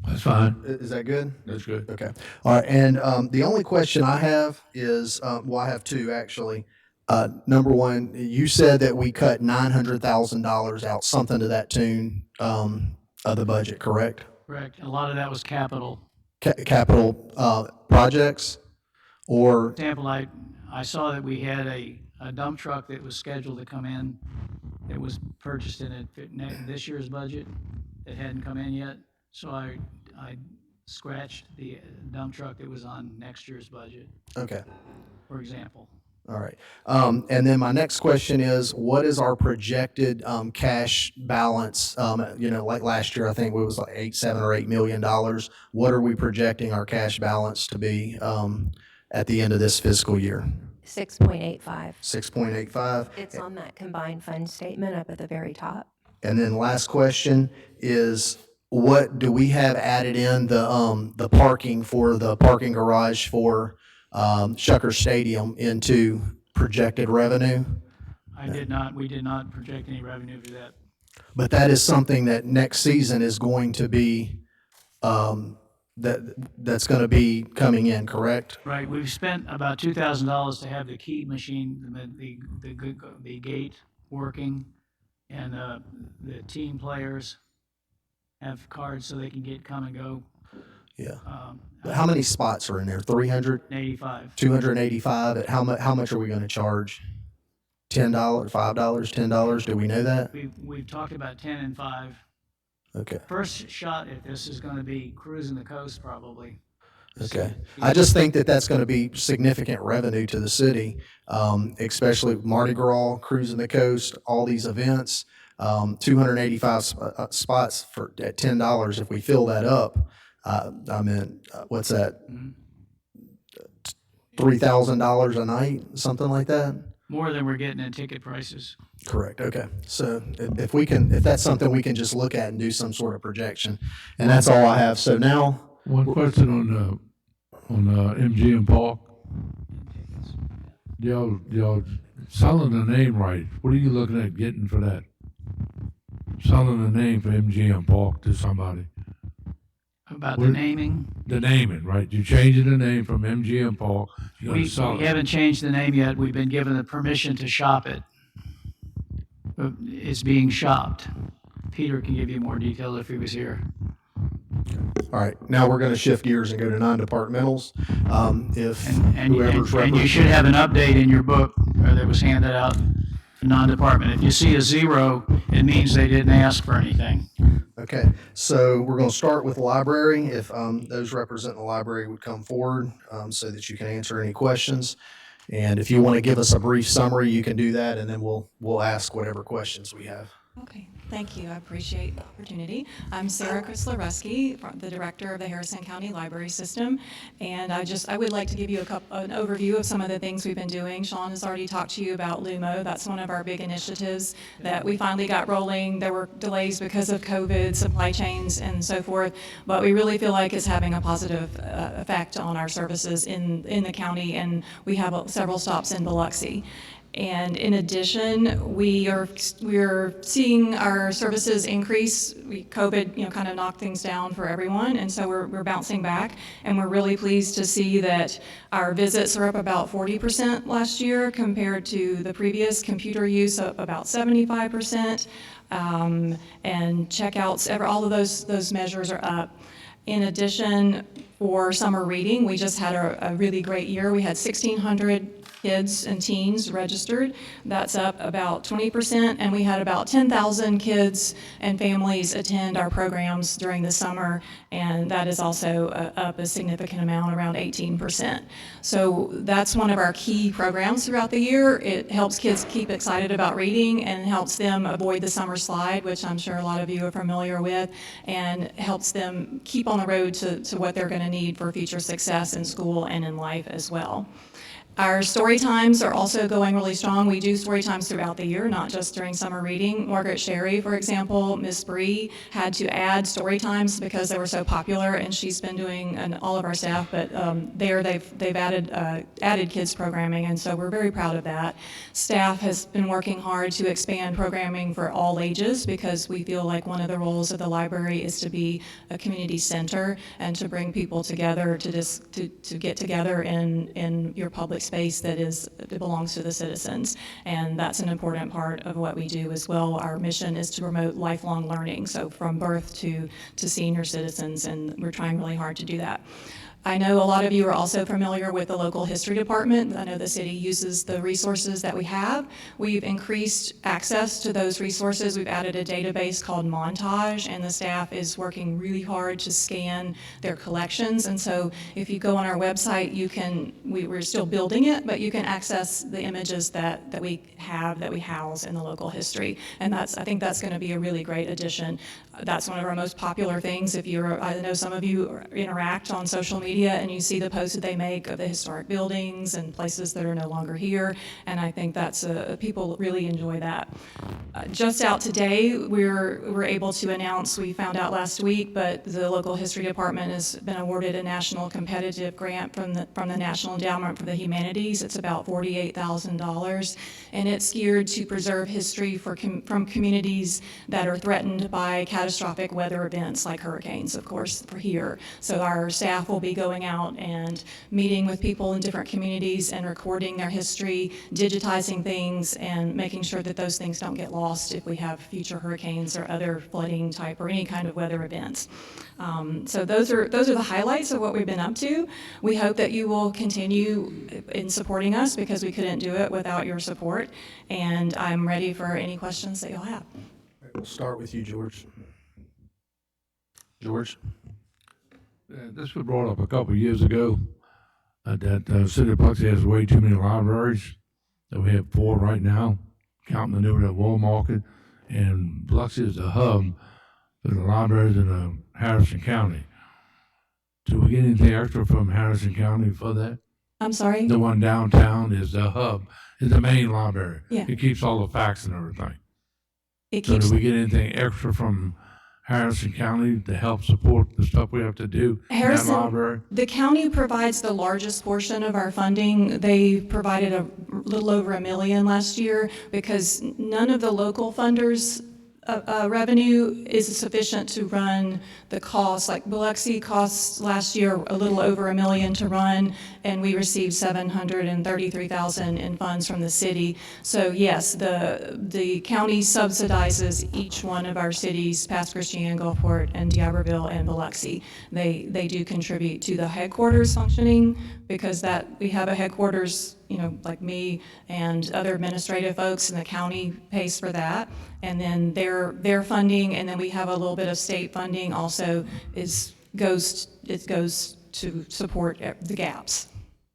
Speaker 7: That's fine.
Speaker 1: Is that good?
Speaker 7: That's good.
Speaker 1: Okay. All right. And the only question I have is, well, I have two actually. Number one, you said that we cut $900,000 out, something to that tune of the budget, correct?
Speaker 6: Correct. A lot of that was capital.
Speaker 1: Capital projects, or
Speaker 6: For example, I saw that we had a dump truck that was scheduled to come in. It was purchased in this year's budget. It hadn't come in yet. So I scratched the dump truck that was on next year's budget,
Speaker 1: okay.
Speaker 6: for example.
Speaker 1: All right. And then my next question is, what is our projected cash balance? Like last year, I think it was like $7 or $8 million. What are we projecting our cash balance to be at the end of this fiscal year?
Speaker 3: 6.85.
Speaker 1: 6.85.
Speaker 3: It's on that combined fund statement up at the very top.
Speaker 1: And then last question is, what do we have added in the parking for the parking garage for Shucker Stadium into projected revenue?
Speaker 6: We did not project any revenue for that.
Speaker 1: But that is something that next season is going to be, that's going to be coming in, correct?
Speaker 6: Right, we've spent about $2,000 to have the key machine, the gate working, and the team players have cards so they can come and go.
Speaker 1: Yeah. But how many spots are in there? 300?
Speaker 6: 85.
Speaker 1: 285. At how much are we going to charge? $10, $5, $10? Do we know that?
Speaker 6: We've talked about 10 and 5.
Speaker 1: Okay.
Speaker 6: First shot at this is going to be cruising the coast, probably.
Speaker 1: Okay. I just think that that's going to be significant revenue to the city, especially Mardi Gras, cruising the coast, all these events. 285 spots at $10. If we fill that up, what's that? $3,000 a night, something like that.
Speaker 6: More than we're getting in ticket prices.
Speaker 1: Correct. Okay. So if that's something we can just look at and do some sort of projection, and that's all I have. So now,
Speaker 7: one question on MGM Park. Y'all selling the name right. What are you looking at getting for that? Selling the name for MGM Park to somebody.
Speaker 6: About the naming?
Speaker 7: The naming, right? You changing the name from MGM Park.
Speaker 6: We haven't changed the name yet. We've been given the permission to shop it. is being shopped. Peter can give you more detail if he was here.
Speaker 1: All right, now we're going to shift gears and go to non-departmentals. If
Speaker 6: And
Speaker 1: whoever's
Speaker 6: you should have an update in your book that was handed out for non-department. If you see a 0, it means they didn't ask for anything.
Speaker 1: Okay, so we're going to start with the library. If those representing the library would come forward so that you can answer any questions. And if you want to give us a brief summary, you can do that, and then we'll ask whatever questions we have.
Speaker 12: Okay, thank you. I appreciate the opportunity. I'm Sarah Chrysler-Rusky, the director of the Harrison County Library System, and I would like to give you an overview of some of the things we've been doing. Sean has already talked to you about LUMO. That's one of our big initiatives that we finally got rolling. There were delays because of COVID, supply chains, and so forth, but we really feel like it's having a positive effect on our services in the county, and we have several stops in Biloxi. And in addition, we're seeing our services increase. COVID, kind of knocked things down for everyone, and so we're bouncing back. And we're really pleased to see that our visits are up about 40% last year compared to the previous. Computer use up about 75%, and checkouts. All of those measures are up. In addition, for summer reading, we just had a really great year. We had 1,600 kids and teens registered. That's up about 20%, and we had about 10,000 kids and families attend our programs during the summer, and that is also up a significant amount, around 18%. So that's one of our key programs throughout the year. It helps kids keep excited about reading and helps them avoid the summer slide, which I'm sure a lot of you are familiar with, and helps them keep on the road to what they're going to need for future success in school and in life as well. Our story times are also going really strong. We do story times throughout the year, not just during summer reading. Margaret Sherry, for example, Miss Bree had to add story times because they were so popular, and she's been doing, and all of our staff, but they've added kids programming, and so we're very proud of that. Staff has been working hard to expand programming for all ages because we feel like one of the roles of the library is to be a community center and to bring people together to get together in your public space that belongs to the citizens, and that's an important part of what we do as well. Our mission is to promote lifelong learning, so from birth to senior citizens, and we're trying really hard to do that. I know a lot of you are also familiar with the local history department. I know the city uses the resources that we have. We've increased access to those resources. We've added a database called Montage, and the staff is working really hard to scan their collections. And so if you go on our website, we're still building it, but you can access the images that we house in the local history. And I think that's going to be a really great addition. That's one of our most popular things. I know some of you interact on social media and you see the posts that they make of the historic buildings and places that are no longer here, and I think people really enjoy that. Just out today, we're able to announce, we found out last week, but the local history department has been awarded a national competitive grant from the National Endowment for the Humanities. It's about $48,000, and it's geared to preserve history from communities that are threatened by catastrophic weather events like hurricanes, of course, for here. So our staff will be going out and meeting with people in different communities and recording their history, digitizing things, and making sure that those things don't get lost if we have future hurricanes or other flooding type or any kind of weather events. So those are the highlights of what we've been up to. We hope that you will continue in supporting us because we couldn't do it without your support, and I'm ready for any questions that you'll have.
Speaker 1: We'll start with you, George. George?
Speaker 7: This was brought up a couple of years ago that the city of Biloxi has way too many libraries. That we have 4 right now, counting the new at Wool Market, and Biloxi is the hub for the libraries in Harrison County. Do we get anything extra from Harrison County for that?
Speaker 12: I'm sorry?
Speaker 7: The one downtown is the hub, is the main library.
Speaker 12: Yeah.
Speaker 7: It keeps all the facts and everything.
Speaker 12: So
Speaker 7: do we get anything extra from Harrison County to help support the stuff we have to do in that library?
Speaker 12: The county provides the largest portion of our funding. They provided a little over $1 million last year because none of the local funders revenue is sufficient to run the costs. Like Biloxi costs last year a little over $1 million to run, and we received $733,000 in funds from the city. So yes, the county subsidizes each one of our cities, Pass Christian, Gulfport, and D'Iberville, and Biloxi. They do contribute to the headquarters functioning, because that we have a headquarters, like me and other administrative folks, and the county pays for that. And then their funding, and then we have a little bit of state funding also goes to support the gaps.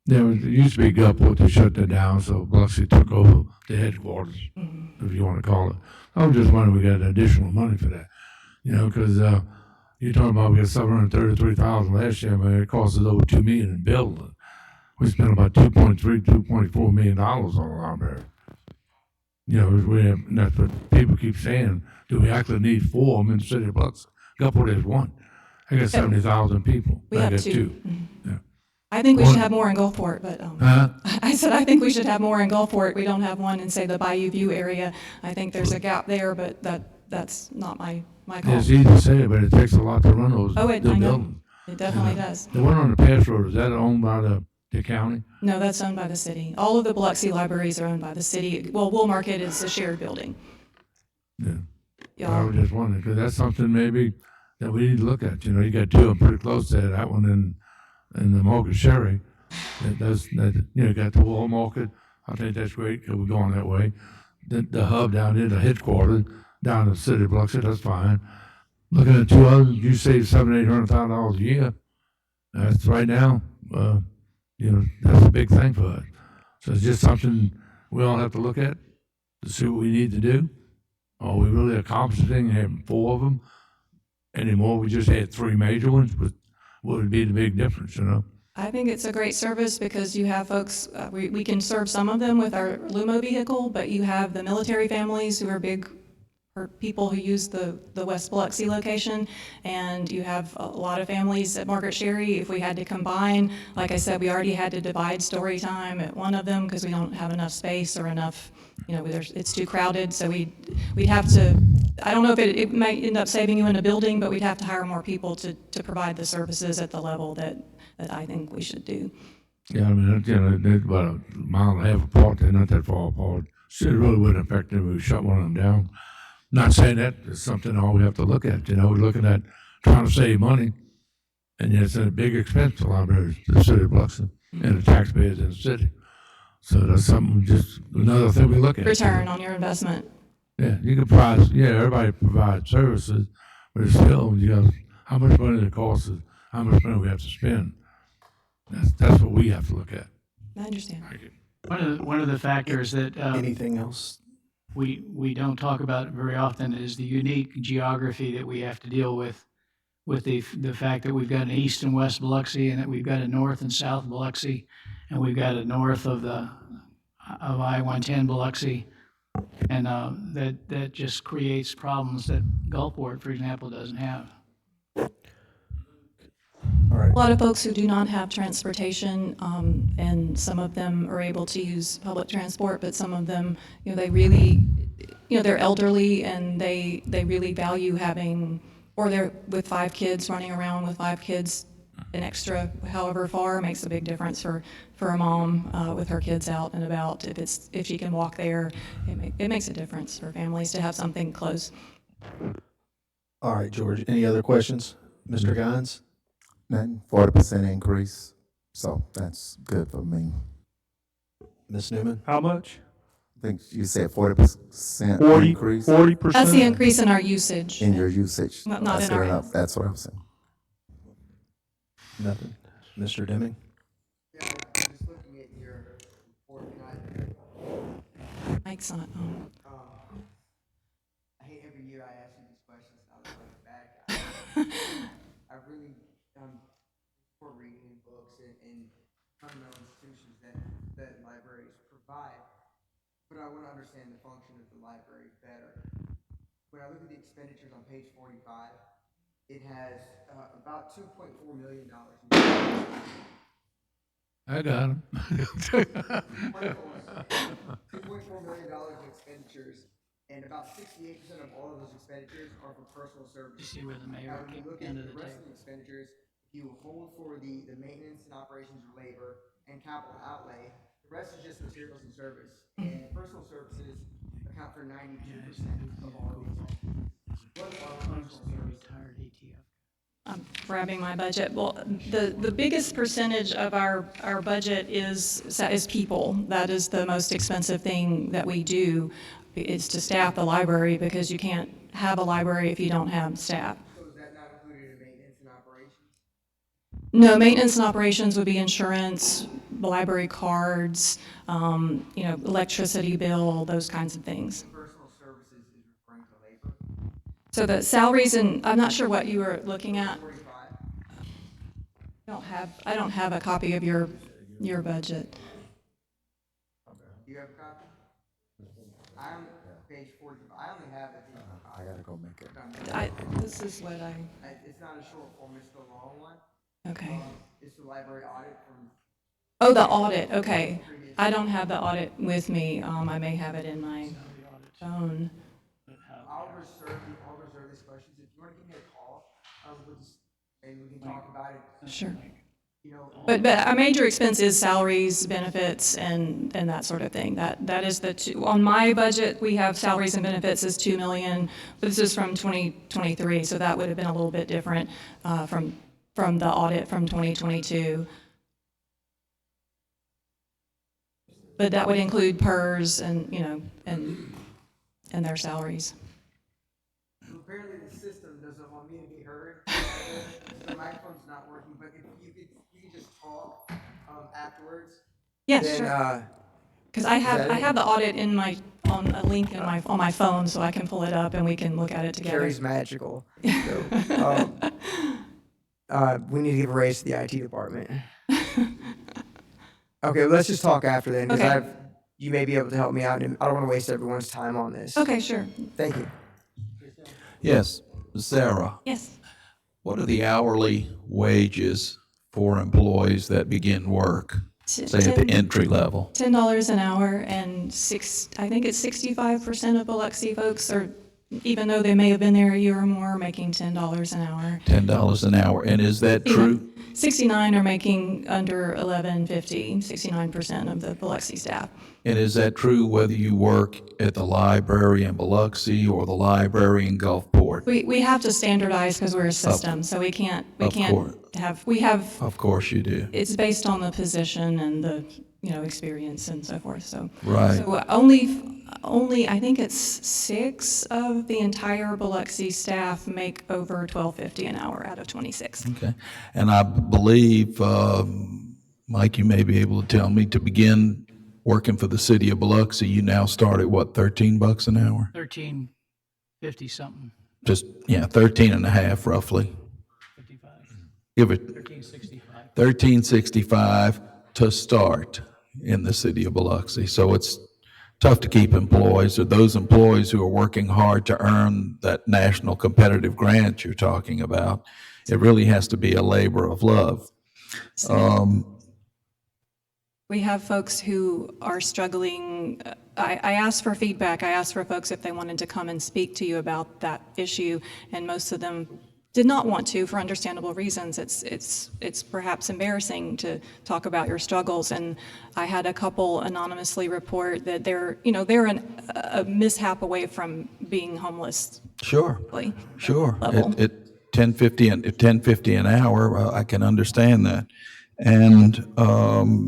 Speaker 7: It used to be Gulfport, they shut that down, so Biloxi took over the headquarters, if you want to call it. I was just wondering, we got additional money for that, because you're talking about we got $733,000 last year, but it cost us over $2 million in building. We spent about $2.4 million on the library. And that's what people keep saying. Do we actually need 4 of them in the city of Biloxi? Gulfport has 1. I got 70,000 people.
Speaker 12: We
Speaker 7: I
Speaker 12: have
Speaker 7: got
Speaker 12: 2.
Speaker 7: 2. Yeah.
Speaker 12: I think we should have more in Gulfport, but
Speaker 7: Huh?
Speaker 12: I said I think we should have more in Gulfport. We don't have one in, say, the Bayou View area. I think there's a gap there, but that's not my call.
Speaker 7: It's easy to say, but it takes a lot to run those
Speaker 12: I know.
Speaker 7: buildings.
Speaker 12: It definitely does.
Speaker 7: The one on the Pass Road, is that owned by the county?
Speaker 12: No, that's owned by the city. All of the Biloxi libraries are owned by the city. Well, Wool Market is a shared building.
Speaker 7: Yeah. I was just wondering, because that's something maybe that we need to look at. You got 2 of them pretty close there. That one in the Market Sherry. Got the Wool Market. I think that's great because we're going that way. The hub down there, the headquarters down in the city of Biloxi, that's fine. Looking at 2 others, you save $700,000-800,000 a year. That's right now. That's a big thing for us. So it's just something we all have to look at to see what we need to do. Are we really accomplishing having 4 of them anymore? We just had 3 major ones, but what would be the big difference,
Speaker 12: I think it's a great service because you have folks, we can serve some of them with our Lumo vehicle, but you have the military families who are big, or people who use the West Biloxi location, and you have a lot of families at Margaret Sherry. If we had to combine, like I said, we already had to divide story time at one of them because we don't have enough space or enough, it's too crowded, so we'd have to, I don't know if it might end up saving you in a building, but we'd have to hire more people to provide the services at the level that I think we should do.
Speaker 7: Yeah, I mean, they're about a mile and a half apart. They're not that far apart. So it really wouldn't affect them if we shut one of them down. Not saying that it's something all we have to look at. We're looking at trying to save money, and yet it's a big expense to libraries, the city of Biloxi, and the taxpayers in the city. So that's something, just another thing we look at.
Speaker 12: Return on your investment.
Speaker 7: Yeah, you can provide, everybody provides services, but it's still, how much money it costs us, how much money we have to spend. That's what we have to look at.
Speaker 12: I understand.
Speaker 6: One of the factors that
Speaker 1: Anything else?
Speaker 6: we don't talk about very often is the unique geography that we have to deal with the fact that we've got an east and west Biloxi, and that we've got a north and south Biloxi, and we've got a north of I-110 Biloxi, and that just creates problems that Gulfport, for example, doesn't have.
Speaker 1: All right.
Speaker 12: A lot of folks who do not have transportation, and some of them are able to use public transport, but some of them, they really, they're elderly and they really value having, or they're with 5 kids, running around with 5 kids, an extra however far makes a big difference for a mom with her kids out and about. If she can walk there, it makes a difference for families to have something close.
Speaker 1: All right, George. Any other questions? Mr. Gines?
Speaker 8: None. 40% increase. So that's good for me.
Speaker 1: Ms. Newman?
Speaker 11: How much?
Speaker 8: I think you said 40%
Speaker 11: 40,
Speaker 8: increase
Speaker 11: 40%?
Speaker 12: That's the increase in our usage.
Speaker 8: in your usage.
Speaker 12: Not
Speaker 8: That's
Speaker 12: in our
Speaker 8: good enough. That's what I'm saying.
Speaker 1: Nothing. Mr. Deming?
Speaker 10: Yeah, just looking at your report tonight.
Speaker 12: Mike's not.
Speaker 10: I hate every year I ask you these questions. I look like a bad guy. I really for reading books and fundamental institutions that libraries provide, but I want to understand the function of the library better. When I look at the expenditures on page 45, it has about $2.4 million.
Speaker 7: I got him.
Speaker 10: $2.4 million in expenditures, and about 68% of all of those expenditures are for personal services.
Speaker 6: See where the mayor
Speaker 10: Now, when you look
Speaker 6: came
Speaker 10: at
Speaker 6: to
Speaker 10: the
Speaker 6: the
Speaker 10: rest
Speaker 6: table.
Speaker 10: of the expenditures, if you hold for the maintenance and operations or labor and capital outlay, the rest is just materials and service. And personal services account for 92% of all of these. What are personal services?
Speaker 6: Retired ATF.
Speaker 12: I'm grabbing my budget. Well, the biggest percentage of our budget is people. That is the most expensive thing that we do, is to staff the library, because you can't have a library if you don't have staff.
Speaker 10: So is that not included in maintenance and operations?
Speaker 12: No, maintenance and operations would be insurance, the library cards, electricity bill, those kinds of things.
Speaker 10: Personal services is referring to labor.
Speaker 12: So the salaries, and I'm not sure what you were looking at.
Speaker 10: 45.
Speaker 12: I don't have a copy of your budget.
Speaker 10: Do you have a copy? I'm page 45. I only have it.
Speaker 8: I gotta go make it.
Speaker 12: This is what I.
Speaker 10: It's not a short form, it's the long one.
Speaker 12: Okay.
Speaker 10: It's the library audit from.
Speaker 12: Oh, the audit, okay. I don't have the audit with me. I may have it in my phone.
Speaker 10: I'll reserve these questions. If you want to give me a call, maybe we can talk about it.
Speaker 12: Sure.
Speaker 10: You know.
Speaker 12: But our major expense is salaries, benefits, and that sort of thing. That is the two. On my budget, we have salaries and benefits is $2 million. This is from 2023, so that would have been a little bit different from the audit from 2022. But that would include PERS and and their salaries.
Speaker 10: Apparently the system doesn't want me to be heard. The microphone's not working, but if you could just talk afterwards.
Speaker 12: Yes,
Speaker 10: then,
Speaker 12: sure. Because I have the audit on a link on my phone, so I can pull it up and we can look at it together.
Speaker 10: Carrie's magical. So, we need to give a raise to the IT department. Okay, let's just talk after then, because you may be able to help me out, and I don't want to waste everyone's time on this.
Speaker 12: Okay, sure.
Speaker 10: Thank you.
Speaker 2: Yes, Sarah,
Speaker 12: Yes.
Speaker 2: what are the hourly wages for employees that begin work, say at the entry level?
Speaker 12: $10 an hour, and I think it's 65% of Biloxi folks are, even though they may have been there a year or more, making $10 an hour.
Speaker 2: $10 an hour, and is that true?
Speaker 12: 69 are making under $11.50, 69% of the Biloxi staff.
Speaker 2: And is that true whether you work at the library in Biloxi or the library in Gulfport?
Speaker 12: We have to standardize because we're a system, so we can't have.
Speaker 2: Of course you do.
Speaker 12: It's based on the position and the experience and so forth. So
Speaker 2: Right.
Speaker 12: So only I think it's 6 of the entire Biloxi staff make over $12.50 an hour out of 26.
Speaker 2: Okay. And I believe, Mike, you may be able to tell me, to begin working for the city of Biloxi, you now start at what, $13 an hour?
Speaker 6: 13.50 something.
Speaker 2: Just, 13 and a half roughly.
Speaker 6: 55.
Speaker 2: Give it
Speaker 6: 13.65.
Speaker 2: $13.65 to start in the city of Biloxi. So it's tough to keep employees, or those employees who are working hard to earn that national competitive grant you're talking about. It really has to be a labor of love.
Speaker 12: We have folks who are struggling. I asked for feedback. I asked for folks if they wanted to come and speak to you about that issue, and most of them did not want to, for understandable reasons. It's perhaps embarrassing to talk about your struggles, and I had a couple anonymously report that they're a mishap away from being homeless.
Speaker 2: Sure.
Speaker 12: Level.
Speaker 2: At $10.50 an hour, I can understand that. And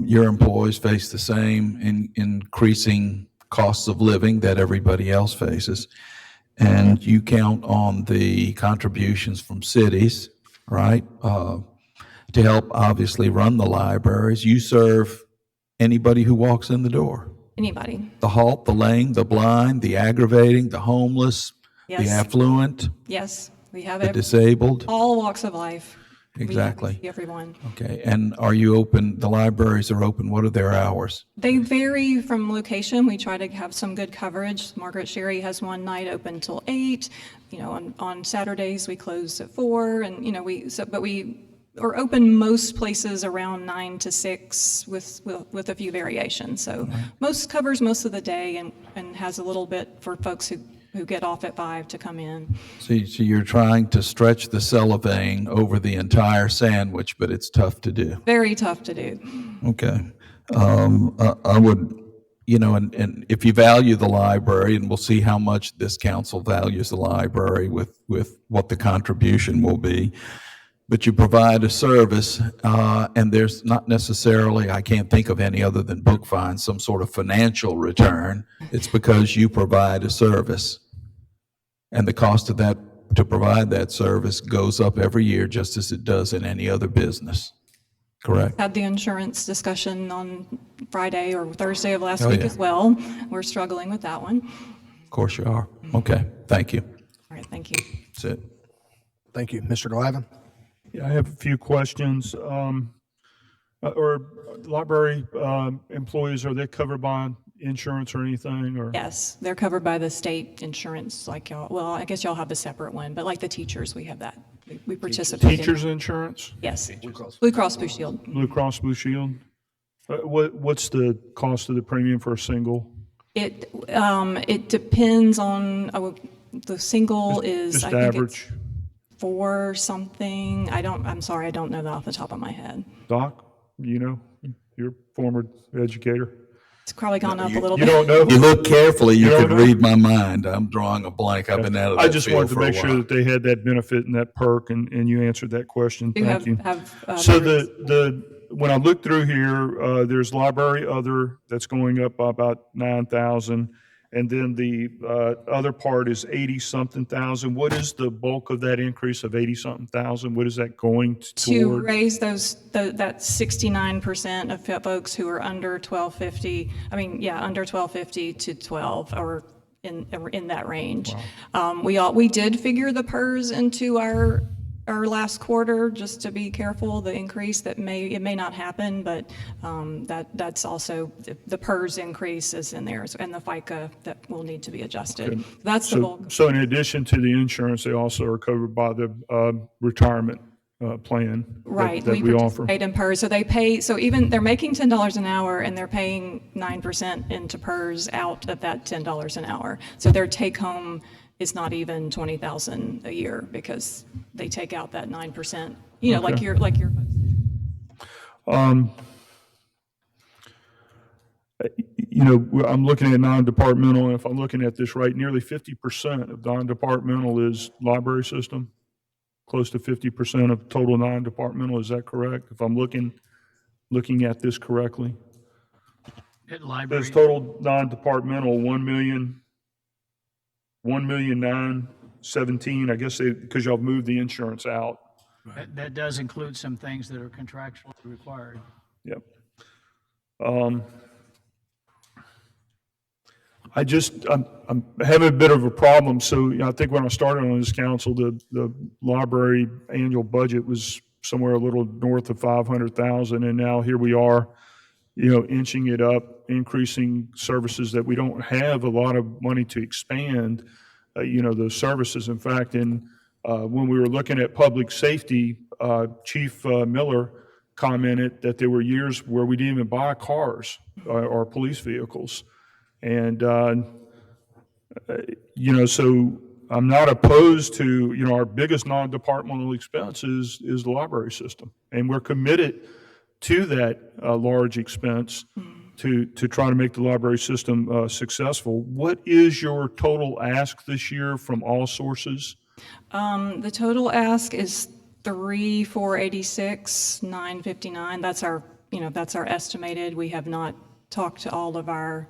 Speaker 2: your employees face the same increasing costs of living that everybody else faces. And you count on the contributions from cities, right, to help obviously run the libraries. You serve anybody who walks in the door.
Speaker 12: Anybody.
Speaker 2: The halt, the lame, the blind, the aggravating, the homeless,
Speaker 12: Yes.
Speaker 2: the affluent,
Speaker 12: Yes, we have
Speaker 2: the disabled.
Speaker 12: all walks of life.
Speaker 2: Exactly.
Speaker 12: We see everyone.
Speaker 2: Okay, and are you open, the libraries are open, what are their hours?
Speaker 12: They vary from location. We try to have some good coverage. Margaret Sherry has one night open till 8. On Saturdays we close at 4, and but we are open most places around 9 to 6 with a few variations. So most covers most of the day, and has a little bit for folks who who get off at 5 to come in.
Speaker 2: So you're trying to stretch the cellophane over the entire sandwich, but it's tough to do.
Speaker 12: Very tough to do.
Speaker 2: Okay. I would, and if you value the library, and we'll see how much this council values the library with what the contribution will be, but you provide a service, and there's not necessarily, I can't think of any other than book finds, some sort of financial return. It's because you provide a service. And the cost of that, to provide that service, goes up every year, just as it does in any other business. Correct?
Speaker 12: Had the insurance discussion on Friday or Thursday of last
Speaker 2: Oh,
Speaker 12: week
Speaker 2: yeah.
Speaker 12: as well. We're struggling with that one.
Speaker 2: Of course you are. Okay, thank you.
Speaker 12: All right, thank you.
Speaker 2: That's it.
Speaker 1: Thank you. Mr. Glavine?
Speaker 11: Yeah, I have a few questions. Or library employees, are they covered by insurance or anything, or?
Speaker 12: Yes, they're covered by the state insurance like y'all. Well, I guess y'all have a separate one, but like the teachers, we have that. We participate in.
Speaker 11: Teachers insurance?
Speaker 12: Yes. Blue Cross Blue Shield.
Speaker 11: Blue Cross Blue Shield? What's the cost of the premium for a single?
Speaker 12: It depends on, the single is,
Speaker 11: Just
Speaker 12: I think
Speaker 11: average?
Speaker 12: it's 4 something. I'm sorry, I don't know that off the top of my head.
Speaker 11: Doc, you're a former educator.
Speaker 12: It's probably gone up a little
Speaker 11: You
Speaker 12: bit.
Speaker 11: don't know?
Speaker 2: You look carefully, you
Speaker 11: You don't
Speaker 2: could
Speaker 11: know?
Speaker 2: read my mind. I'm drawing a blank. I've been out of that
Speaker 11: I just
Speaker 2: field
Speaker 11: wanted to
Speaker 2: for a
Speaker 11: make sure
Speaker 2: while.
Speaker 11: that they had that benefit and that perk, and you answered that question.
Speaker 12: You
Speaker 11: Thank you.
Speaker 12: have
Speaker 11: So when I look through here, there's library other that's going up by about 9,000, and then the other part is 80-something thousand. What is the bulk of that increase of 80-something thousand? What is that going
Speaker 12: to
Speaker 11: toward?
Speaker 12: raise that 69% of folks who are under 1250, under 1250 to 12, or in that range. We did figure the PERS into our last quarter, just to be careful, the increase it may not happen, but that's also, the PERS increase is in there, and the FICA that will need to be adjusted. That's the bulk.
Speaker 11: So in addition to the insurance, they also are covered by the retirement plan
Speaker 12: Right,
Speaker 11: that we offer.
Speaker 12: participate in PERS, so they pay, so even, they're making $10 an hour, and they're paying 9% into PERS out of that $10 an hour. So their take-home is not even $20,000 a year, because they take out that 9%, like
Speaker 11: Okay.
Speaker 12: your
Speaker 11: I'm looking at non-departmental, and if I'm looking at this right, nearly 50% of non-departmental is library system, close to 50% of total non-departmental. Is that correct? If I'm looking at this correctly?
Speaker 6: At library,
Speaker 11: There's total non-departmental, 1,917,000, I guess because y'all moved the insurance out.
Speaker 6: that does include some things that are contractually required.
Speaker 11: Yep. I'm having a bit of a problem. So I think when I started on this council, the library annual budget was somewhere a little north of 500,000, and now here we are, inching it up, increasing services that we don't have a lot of money to expand, those services. In fact, when we were looking at public safety, Chief Miller commented that there were years where we didn't even buy cars or police vehicles. And, so I'm not opposed to, our biggest non-departmental expense is the library system. And we're committed to that large expense to try to make the library system successful. What is your total ask this year from all sources?
Speaker 12: The total ask is 3,486,959. That's our estimated. We have not talked to all of our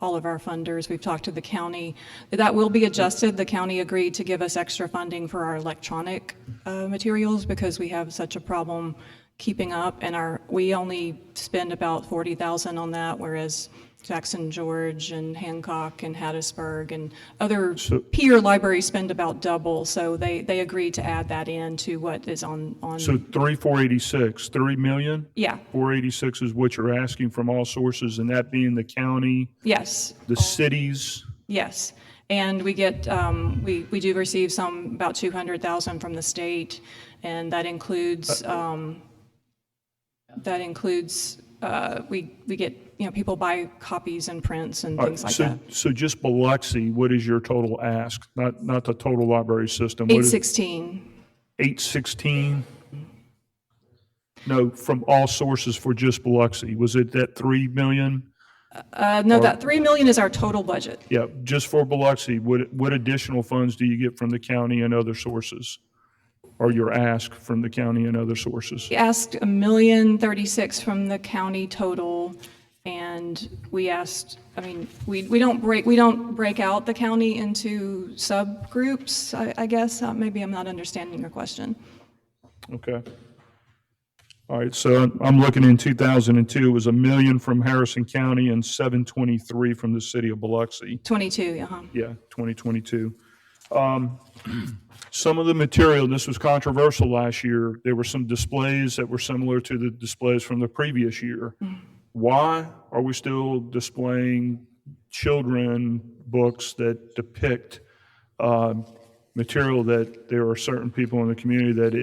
Speaker 12: funders. We've talked to the county. That will be adjusted. The county agreed to give us extra funding for our electronic materials because we have such a problem keeping up, and we only spend about 40,000 on that, whereas Jackson George and Hancock and Hattiesburg and other peer libraries spend about double, so they agreed to add that in to what is on.
Speaker 11: So 3,486, 3 million?
Speaker 12: Yeah.
Speaker 11: 486 is what you're asking from all sources, and that being the county?
Speaker 12: Yes.
Speaker 11: The cities?
Speaker 12: Yes. And we get, we do receive about 200,000 from the state, and that includes, we get people buy copies and prints and
Speaker 11: All
Speaker 12: things
Speaker 11: right,
Speaker 12: like that.
Speaker 11: so just Biloxi, what is your total ask? Not the total library system. What is-
Speaker 12: 816.
Speaker 11: 816? No, from all sources for just Biloxi. Was it that 3 million?
Speaker 12: No, that 3 million is our total budget.
Speaker 11: Yeah, just for Biloxi, what additional funds do you get from the county and other sources? Or your ask from the county and other sources?
Speaker 12: We asked $1,036,000 from the county total, and we asked, we don't break out the county into subgroups, I guess. Maybe I'm not understanding your question.
Speaker 11: Okay. All right, so I'm looking in 2002, it was $1 million from Harrison County and $723 from the city of Biloxi.
Speaker 12: 22,
Speaker 11: Yeah, 2022. Some of the material, this was controversial last year, there were some displays that were similar to the displays from the previous year. Why are we still displaying children books that depict material that there are certain people in the community that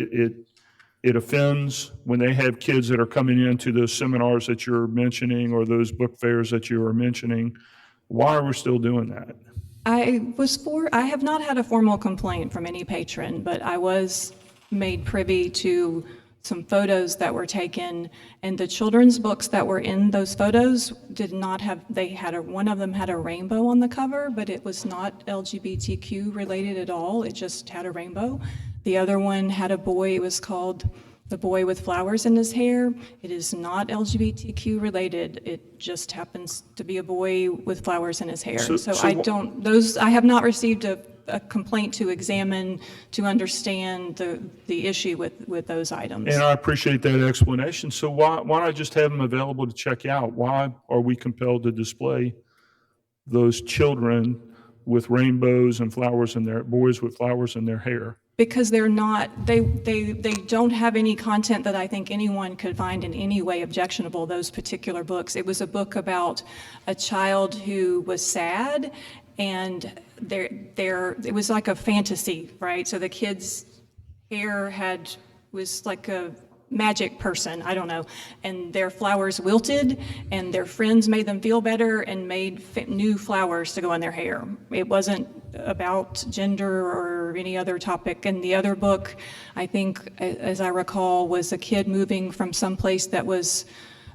Speaker 11: it offends when they have kids that are coming into those seminars that you're mentioning or those book fairs that you were mentioning? Why are we still doing that?
Speaker 12: I have not had a formal complaint from any patron, but I was made privy to some photos that were taken, and the children's books that were in those photos did not have, one of them had a rainbow on the cover, but it was not LGBTQ related at all. It just had a rainbow. The other one had a boy, it was called The Boy with Flowers in His Hair. It is not LGBTQ related. It just happens to be a boy with flowers in his hair. So I have not received a complaint to examine to understand the issue with those items.
Speaker 11: And I appreciate that explanation. So why not just have them available to check out? Why are we compelled to display those children with rainbows and flowers in their, boys with flowers in their hair?
Speaker 12: Because they're not, they don't have any content that I think anyone could find in any way objectionable, those particular books. It was a book about a child who was sad, and it was like a fantasy, right? So the kid's hair was like a magic person, I don't know, and their flowers wilted, and their friends made them feel better and made new flowers to go in their hair. It wasn't about gender or any other topic. And the other book, I think, as I recall, was a kid moving from some place that was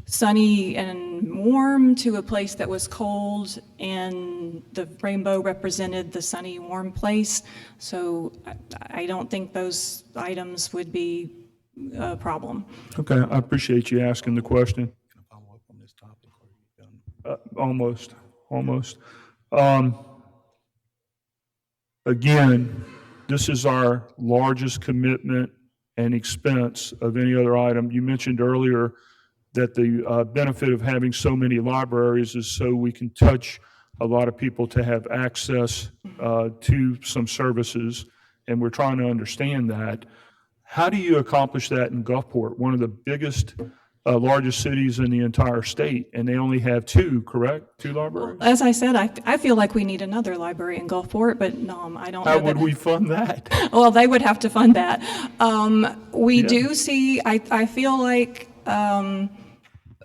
Speaker 12: sunny and warm to a place that was cold, and the rainbow represented the sunny, warm place. So I don't think those items would be a problem.
Speaker 11: Okay, I appreciate you asking the question.
Speaker 2: Can I follow up on this topic, or are you done?
Speaker 11: Almost. Again, this is our largest commitment and expense of any other item. You mentioned earlier that the benefit of having so many libraries is so we can touch a lot of people to have access to some services, and we're trying to understand that. How do you accomplish that in Gulfport, one of the biggest, largest cities in the entire state, and they only have two, correct? Two libraries?
Speaker 12: As I said, I feel like we need another library in Gulfport, but I don't know.
Speaker 11: How would we fund that?
Speaker 12: Well, they would have to fund that. We do see, I feel like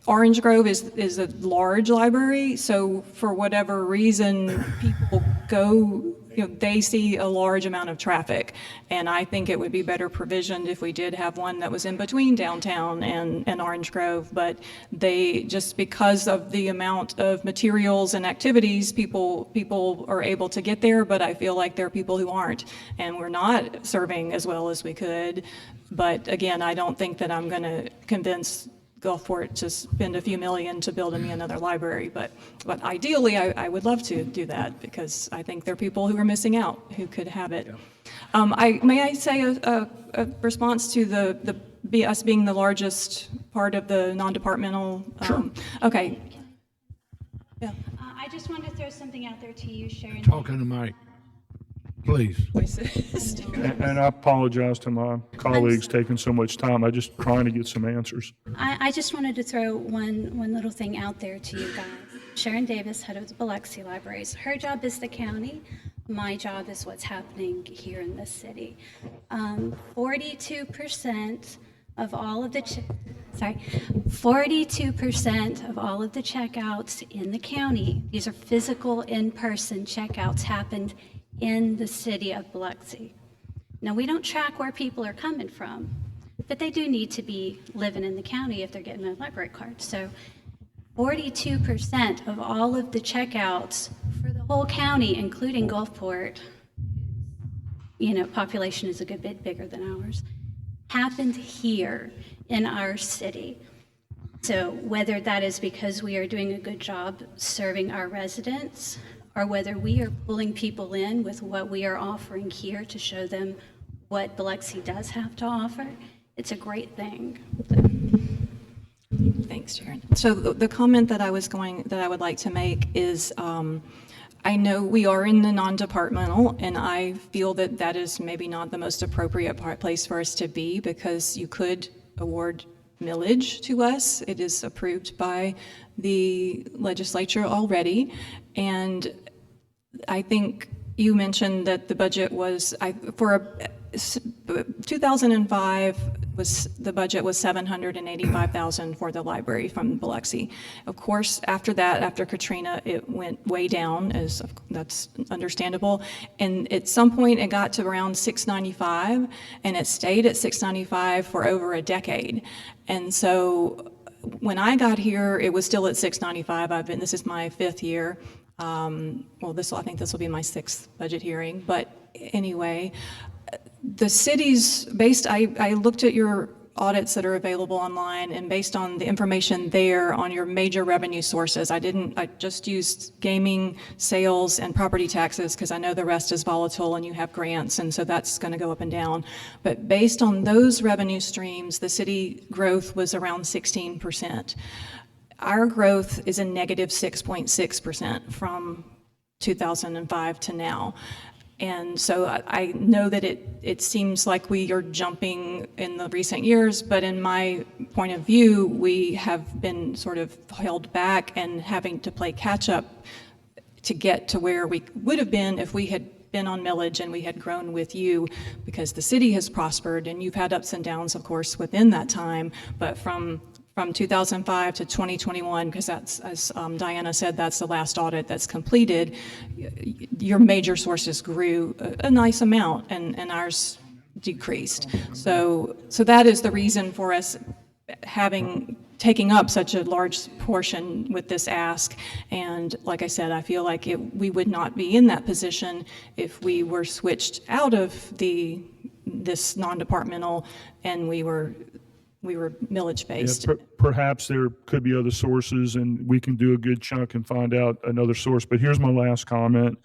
Speaker 12: Orange Grove is a large library, so for whatever reason, people go, they see a large amount of traffic. And I think it would be better provisioned if we did have one that was in between downtown and Orange Grove. But just because of the amount of materials and activities, people are able to get there, but I feel like there are people who aren't. And we're not serving as well as we could. But again, I don't think that I'm going to convince Gulfport to spend a few million to build me another library, but ideally I would love to do that, because I think there are people who are missing out who could have it. May I say a response to us being the largest part of the non-departmental?
Speaker 11: Sure.
Speaker 12: Okay. Yeah.
Speaker 9: I just wanted to throw something out there to you, Sharon.
Speaker 7: Talk on the mic, please.
Speaker 11: And I apologize to my colleagues taking so much time. I'm just trying to get some answers.
Speaker 9: I just wanted to throw one little thing out there to you guys. Sharon Davis, head of the Biloxi Libraries. Her job is the county. My job is what's happening here in the city. 42%
Speaker 4: of all of the, 42% of all of the checkouts in the county, these are physical in-person checkouts, happened in the city of Biloxi. Now, we don't track where people are coming from, but they do need to be living in the county if they're getting a library card. So 42% of all of the checkouts for the whole county, including Gulfport, population is a good bit bigger than ours, happened here in our city. So whether that is because we are doing a good job serving our residents, or whether we are pulling people in with what we are offering here to show them what Biloxi does have to offer, it's a great thing.
Speaker 12: Thanks, Sharon. So the comment that I would like to make is, I know we are in the non-departmental, and I feel that that is maybe not the most appropriate place for us to be, because you could award millage to us. It is approved by the legislature already, and I think you mentioned that the budget was, 2005 the budget was $785,000 for the library from Biloxi. Of course, after that, after Katrina, it went way down, as that's understandable. And at some point, it got to around $695, and it stayed at $695 for over a decade. And so when I got here, it was still at $695. This is my 5th year. I think this will be my 6th budget hearing. But anyway, the cities, I looked at your audits that are available online, and based on the information there on your major revenue sources, I just used gaming, sales, and property taxes, because I know the rest is volatile and you have grants, and so that's going to go up and down. But based on those revenue streams, the city growth was around 16%. Our growth is a negative 6.6% from 2005 to now. And so I know that it seems like we are jumping in the recent years, but in my point of view, we have been sort of held back and having to play catch up to get to where we would have been if we had been on millage and we had grown with you, because the city has prospered, and you've had ups and downs, of course, within that time. But from 2005 to 2021, because that's, as Diana said, that's the last audit that's completed, your major sources grew a nice amount, and ours decreased. So that is the reason for us taking up such a large portion with this ask. And like I said, I feel like we would not be in that position if we were switched out of this non-departmental and we were millage based.
Speaker 11: Yeah, perhaps there could be other sources, and we can do a good chunk and find out another source. But here's my last comment.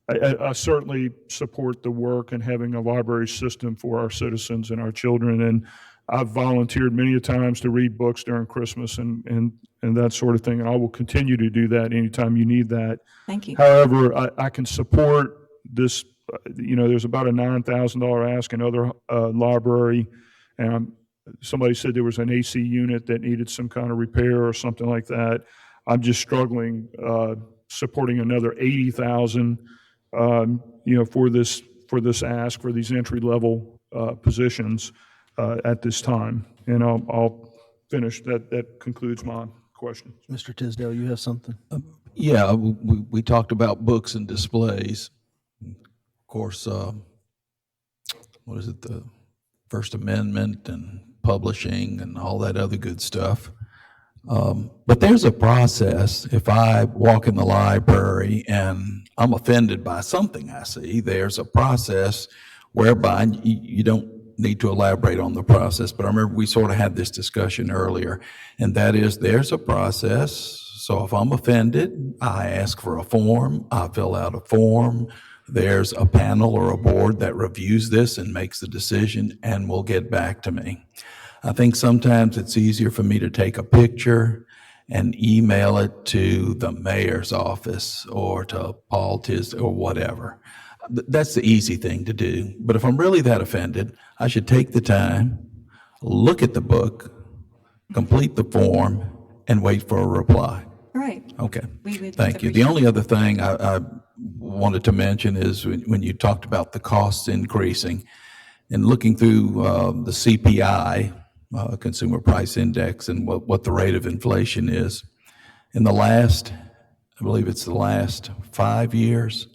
Speaker 11: I certainly support the work and having a library system for our citizens and our children. And I've volunteered many a times to read books during Christmas and that sort of thing. And I will continue to do that anytime you need that.
Speaker 12: Thank you.
Speaker 11: However, I can support this. There's about a $9,000 ask in other library, and somebody said there was an AC unit that needed some kind of repair or something like that. I'm just struggling supporting another $80,000, for this ask for these entry level positions at this time. And I'll finish. That concludes my question.
Speaker 1: Mr. Tisdale, you have something?
Speaker 2: Yeah, we talked about books and displays. Of course, what is it? The First Amendment and publishing and all that other good stuff. But there's a process. If I walk in the library and I'm offended by something I see, there's a process whereby you don't need to elaborate on the process, but I remember we sort of had this discussion earlier, and that is there's a process. So if I'm offended, I ask for a form, I fill out a form. There's a panel or a board that reviews this and makes the decision and will get back to me. I think sometimes it's easier for me to take a picture and email it to the mayor's office or to Paul Tisdale or whatever. That's the easy thing to do. But if I'm really that offended, I should take the time, look at the book, complete the form, and wait for a reply.
Speaker 12: All right.
Speaker 2: Okay. Thank you. The only other thing I wanted to mention is when you talked about the costs increasing and looking through the CPI consumer price index and what the rate of inflation is. In the last, I believe it's the last 5 years,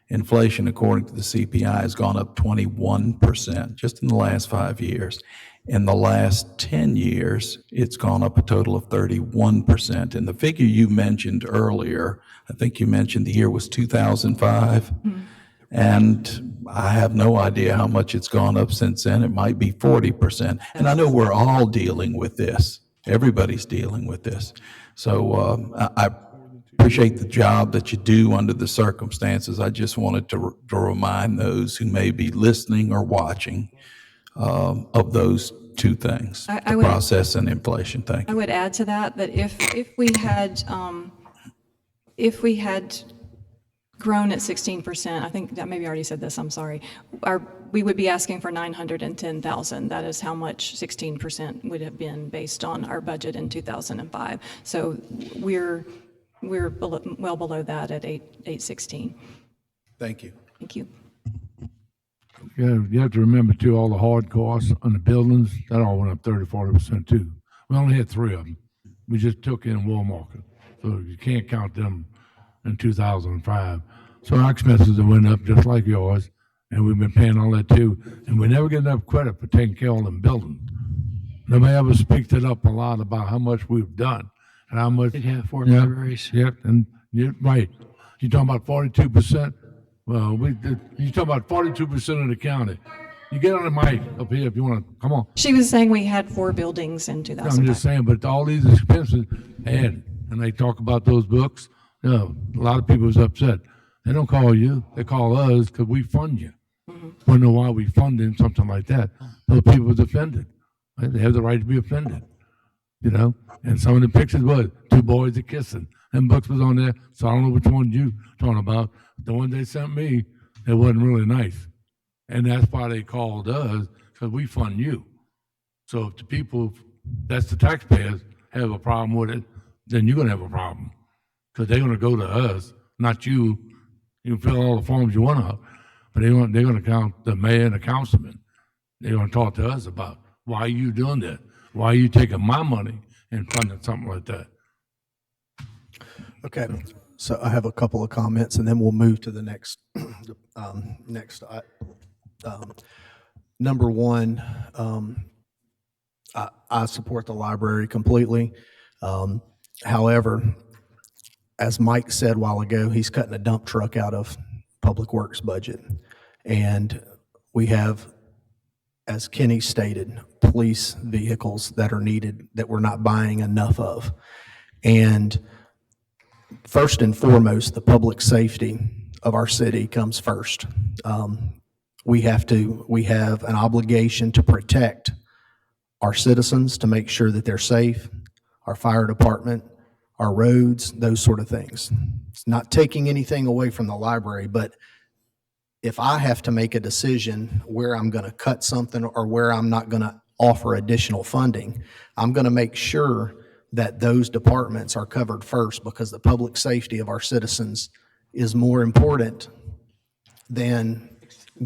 Speaker 2: inflation, according to the CPI, has gone up 21%, just in the last 5 years. In the last 10 years, it's gone up a total of 31%. And the figure you mentioned earlier, I think you mentioned the year was 2005. And I have no idea how much it's gone up since then. It might be 40%. And I know we're all dealing with this. Everybody's dealing with this. So I appreciate the job that you do under the circumstances. I just wanted to remind those who may be listening or watching of those two things, the process and inflation. Thank
Speaker 12: I
Speaker 2: you.
Speaker 12: would add to that if we had grown at 16%, I think that maybe I already said this, I'm sorry, we would be asking for 910,000. That is how much 16% would have been based on our budget in 2005. So we're well below that at 816.
Speaker 2: Thank you.
Speaker 12: Thank you.
Speaker 7: Yeah, you have to remember too, all the hard costs on the buildings, that all went up 30-40% too. We only had 3 of them. We just took in Woolmarket, so you can't count them in 2005. So our expenses have went up just like yours, and we've been paying all that too. And we never get enough credit for taking care of all them buildings. Nobody ever speaks it up a lot about how much we've done and how much.
Speaker 6: Did have 4 libraries.
Speaker 7: Yep, and you're right. You're talking about 42%. Well, you talk about 42% of the county. You get on the mic up here if you want to. Come on.
Speaker 12: She was saying we had 4 buildings in 2005.
Speaker 7: I'm just saying, but all these expenses added, and they talk about those books. You know, a lot of people is upset. They don't call you. They call us because we fund you. Want to know why we fund them, something like that. Those people was offended. Right? They have the right to be offended. You know, and some of the pictures was 2 boys are kissing. Them books was on there, so I don't know which one you talking about. The one they sent me, it wasn't really nice. And that's why they called us, because we fund you. So if the people, that's the taxpayers, have a problem with it, then you're going to have a problem. Because they're going to go to us, not you. You can fill all the forms you want to, but they're going to count the mayor and the councilman. They're going to talk to us about, why are you doing that? Why are you taking my money and funding something like that?
Speaker 1: Okay, so I have a couple of comments, and then we'll move to the next. Number one, I support the library completely. However, as Mike said a while ago, he's cutting a dump truck out of Public Works budget. And we have, as Kenny stated, police vehicles that are needed that we're not buying enough of. And first and foremost, the public safety of our city comes first. We have an obligation to protect our citizens, to make sure that they're safe, our fire department, our roads, those sort of things. It's not taking anything away from the library, but if I have to make a decision where I'm going to cut something or where I'm not going to offer additional funding, I'm going to make sure that those departments are covered first, because the public safety of our citizens is more important than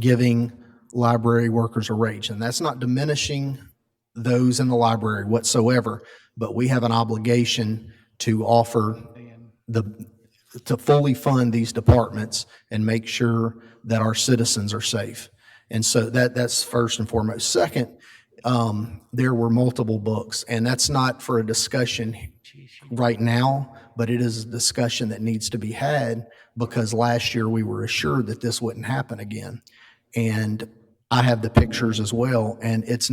Speaker 1: giving library workers a raise. And that's not diminishing those in the library whatsoever, but we have an obligation to offer to fully fund these departments and make sure that our citizens are safe. And so that's first and foremost. Second, there were multiple books, and that's not for a discussion right now, but it is a discussion that needs to be had, because last year we were assured that this wouldn't happen again. And I have the pictures as well, and it's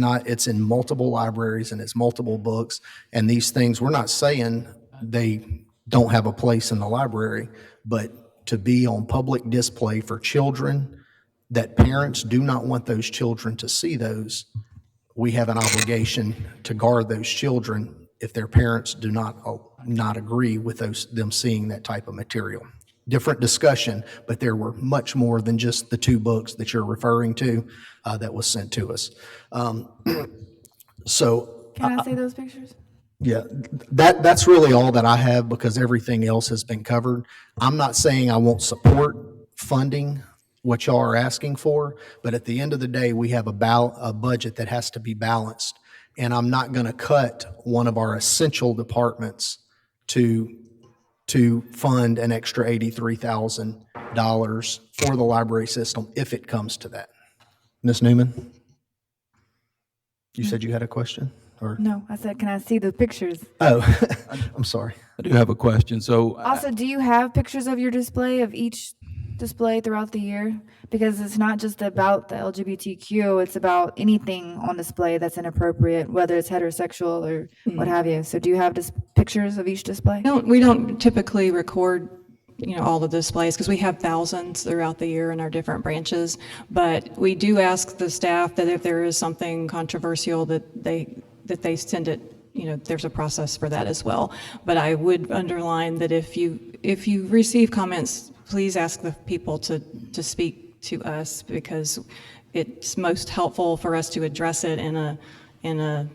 Speaker 1: in multiple libraries and it's multiple books, and these things, we're not saying they don't have a place in the library, but to be on public display for children, that parents do not want those children to see those, we have an obligation to guard those children if their parents do not agree with them seeing that type of material. Different discussion, but there were much more than just the 2 books that you're referring to that was sent to us. So
Speaker 14: can I see those pictures?
Speaker 1: Yeah, that's really all that I have, because everything else has been covered. I'm not saying I won't support funding what y'all are asking for, but at the end of the day, we have a budget that has to be balanced. and I'm not going to cut one of our essential departments to fund an extra $83,000 for the library system if it comes to that. Ms. Newman? You said you had a question, or?
Speaker 14: No, I said, can I see the pictures?
Speaker 1: Oh, I'm sorry.
Speaker 2: I do have a question. So
Speaker 14: Also, do you have pictures of your display, of each display throughout the year? Because it's not just about the LGBTQ, it's about anything on display that's inappropriate, whether it's heterosexual or what have you. So do you have pictures of each display?
Speaker 12: We don't typically record, all the displays because we have thousands throughout the year in our different branches. But we do ask the staff that if there is something controversial that they send it, there's a process for that as well. But I would underline that if you receive comments, please ask the people to speak to us, because it's most helpful for us to address it in a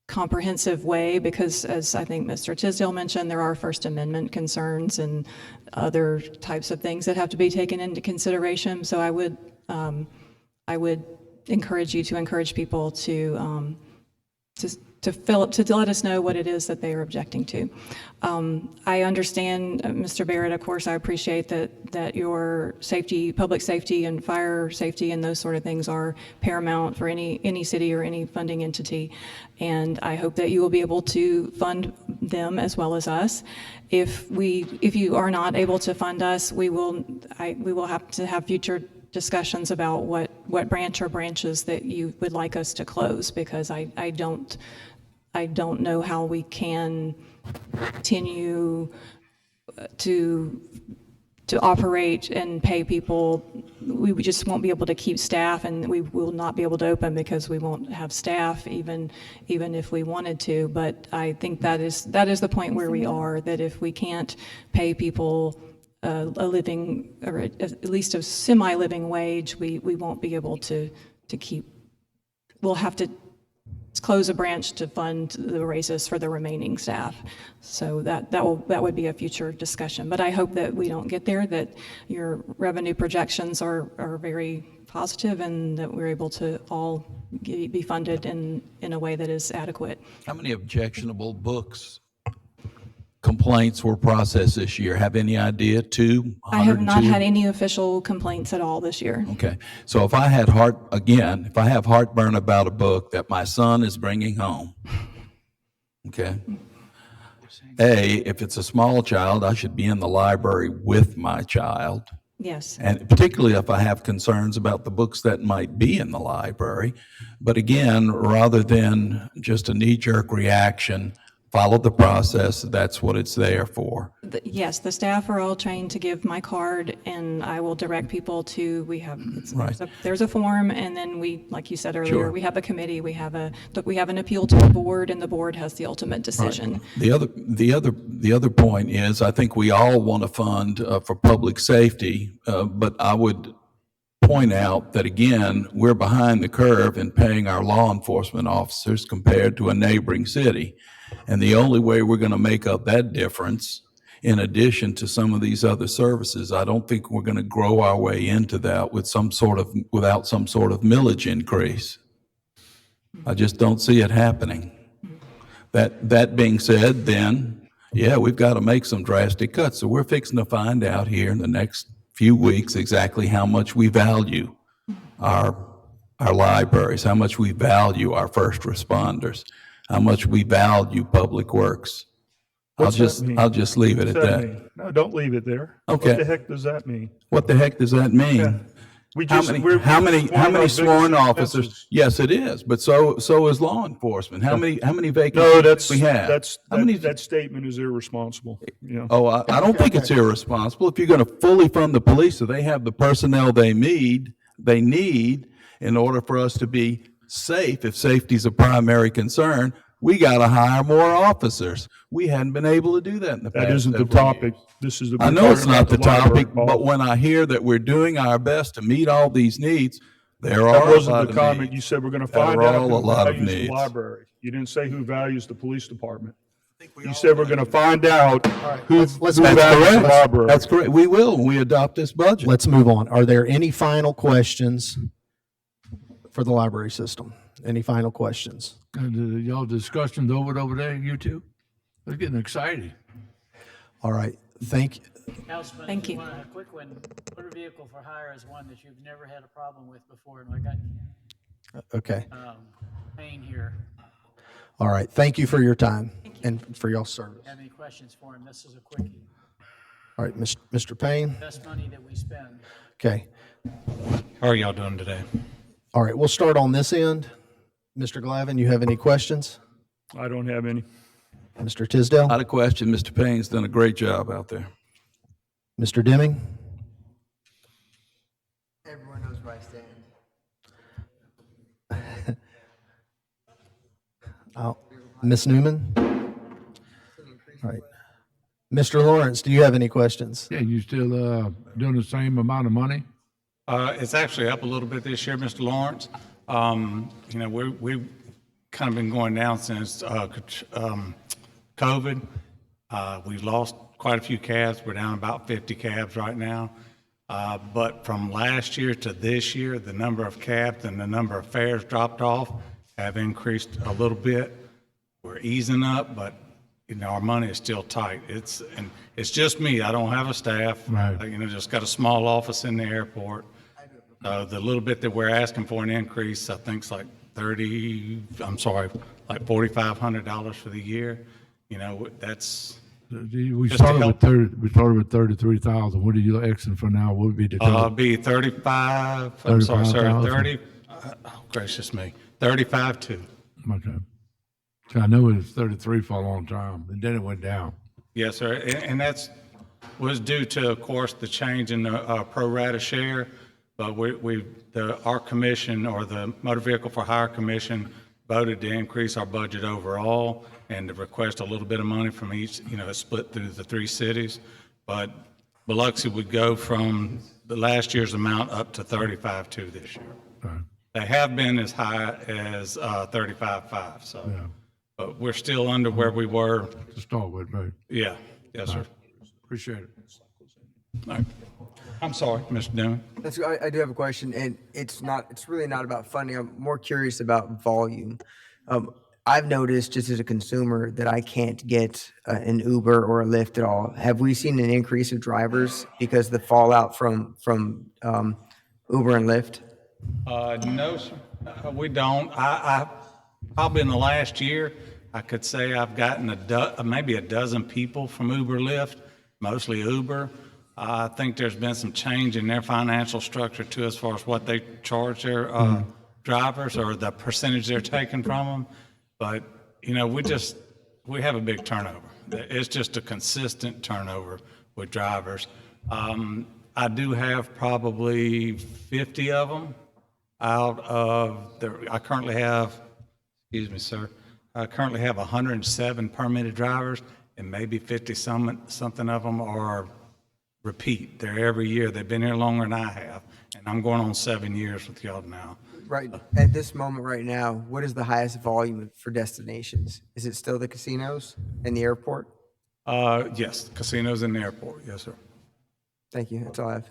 Speaker 12: comprehensive way, because as I think Mr. Tisdale mentioned, there are First Amendment concerns and other types of things that have to be taken into consideration. So I would encourage you to encourage people to let us know what it is that they are objecting to. I understand, Mr. Barrett, of course, I appreciate that your safety, public safety and fire safety and those sort of things are paramount for any city or any funding entity. And I hope that you will be able to fund them as well as us. If you are not able to fund us, we will have to have future discussions about what branch or branches that you would like us to close, because I don't know how we can continue to operate and pay people. We just won't be able to keep staff, and we will not be able to open because we won't have staff even if we wanted to. But I think that is the point where we are, that if we can't pay people a living, or at least a semi-living wage, we won't be able to keep. We'll have to close a branch to fund the raises for the remaining staff. So that would be a future discussion. But I hope that we don't get there, that your revenue projections are very positive, and that we're able to all be funded in a way that is adequate.
Speaker 2: how many objectionable complaints were processed this year? Have any idea? 200?
Speaker 12: I have not had any official complaints at all this year.
Speaker 2: Okay, so if I have heartburn about a book that my son is bringing home, okay, if it's a small child, I should be in the library with my child.
Speaker 12: Yes.
Speaker 2: And particularly if I have concerns about the books that might be in the library. But again, rather than just a knee-jerk reaction, follow the process. That's what it's there for.
Speaker 12: Yes, the staff are all trained to give my card, and I will direct people to, there's a form, and then we, like you said earlier,
Speaker 2: Sure.
Speaker 12: we have a committee, we have an appeal to the board, and the board has the ultimate decision.
Speaker 2: Right. The other point is, I think we all want to fund for public safety, but I would point out that, again, we're behind the curve in paying our law enforcement officers compared to a neighboring city. And the only way we're going to make up that difference, in addition to some of these other services, I don't think we're going to grow our way into that without some sort of millage increase. I just don't see it happening. That being said, then, yeah, we've got to make some drastic cuts. So we're fixing to find out here in the next few weeks exactly how much we value our libraries, how much we value our first responders, how much we value public works. I'll just leave it at that.
Speaker 11: No, don't leave it there.
Speaker 2: Okay.
Speaker 11: What the heck does that mean?
Speaker 2: What the heck does that mean?
Speaker 11: Yeah.
Speaker 2: How many sworn officers? Yes, it is, but so is law enforcement. How many vacancies we have?
Speaker 11: That statement is irresponsible.
Speaker 2: Oh, I don't think it's irresponsible. If you're going to fully fund the police, so they have the personnel they need in order for us to be safe. If safety is a primary concern, we got to hire more officers. We hadn't been able to do that in the past.
Speaker 11: That isn't the topic.
Speaker 2: I know it's not the topic, but when I hear that we're doing our best to meet all these needs, there are a lot of needs.
Speaker 11: That wasn't the comment. You said we're going to find out who values the
Speaker 2: needs.
Speaker 11: library. You didn't say who values the police department. You said we're going to find out who values the library.
Speaker 2: That's correct. We will when we adopt this budget.
Speaker 1: Let's move on. Are there any final questions for the library system? Any final questions?
Speaker 7: And y'all discussions over there, you two? They're getting excited.
Speaker 1: All right, thank you.
Speaker 6: Councilman,
Speaker 12: Thank you.
Speaker 6: A quick one. Motor vehicle for hire is one that you've never had a problem with before, and I got
Speaker 1: Okay,
Speaker 6: Payne here.
Speaker 1: all right, thank you for your time and for y'all's service.
Speaker 6: Have any questions for him? This is a quickie.
Speaker 1: All right, Mr. Payne,
Speaker 6: Best money that we spend.
Speaker 1: okay.
Speaker 17: How are y'all doing today?
Speaker 1: All right, we'll start on this end. Mr. Glavin, you have any questions?
Speaker 11: I don't have any.
Speaker 1: Mr. Tisdale?
Speaker 2: Not a question. Mr. Payne's done a great job out there.
Speaker 1: Mr. Deming?
Speaker 10: Everyone knows where I stand.
Speaker 1: Ms. Newman? All right. Mr. Lawrence, do you have any questions?
Speaker 7: Yeah, you still doing the same amount of money?
Speaker 17: It's actually up a little bit this year, Mr. Lawrence. You know, we've kind of been going down since COVID. We've lost quite a few cabs. We're down about 50 cabs right now. But from last year to this year, the number of cabs and the number of fares dropped off have increased a little bit. We're easing up, but you know, our money is still tight. It's just me. I don't have a staff.
Speaker 7: Right.
Speaker 17: You know, just got a small office in the airport. The little bit that we're asking for an increase, I think, is like $4,500 for the year. You know, that's
Speaker 7: We
Speaker 17: just to
Speaker 7: started
Speaker 17: help.
Speaker 7: with 33,000. What are you asking for now? What would be the total?
Speaker 17: Be 35. I'm sorry, sir.
Speaker 7: 35,000?
Speaker 17: 30. Oh, gracious me. 35.2.
Speaker 7: Okay. So I know it was 33 for a long time, and then it went down.
Speaker 17: Yes, sir. And that's was due to, of course, the change in the pro rata share. But our commission, or the Motor Vehicle for Hire Commission, voted to increase our budget overall and to request a little bit of money from each, you know, split through the 3 cities. But Biloxi would go from the last year's amount up to 35.2 this year.
Speaker 7: Right.
Speaker 17: They have been as high as 35.5. So,
Speaker 7: Yeah.
Speaker 17: but we're still under where we were.
Speaker 7: To start with, right?
Speaker 17: Yeah. Yes, sir.
Speaker 7: Appreciate it.
Speaker 17: All right. I'm sorry, Mr. Dillon.
Speaker 10: I do have a question, and it's really not about funding. I'm more curious about volume. I've noticed, just as a consumer, that I can't get an Uber or a Lyft at all. Have we seen an increase of drivers because the fallout from Uber and Lyft?
Speaker 17: No, sir. We don't. I probably in the last year, I could say I've gotten maybe a dozen people from Uber Lyft, mostly Uber. I think there's been some change in their financial structure too, as far as what they charge their drivers or the percentage they're taking from them. But, you know, we have a big turnover. It's just a consistent turnover with drivers. I do have probably 50 of them out of I currently have 107 permitted drivers, and maybe 50 something of them are repeat. They're every year. They've been here longer than I have, and I'm going on 7 years with y'all now.
Speaker 10: Right at this moment, right now, what is the highest volume for destinations? Is it still the casinos and the airport?
Speaker 17: Yes, casinos and the airport. Yes, sir.
Speaker 10: Thank you. That's all I have.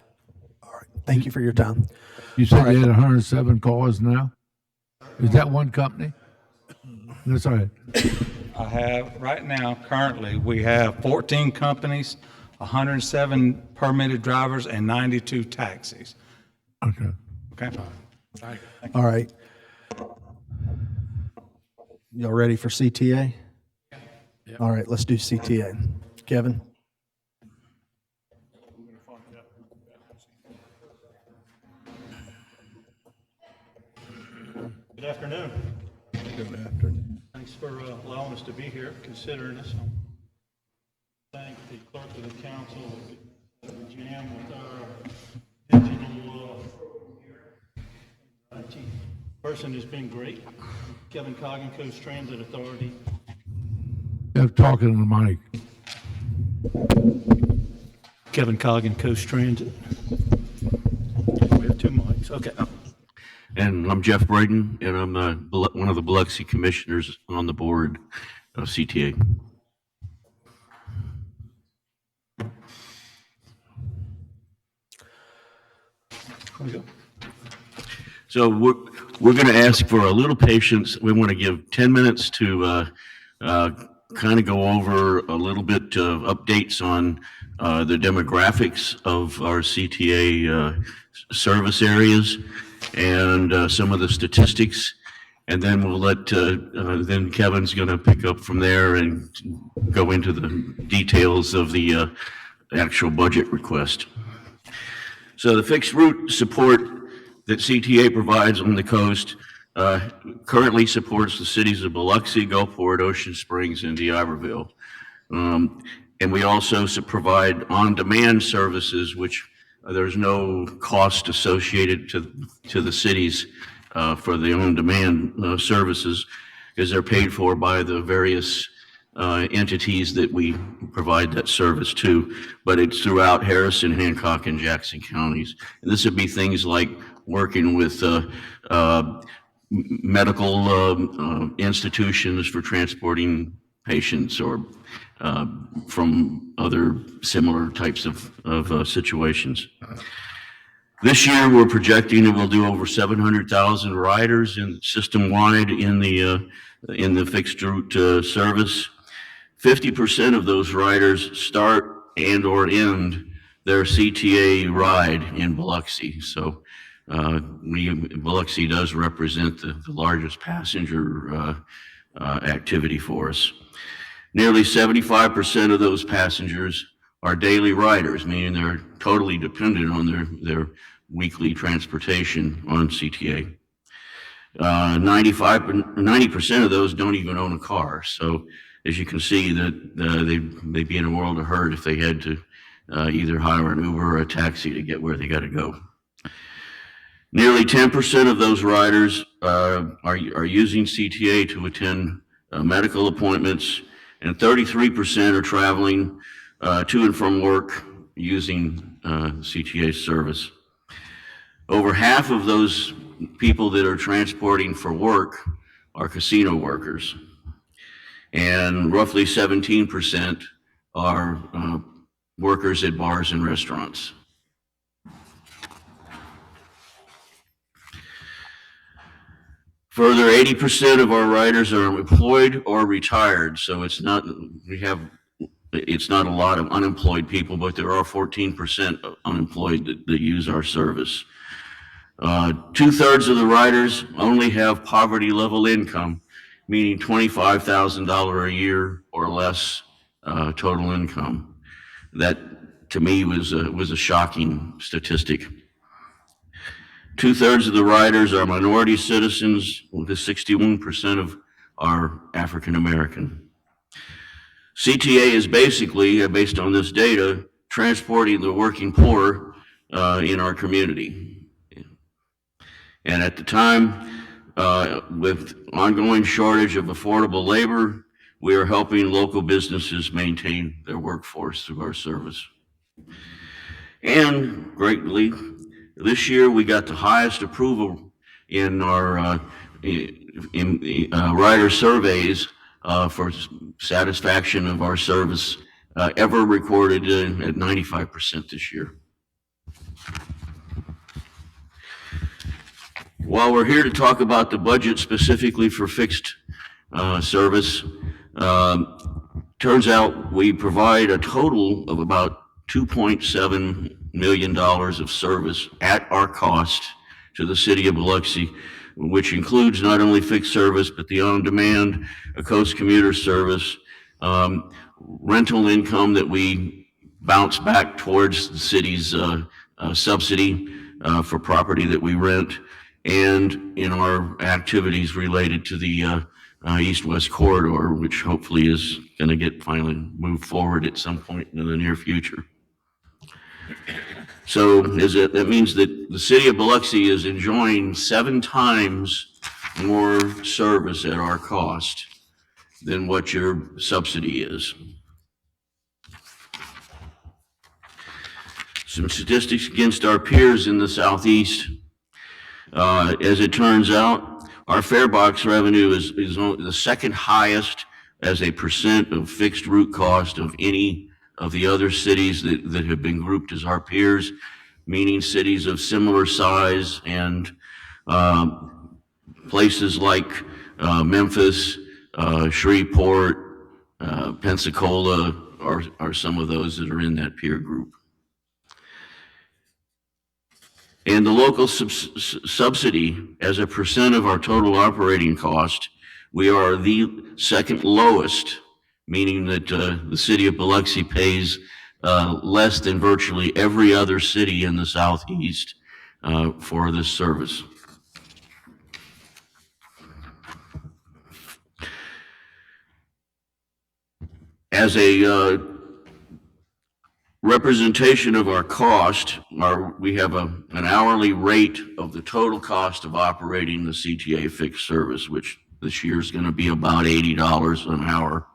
Speaker 1: Thank you for your time.
Speaker 7: You said you had 107 cars now? Is that one company? That's all right.
Speaker 17: I have, right now, currently, we have 14 companies, 107 permitted drivers, and 92 taxis.
Speaker 7: Okay.
Speaker 17: Okay?
Speaker 1: All right. Y'all ready for CTA? All right, let's do CTA. Kevin?
Speaker 18: Good afternoon.
Speaker 1: Good afternoon.
Speaker 18: Thanks for allowing us to be here, considering us. Thank the clerk of the council, Jam, with our digital IT person has been great. Kevin Coggin, Coast Transit Authority.
Speaker 7: You have talking to the mic.
Speaker 18: Kevin Coggin, Coast Transit. We have 2 mics. Okay.
Speaker 23: And I'm Jeff Braden, and I'm one of the Biloxi commissioners on the board of CTA. So we're going to ask for a little patience. We want to give 10 minutes to kind of go over a little bit of updates on the demographics of our CTA service areas and some of the statistics. And then we'll let, then Kevin's going to pick up from there and go into the details of the actual budget request. So the fixed route support that CTA provides on the coast currently supports the cities of Biloxi, Gulfport, Ocean Springs, and D'Iberville. And we also provide on-demand services, which there's no cost associated to the cities for the on-demand services, because they're paid for by the various entities that we provide that service to, but it's throughout Harrison, Hancock, and Jackson counties. And this would be things like working with medical institutions for transporting patients or from other similar types of situations. This year, we're projecting that we'll do over 700,000 riders in system-wide in the fixed route service. 50% of those riders start and or end their CTA ride in Biloxi. So Biloxi does represent the largest passenger activity for us. Nearly 75% of those passengers are daily riders, meaning they're totally dependent on their weekly transportation on CTA. 90% of those don't even own a car. So as you can see, that they'd be in a world of hurt if they had to either hire an Uber or a taxi to get where they got to go. Nearly 10% of those riders are using CTA to attend medical appointments, and 33% are traveling to and from work using CTA service. Over half of those people that are transporting for work are casino workers, and roughly 17% are workers at bars and restaurants. Further, 80% of our riders are employed or retired, so it's not a lot of unemployed people, but there are 14% unemployed that use our service. 2/3 of the riders only have poverty level income, meaning $25,000 a year or less total income. That, to me, was a shocking statistic. 2/3 of the riders are minority citizens, with 61% of are African American. CTA is basically, based on this data, transporting the working poor in our community. And at the time, with ongoing shortage of affordable labor, we are helping local businesses maintain their workforce through our service. And greatly, this year we got the highest approval in our rider surveys for satisfaction of our service ever recorded at 95% this year. While we're here to talk about the budget specifically for fixed service, turns out we provide a total of about $2.7 million of service at our cost to the city of Biloxi, which includes not only fixed service, but the on-demand, a coast commuter service, rental income that we bounce back towards the city's subsidy for property that we rent, and in our activities related to the East-West corridor, which hopefully is going to get finally moved forward at some point in the near future. So that means that the city of Biloxi is enjoying 7 times more service at our cost than what your subsidy is. Some statistics against our peers in the Southeast. As it turns out, our fare box revenue is the second highest as a percent of fixed route cost of any of the other cities that have been grouped as our peers, meaning cities of similar size and Places like Memphis, Shreveport, Pensacola are some of those that are in that peer group. And the local subsidy as a percent of our total operating cost, we are the second lowest, meaning that the city of Biloxi pays less than virtually every other city in the southeast for this service. As a representation of our cost, we have an hourly rate of the total cost of operating the CTA fixed service, which this year is going to be about $80 an hour.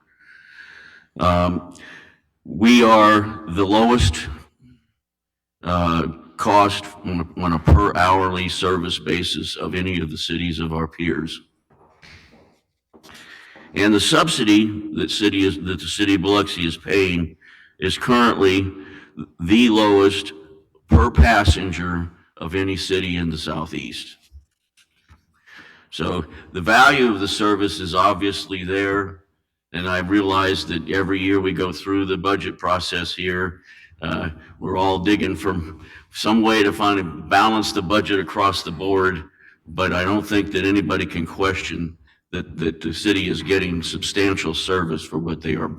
Speaker 23: We are the lowest cost on a per hourly service basis of any of the cities of our peers. And the subsidy that the city of Biloxi is paying is currently the lowest per passenger of any city in the southeast. So the value of the service is obviously there, and I realize that every year we go through the budget process here, we're all digging for some way to balance the budget across the board, but I don't think that anybody can question that the city is getting substantial service for what they are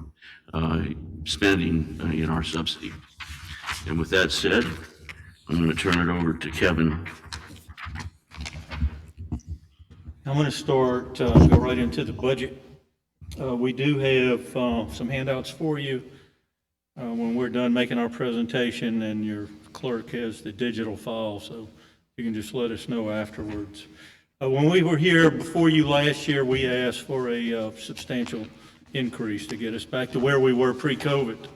Speaker 23: spending in our subsidy. And with that said, I'm going to turn it over to Kevin.
Speaker 18: I'm going to start, go right into the budget. We do have some handouts for you when we're done making our presentation, and your clerk has the digital file, so you can just let us know afterwards. When we were here before you last year, we asked for a substantial increase to get us back to where we were pre-COVID.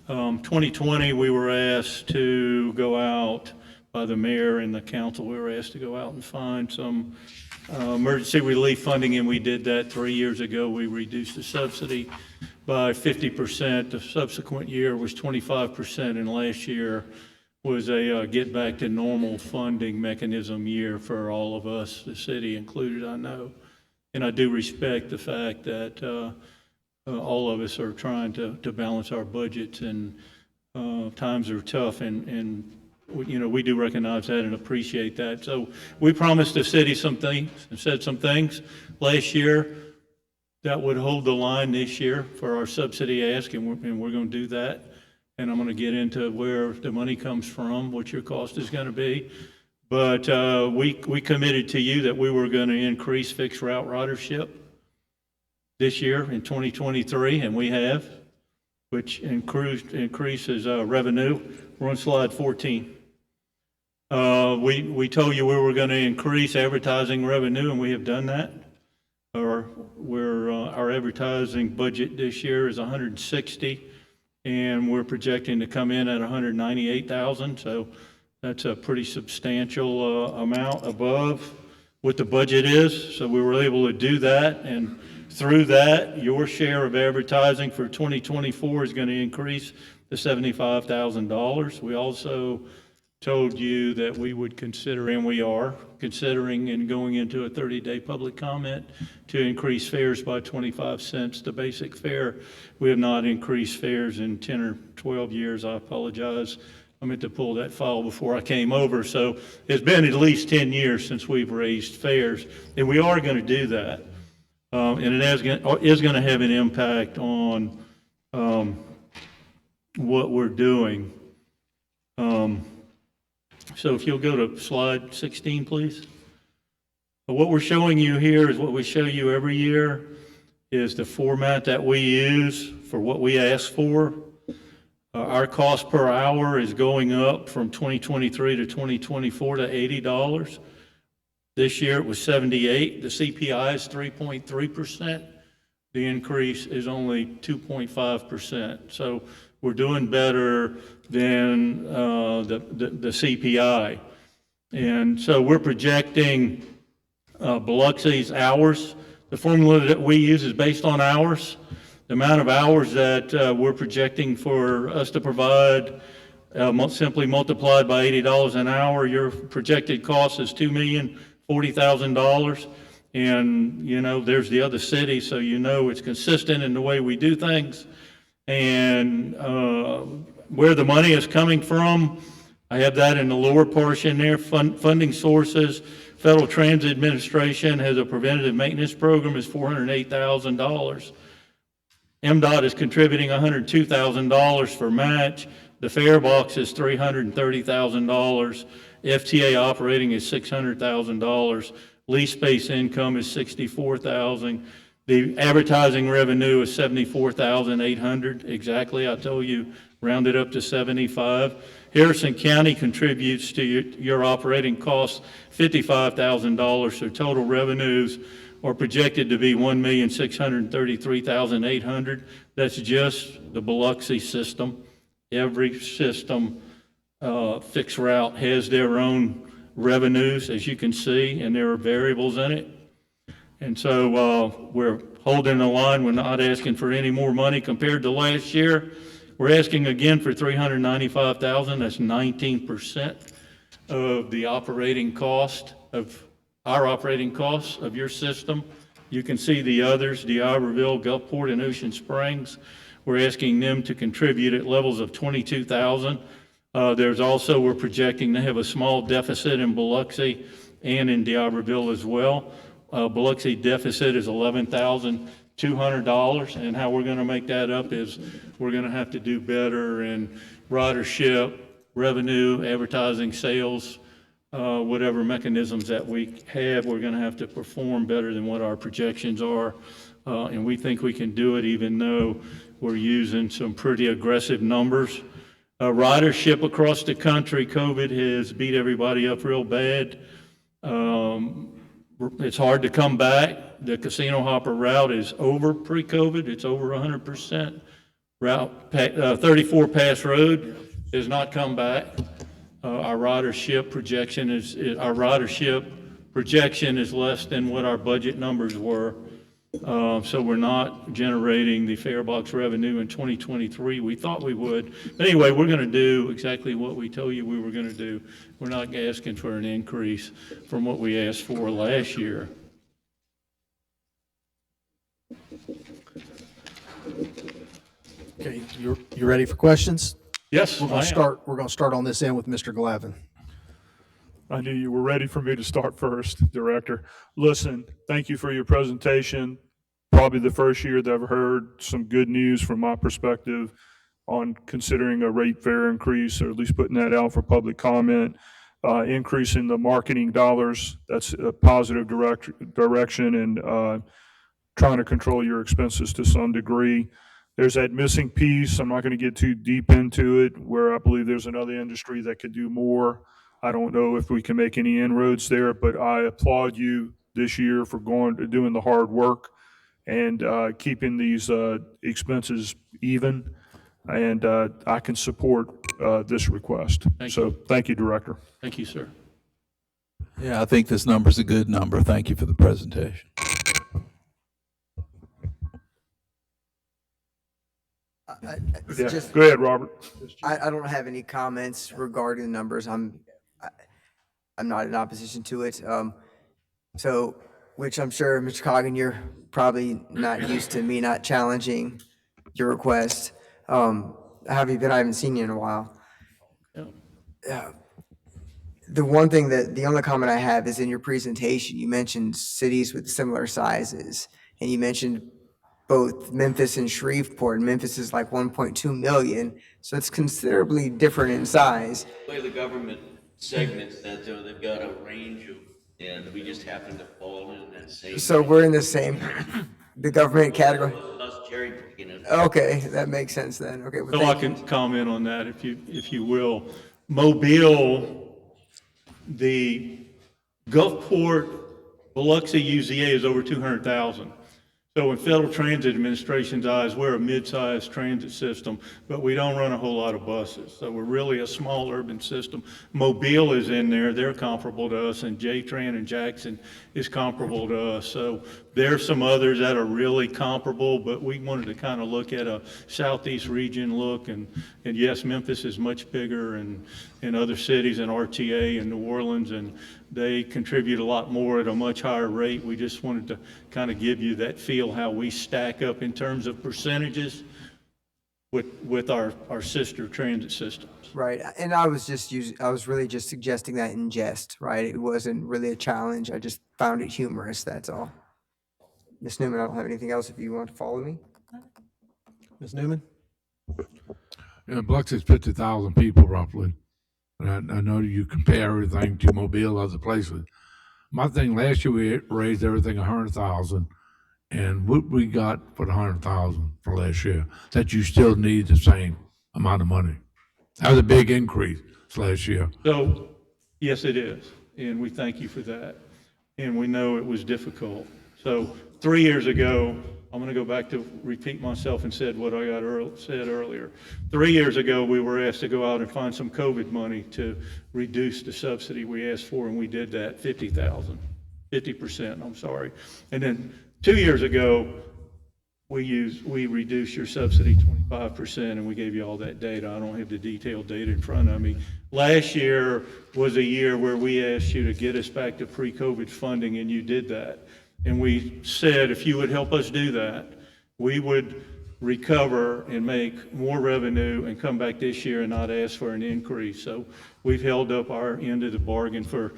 Speaker 18: 2020, we were asked to go out by the mayor and the council. We were asked to go out and find some emergency relief funding, and we did that 3 years ago. We reduced the subsidy by 50%. The subsequent year was 25%, and last year was a get back to normal funding mechanism year for all of us, the city included, I know. And I do respect the fact that all of us are trying to balance our budgets, and times are tough, and you know, we do recognize that and appreciate that. So we promised the city some things and said some things last year that would hold the line this year for our subsidy ask, and we're going to do that. And I'm going to get into where the money comes from, what your cost is going to be. But we committed to you that we were going to increase fixed route ridership this year in 2023, and we have, which increases revenue. We're on slide 14. We told you we were going to increase advertising revenue, and we have done that. Our advertising budget this year is 160, and we're projecting to come in at 198,000. So that's a pretty substantial amount above what the budget is. So we were able to do that, and through that, your share of advertising for 2024 is going to increase to $75,000. We also told you that we would consider, and we are considering, and going into a 30-day public comment, to increase fares by 25 cents, the basic fare. We have not increased fares in 10 or 12 years. I apologize. I meant to pull that file before I came over. So it's been at least 10 years since we've raised fares, and we are going to do that. And it is going to have an impact on what we're doing. So if you'll go to slide 16, please. What we're showing you here is what we show you every year, is the format that we use for what we ask for. Our cost per hour is going up from 2023 to 2024 to $80. This year it was 78. The CPI is 3.3%. The increase is only 2.5%. So we're doing better than the CPI. And so we're projecting Biloxi's hours. The formula that we use is based on hours. The amount of hours that we're projecting for us to provide simply multiplied by $80 an hour, your projected cost is $2,040,000. And, you know, there's the other city, so you know it's consistent in the way we do things. And where the money is coming from, I have that in the lower portion there, funding sources. Federal Transit Administration has a preventative maintenance program, is $408,000. MDOT is contributing $102,000 for match. The fare box is $330,000. FTA operating is $600,000. Lease space income is $64,000. The advertising revenue is $74,800 exactly. I told you, round it up to 75. Harrison County contributes to your operating costs $55,000. So total revenues are projected to be $1,633,800. That's just the Biloxi system. Every system, fixed route, has their own revenues, as you can see, and there are variables in it. And so we're holding the line. We're not asking for any more money compared to last year. We're asking again for $395,000. That's 19% of the operating cost of our operating costs of your system. You can see the others, D'Iberville, Gulfport, and Ocean Springs. We're asking them to contribute at levels of $22,000. There's also, we're projecting to have a small deficit in Biloxi and in D'Iberville as well. Biloxi deficit is $11,200, and how we're going to make that up is we're going to have to do better in ridership, revenue, advertising, sales, whatever mechanisms that we have. We're going to have to perform better than what our projections are, and we think we can do it even though we're using some pretty aggressive numbers. Ridership across the country, COVID has beat everybody up real bad. It's hard to come back. The casino hopper route is over pre-COVID. It's over 100%. Route 34 Pass Road has not come back. Our ridership projection is less than what our budget numbers were. So we're not generating the fare box revenue in 2023. We thought we would. But anyway, we're going to do exactly what we told you we were going to do. We're not asking for an increase from what we asked for last year.
Speaker 1: Okay, you ready for questions?
Speaker 18: Yes,
Speaker 1: We're going to start on this end with Mr. Glavin.
Speaker 11: I knew you were ready for me to start first, Director. Listen, thank you for your presentation. Probably the first year that I've heard some good news from my perspective on considering a rate fare increase, or at least putting that out for public comment. Increasing the marketing dollars, that's a positive direction, and trying to control your expenses to some degree. There's that missing piece, I'm not going to get too deep into it, where I believe there's another industry that could do more. I don't know if we can make any inroads there, but I applaud you this year for doing the hard work and keeping these expenses even. And I can support this request. Thank you, Director.
Speaker 18: Thank you, sir.
Speaker 2: Yeah, I think this number's a good number. Thank you for the presentation.
Speaker 11: Go ahead, Robert.
Speaker 10: I don't have any comments regarding the numbers. I'm not in opposition to it. Which I'm sure, Mr. Coggin, you're probably not used to me not challenging your request. How have you been? I haven't seen you in a while. The only comment I have is in your presentation, you mentioned cities with similar sizes, and you mentioned both Memphis and Shreveport. Memphis is like 1.2 million, so it's considerably different in size.
Speaker 23: The government segments that they've got a range of, and we just happen to fall in that same.
Speaker 10: So we're in the same, the government category.
Speaker 23: Us cherry picking it.
Speaker 10: Okay, that makes sense then. Okay. Well,
Speaker 18: So I can comment on that if you will. Mobile, the Gulfport, Biloxi UZA is over 200,000. So in Federal Transit Administration's eyes, we're a mid-sized transit system, but we don't run a whole lot of buses. So we're really a small urban system. Mobile is in there, they're comparable to us, and J-Tran and Jackson is comparable to us. So There's some others that are really comparable, but we wanted to kind of look at a southeast region look, and yes, Memphis is much bigger, and other cities in RTA and New Orleans, and they contribute a lot more at a much higher rate. We just wanted to kind of give you that feel how we stack up in terms of percentages with our sister transit systems.
Speaker 10: Right, and I was really just suggesting that in jest, right? It wasn't really a challenge. I just found it humorous, that's all. Ms. Newman, I don't have anything else if you want to follow me.
Speaker 1: Ms. Newman?
Speaker 7: Yeah, Biloxi's 50,000 people roughly. And I know you compare everything to Mobile, other places. My thing, last year we raised everything 100,000, and what we got for the 100,000 for last year, that you still need the same amount of money. That was a big increase last year.
Speaker 18: So, yes, it is, and we thank you for that. And we know it was difficult. So 3 years ago, I'm going to go back to repeat myself and said what I said earlier. 3 years ago, we were asked to go out and find some COVID money to reduce the subsidy we asked for, and we did that, 50%, I'm sorry. And then 2 years ago, we reduced your subsidy 25%, and we gave you all that data. I don't have the detailed data in front of me. Last year was a year where we asked you to get us back to pre-COVID funding, and you did that. And we said if you would help us do that, we would recover and make more revenue and come back this year and not ask for an increase. So we've held up our end of the bargain for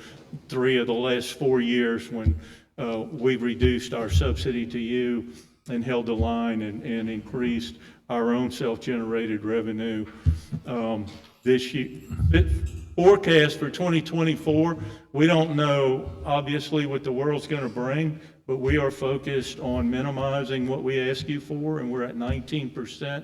Speaker 18: 3 of the last 4 years when we've reduced our subsidy to you and held the line and increased our own self-generated revenue. This year, forecast for 2024, we don't know obviously what the world's going to bring, but we are focused on minimizing what we ask you for, and we're at 19%.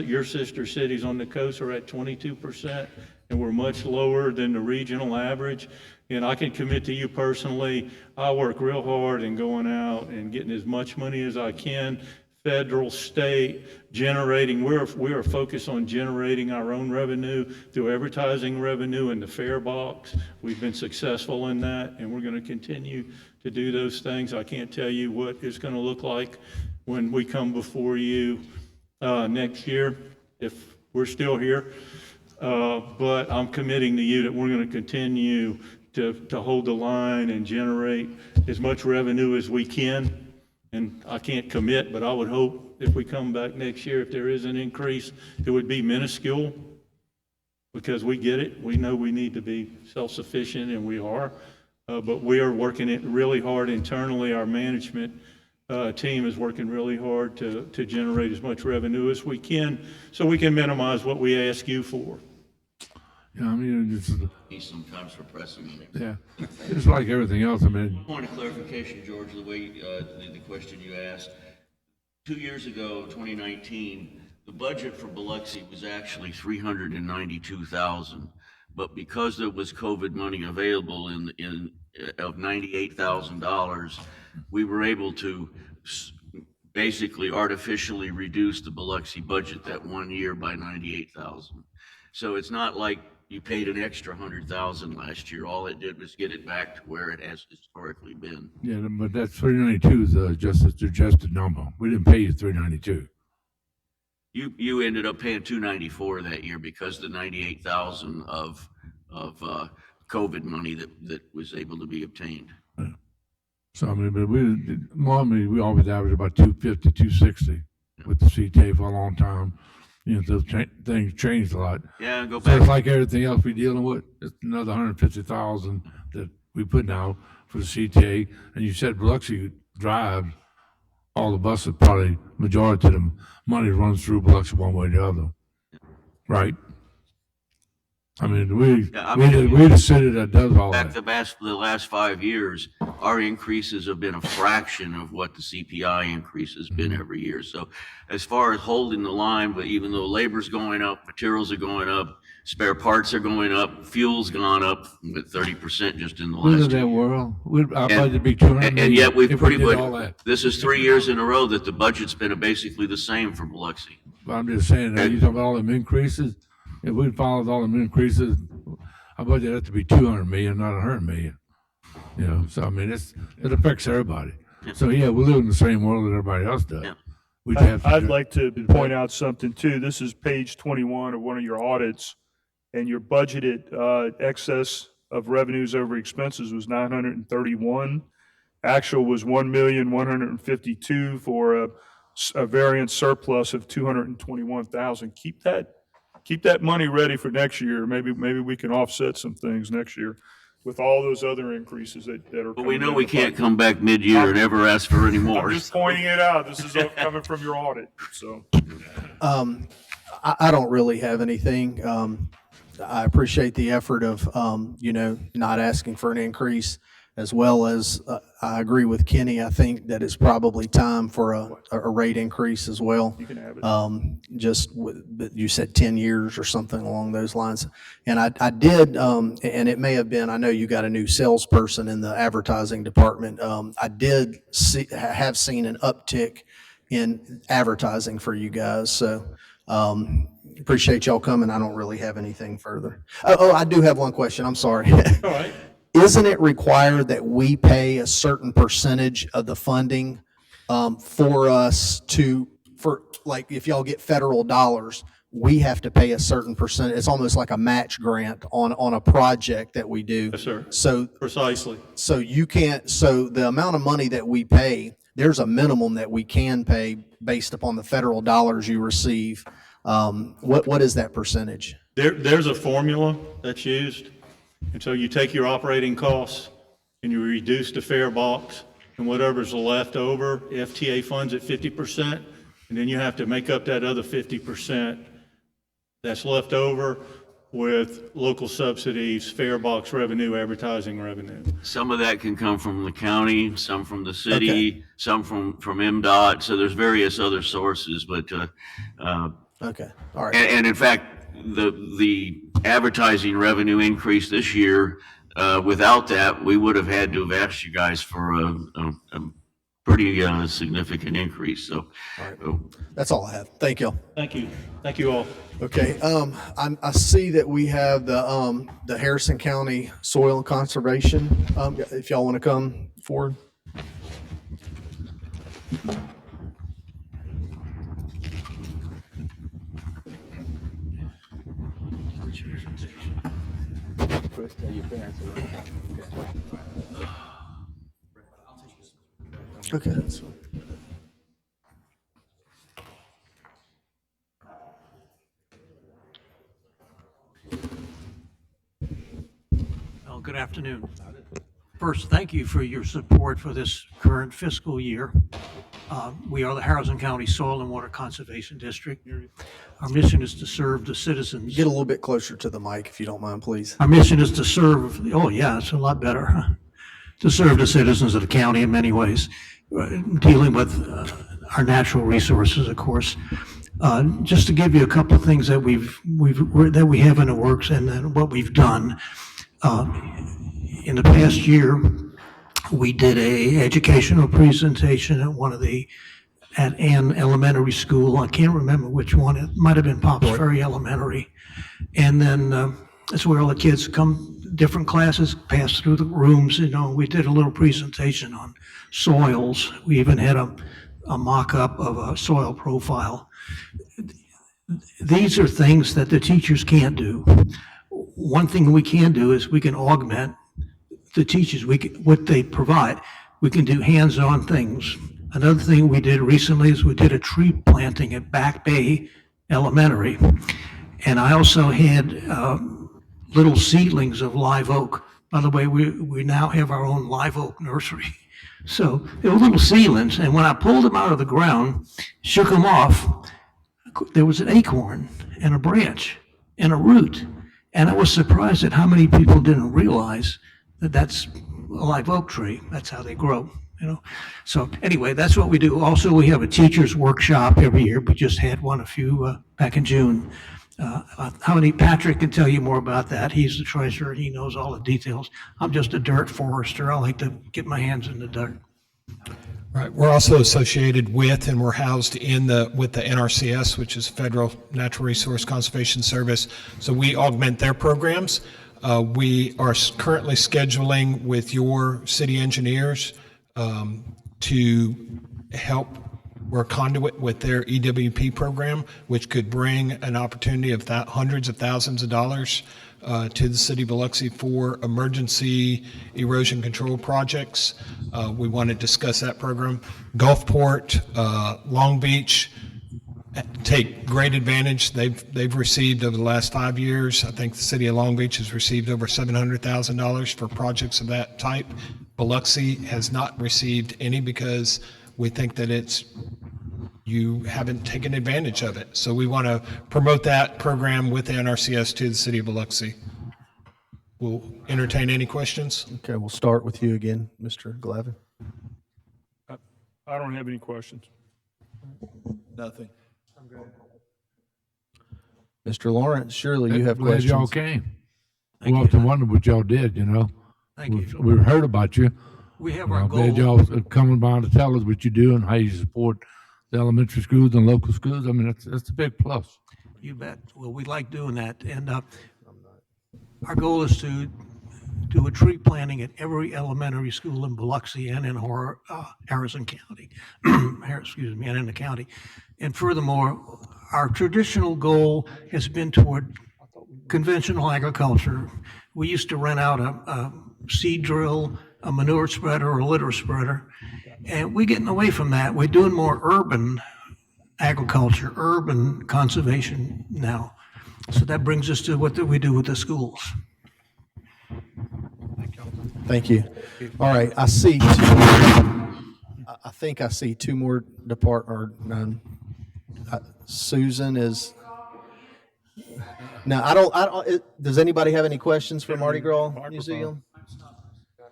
Speaker 18: Your sister cities on the coast are at 22%, and we're much lower than the regional average. And I can commit to you personally, I work real hard in going out and getting as much money as I can, federal, state, generating. We are focused on generating our own revenue through advertising revenue in the fare box. We've been successful in that, and we're going to continue to do those things. I can't tell you what it's going to look like when we come before you next year, if we're still here. But I'm committing to you that we're going to continue to hold the line and generate as much revenue as we can. And I can't commit, but I would hope if we come back next year, if there is an increase, it would be minuscule, because we get it. We know we need to be self-sufficient, and we are. But we are working it really hard internally. Our management team is working really hard to generate as much revenue as we can so we can minimize what we ask you for.
Speaker 7: Yeah, I mean, it's,
Speaker 23: Sometimes for pressing.
Speaker 7: yeah, it's like everything else. I mean,
Speaker 23: Point of clarification, George, the way the question you asked. 2 years ago, 2019, the budget for Biloxi was actually $392,000, but because there was COVID money available of $98,000, we were able to basically artificially reduce the Biloxi budget that 1 year by $98,000. So it's not like you paid an extra $100,000 last year. All it did was get it back to where it has historically been.
Speaker 7: yeah, but that 392 is just a suggested number. We didn't pay you 392.
Speaker 23: You ended up paying $294 that year because the $98,000 of COVID money that was able to be obtained.
Speaker 7: Yeah. So I mean, but normally we always average about 250, 260 with the CTA for a long time. You know, those things changed a lot.
Speaker 23: Yeah, go
Speaker 7: So
Speaker 23: back.
Speaker 7: it's like everything else we're dealing with. It's another 150,000 that we put now for the CTA. And you said Biloxi drives all the buses, probably majority of the money runs through Biloxi one way or the other, right? I mean, we're the city that does all that.
Speaker 23: The last 5 years, our increases have been a fraction of what the CPI increase has been every year. So as far as holding the line, but even though labor's going up, materials are going up, spare parts are going up, fuel's gone up with 30% just in the
Speaker 7: We live
Speaker 23: last
Speaker 7: that
Speaker 23: year.
Speaker 7: world. Our budget would be 200 million.
Speaker 23: And yet we've
Speaker 7: if we
Speaker 23: pretty
Speaker 7: did all
Speaker 23: much,
Speaker 7: that.
Speaker 23: this is 3 years in a row that the budget's been basically the same for Biloxi.
Speaker 7: But I'm just saying that you talk about all them increases. If we followed all them increases, our budget has to be 200 million, not 100 million. You know, so I mean, it affects everybody. So, yeah, we live in the same world that everybody else does. We just have to
Speaker 11: I'd
Speaker 7: do-
Speaker 11: like to point out something too. This is page 21 of one of your audits, and your budgeted excess of revenues over expenses was 931. Actual was 1,152,000 for a variance surplus of 221,000. Keep that money ready for next year. Maybe we can offset some things next year with all those other increases that are.
Speaker 23: But we
Speaker 11: coming
Speaker 23: know
Speaker 11: in
Speaker 23: we
Speaker 11: the
Speaker 23: can't
Speaker 11: budget.
Speaker 23: come back mid-year and ever ask for any more.
Speaker 11: I'm just pointing it out. This is all coming from your audit, so.
Speaker 1: I don't really have anything. I appreciate the effort of, not asking for an increase, as well as I agree with Kenny. I think that it's probably time for a rate increase as well.
Speaker 11: You can have it.
Speaker 1: But you said 10 years or something along those lines. And I did, and it may have been, I know you got a new salesperson in the advertising department. I did have seen an uptick in advertising for you guys. So appreciate y'all coming. I don't really have anything further. Oh, I do have one question. I'm sorry.
Speaker 11: All right.
Speaker 1: Isn't it required that we pay a certain percentage of the funding for like if y'all get federal dollars, we have to pay a certain percent? It's almost like a match grant on a project that we do.
Speaker 18: Yes, sir.
Speaker 1: So
Speaker 18: Precisely.
Speaker 1: so the amount of money that we pay, there's a minimum that we can pay based upon the federal dollars you receive. What is that percentage?
Speaker 18: There's a formula that's used. And so you take your operating costs and you reduce the fare box, and whatever's left over, FTA funds at 50%, and then you have to make up that other 50% that's left over with local subsidies, fare box revenue, advertising revenue.
Speaker 23: Some of that can come from the county, some from the city, some from MDOT. So there's various other sources, but
Speaker 1: Okay, all right.
Speaker 23: and in fact, the advertising revenue increase this year, without that, we would have had to have asked you guys for a pretty significant increase. So
Speaker 1: That's all I have. Thank you.
Speaker 18: Thank you. Thank you all.
Speaker 1: Okay, I see that we have the Harrison County Soil and Conservation, if y'all want to come forward. Okay, that's fine.
Speaker 15: Well, good afternoon. First, thank you for your support for this current fiscal year. We are the Harrison County Soil and Water Conservation District. Our mission is to serve the citizens.
Speaker 1: Get a little bit closer to the mic if you don't mind, please.
Speaker 15: Our mission is to serve, oh yeah, it's a lot better, huh? To serve the citizens of the county in many ways, dealing with our natural resources, of course. Just to give you a couple of things that we have in the works and then what we've done. In the past year, we did a educational presentation at Ann Elementary School. I can't remember which one. It might have been Pops Ferry Elementary. And then that's where all the kids come, different classes, pass through the rooms. We did a little presentation on soils. We even had a mock-up of a soil profile. These are things that the teachers can't do. One thing we can do is we can augment the teachers, what they provide. We can do hands-on things. Another thing we did recently is we did a tree planting at Back Bay Elementary. And I also had little seedlings of live oak. By the way, we now have our own live oak nursery. So they were little seedlings, and when I pulled them out of the ground, shook them off, there was an acorn and a branch and a root. And I was surprised at how many people didn't realize that that's a live oak tree. That's how they grow, So anyway, that's what we do. Also, we have a teacher's workshop every year. We just had one back in June. Patrick can tell you more about that. He's the treasurer. He knows all the details. I'm just a dirt forester. I like to get my hands in the dirt.
Speaker 16: Right. We're also associated with and we're housed with the NRCS, which is Federal Natural Resource Conservation Service. So we augment their programs. We are currently scheduling with your city engineers to help, we're a conduit with their EWP program, which could bring an opportunity of hundreds of thousands of dollars to the city of Biloxi for emergency erosion control projects. We want to discuss that program. Gulfport, Long Beach, take great advantage. They've received over the last 5 years, I think the city of Long Beach has received over $700,000 for projects of that type. Biloxi has not received any because we think that you haven't taken advantage of it. So we want to promote that program with the NRCS to the city of Biloxi. We'll entertain any questions.
Speaker 1: Okay, we'll start with you again, Mr. Glavin.
Speaker 11: I don't have any questions.
Speaker 2: Nothing.
Speaker 1: Mr. Lawrence, surely you have
Speaker 7: Glad
Speaker 1: questions.
Speaker 7: y'all came. We often wondered what y'all did, you know.
Speaker 15: Thank you.
Speaker 7: We've heard about you.
Speaker 15: We have
Speaker 7: You
Speaker 15: our
Speaker 7: know, glad
Speaker 15: goals.
Speaker 7: y'all coming by to tell us what you do and how you support the elementary schools and local schools. I mean, that's a big plus.
Speaker 15: You bet. Well, we like doing that. And our goal is to do a tree planting at every elementary school in Biloxi and in Harrison County, excuse me, and in the county. And furthermore, our traditional goal has been toward conventional agriculture. We used to rent out a seed drill, a manure spreader, or a litter spreader, and we're getting away from that. We're doing more urban agriculture, urban conservation now. So that brings us to what we do with the schools.
Speaker 1: Thank you. All right, I think I see two more Susan is, no, I don't, does anybody have any questions for Mardi Gras Museum?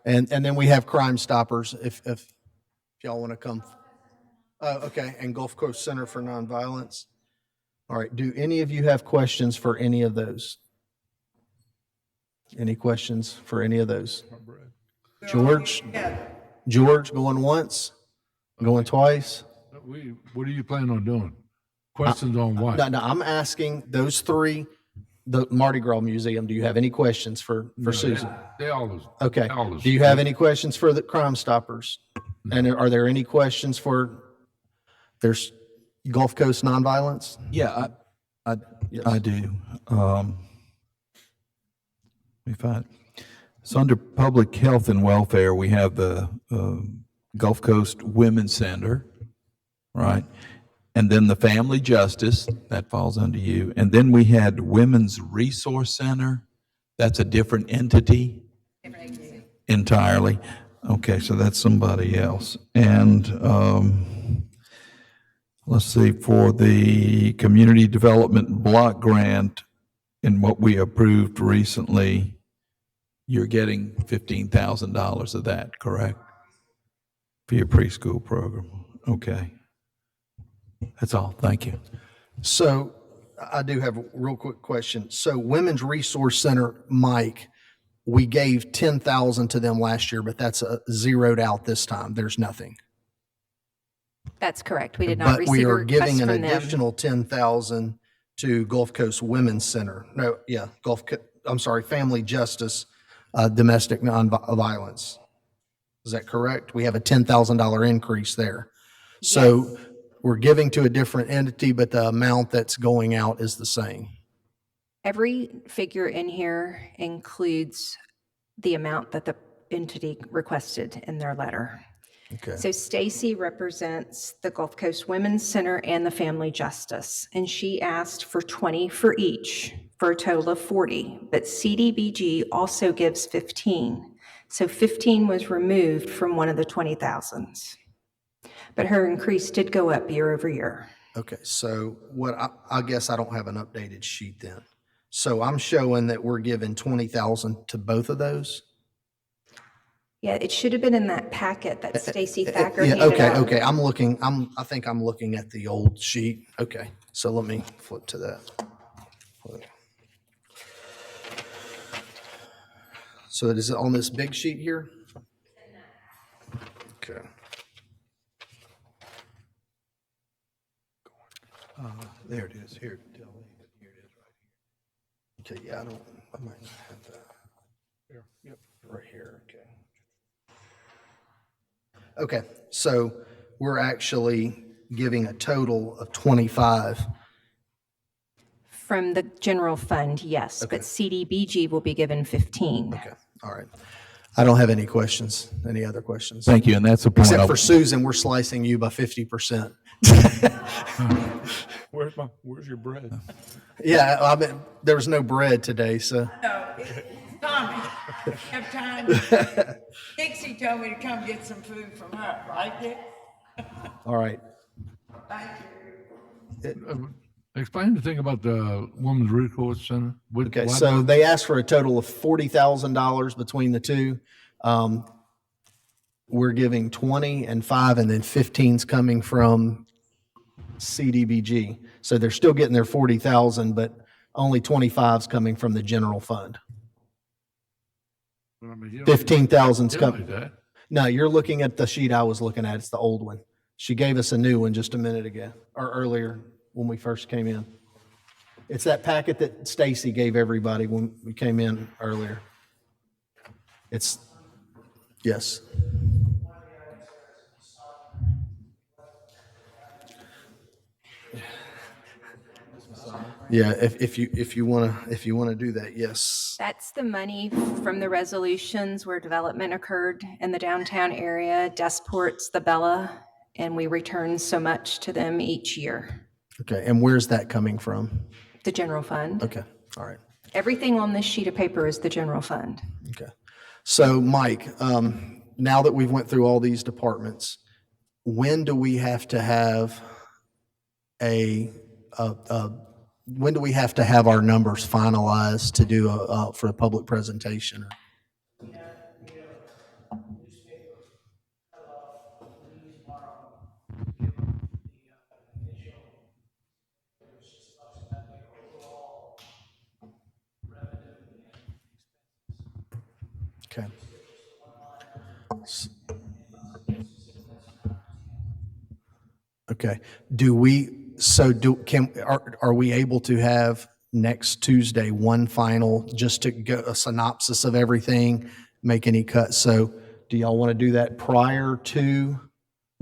Speaker 1: And then we have Crime Stoppers, if y'all want to come. Oh, okay, and Gulf Coast Center for Nonviolence. All right, do any of you have questions for any of those? Any questions for any of those? George, going once, going twice?
Speaker 7: What are you planning on doing? Questions on what?
Speaker 1: No, I'm asking those three, the Mardi Gras Museum, do you have any questions for Susan?
Speaker 7: They always.
Speaker 1: Okay. Do you have any questions for the Crime Stoppers? And are there any questions for there's Gulf Coast Nonviolence?
Speaker 2: Yeah, I do. Let me find. So under Public Health and Welfare, we have the Gulf Coast Women's Center, right? And then the Family Justice, that falls under you. And then we had Women's Resource Center. That's a different entity entirely. Okay, so that's somebody else. And let's see, for the Community Development Block Grant and what we approved recently, you're getting $15,000 of that, correct? For your preschool program. Okay. That's all. Thank you.
Speaker 1: So I do have a real quick question. So Women's Resource Center, Mike, we gave 10,000 to them last year, but that's zeroed out this time. There's nothing.
Speaker 3: That's correct. We did not
Speaker 1: But
Speaker 3: receive
Speaker 1: we
Speaker 3: a
Speaker 1: are
Speaker 3: request
Speaker 1: giving an
Speaker 3: from them.
Speaker 1: additional 10,000 to Gulf Coast Women's Center. No, yeah, Family Justice, Domestic Nonviolence. Is that correct? We have a $10,000 increase there. So we're giving to a different entity, but the amount that's going out is the same.
Speaker 3: Every figure in here includes the amount that the entity requested in their letter.
Speaker 1: Okay.
Speaker 3: So Stacy represents the Gulf Coast Women's Center and the Family Justice, and she asked for 20 for each, for a total of 40. But CDBG also gives 15. So 15 was removed from one of the 20,000s. But her increase did go up year over year.
Speaker 1: Okay, so what I guess I don't have an updated sheet then. So I'm showing that we're giving 20,000 to both of those?
Speaker 3: Yeah, it should have been in that packet that Stacy Thacker handed out.
Speaker 1: Okay, I think I'm looking at the old sheet. Okay, so let me flip to that. So is it on this big sheet here? Okay.
Speaker 2: There it is. Here, tell me. Here it is right
Speaker 1: Okay, yeah, I might not have that.
Speaker 11: Here, yep.
Speaker 1: Right here, okay. Okay, so we're actually giving a total of 25.
Speaker 3: From the general fund, yes,
Speaker 1: Okay.
Speaker 3: but CDBG will be given 15.
Speaker 1: Okay, all right. I don't have any questions. Any other questions?
Speaker 2: Thank you, and that's a point.
Speaker 1: Except for Susan, we're slicing you by 50%.
Speaker 11: Where's your bread?
Speaker 1: Yeah, I mean, there was no bread today, so.
Speaker 5: No, Tommy, have time. Dixie told me to come get some food from her, right, Dick?
Speaker 1: All right.
Speaker 5: Thank you.
Speaker 7: Explain the thing about the Women's Resource Center.
Speaker 1: Okay, so they asked for a total of $40,000 between the two. We're giving 20 and 5, and then 15's coming from CDBG. So they're still getting their 40,000, but only 25's coming from the general fund. 15,000's coming. No, you're looking at the sheet I was looking at. It's the old one. She gave us a new one just a minute ago, or earlier when we first came in. It's that packet that Stacy gave everybody when we came in earlier. It's, yes. Yeah, if you wanna do that, yes.
Speaker 3: That's the money from the resolutions where development occurred in the downtown area, Desports, the Bella, and we return so much to them each year.
Speaker 1: Okay, and where's that coming from?
Speaker 3: The general fund.
Speaker 1: Okay, all right.
Speaker 3: Everything on this sheet of paper is the general fund.
Speaker 1: Okay. So, Mike, now that we've went through all these departments, when do we have to have when do we have to have our numbers finalized to do for a public presentation? Okay. Okay. Are we able to have next Tuesday one final, just to go a synopsis of everything, make any cuts? So do y'all want to do that prior to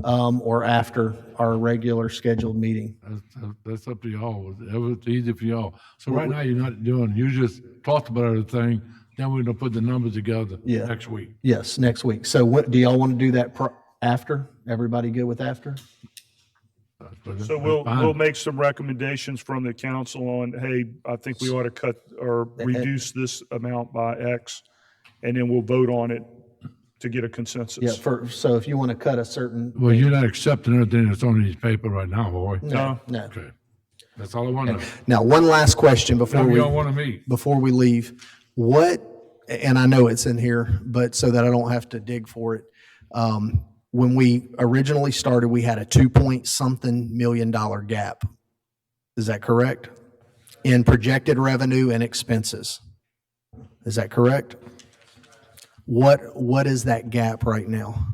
Speaker 1: or after our regular scheduled meeting?
Speaker 7: That's up to y'all. It's easy for y'all. So right now, you're not doing, you just talked about everything, then we're gonna put the numbers together next week.
Speaker 1: Yes, next week. So what, do y'all want to do that after? Everybody good with after?
Speaker 11: So we'll make some recommendations from the council on, hey, I think we ought to cut or reduce this amount by X, and then we'll vote on it to get a consensus.
Speaker 1: Yeah, so if you want to cut a certain.
Speaker 7: Well, you're not accepting everything that's on these paper right now, boy.
Speaker 1: No.
Speaker 7: Okay. That's all I want to know.
Speaker 1: Now, one last question before
Speaker 7: Whatever y'all want to meet.
Speaker 1: before we leave. What, and I know it's in here, but so that I don't have to dig for it. When we originally started, we had a 2-point-something million gap. Is that correct? In projected revenue and expenses. Is that correct? What is that gap right now?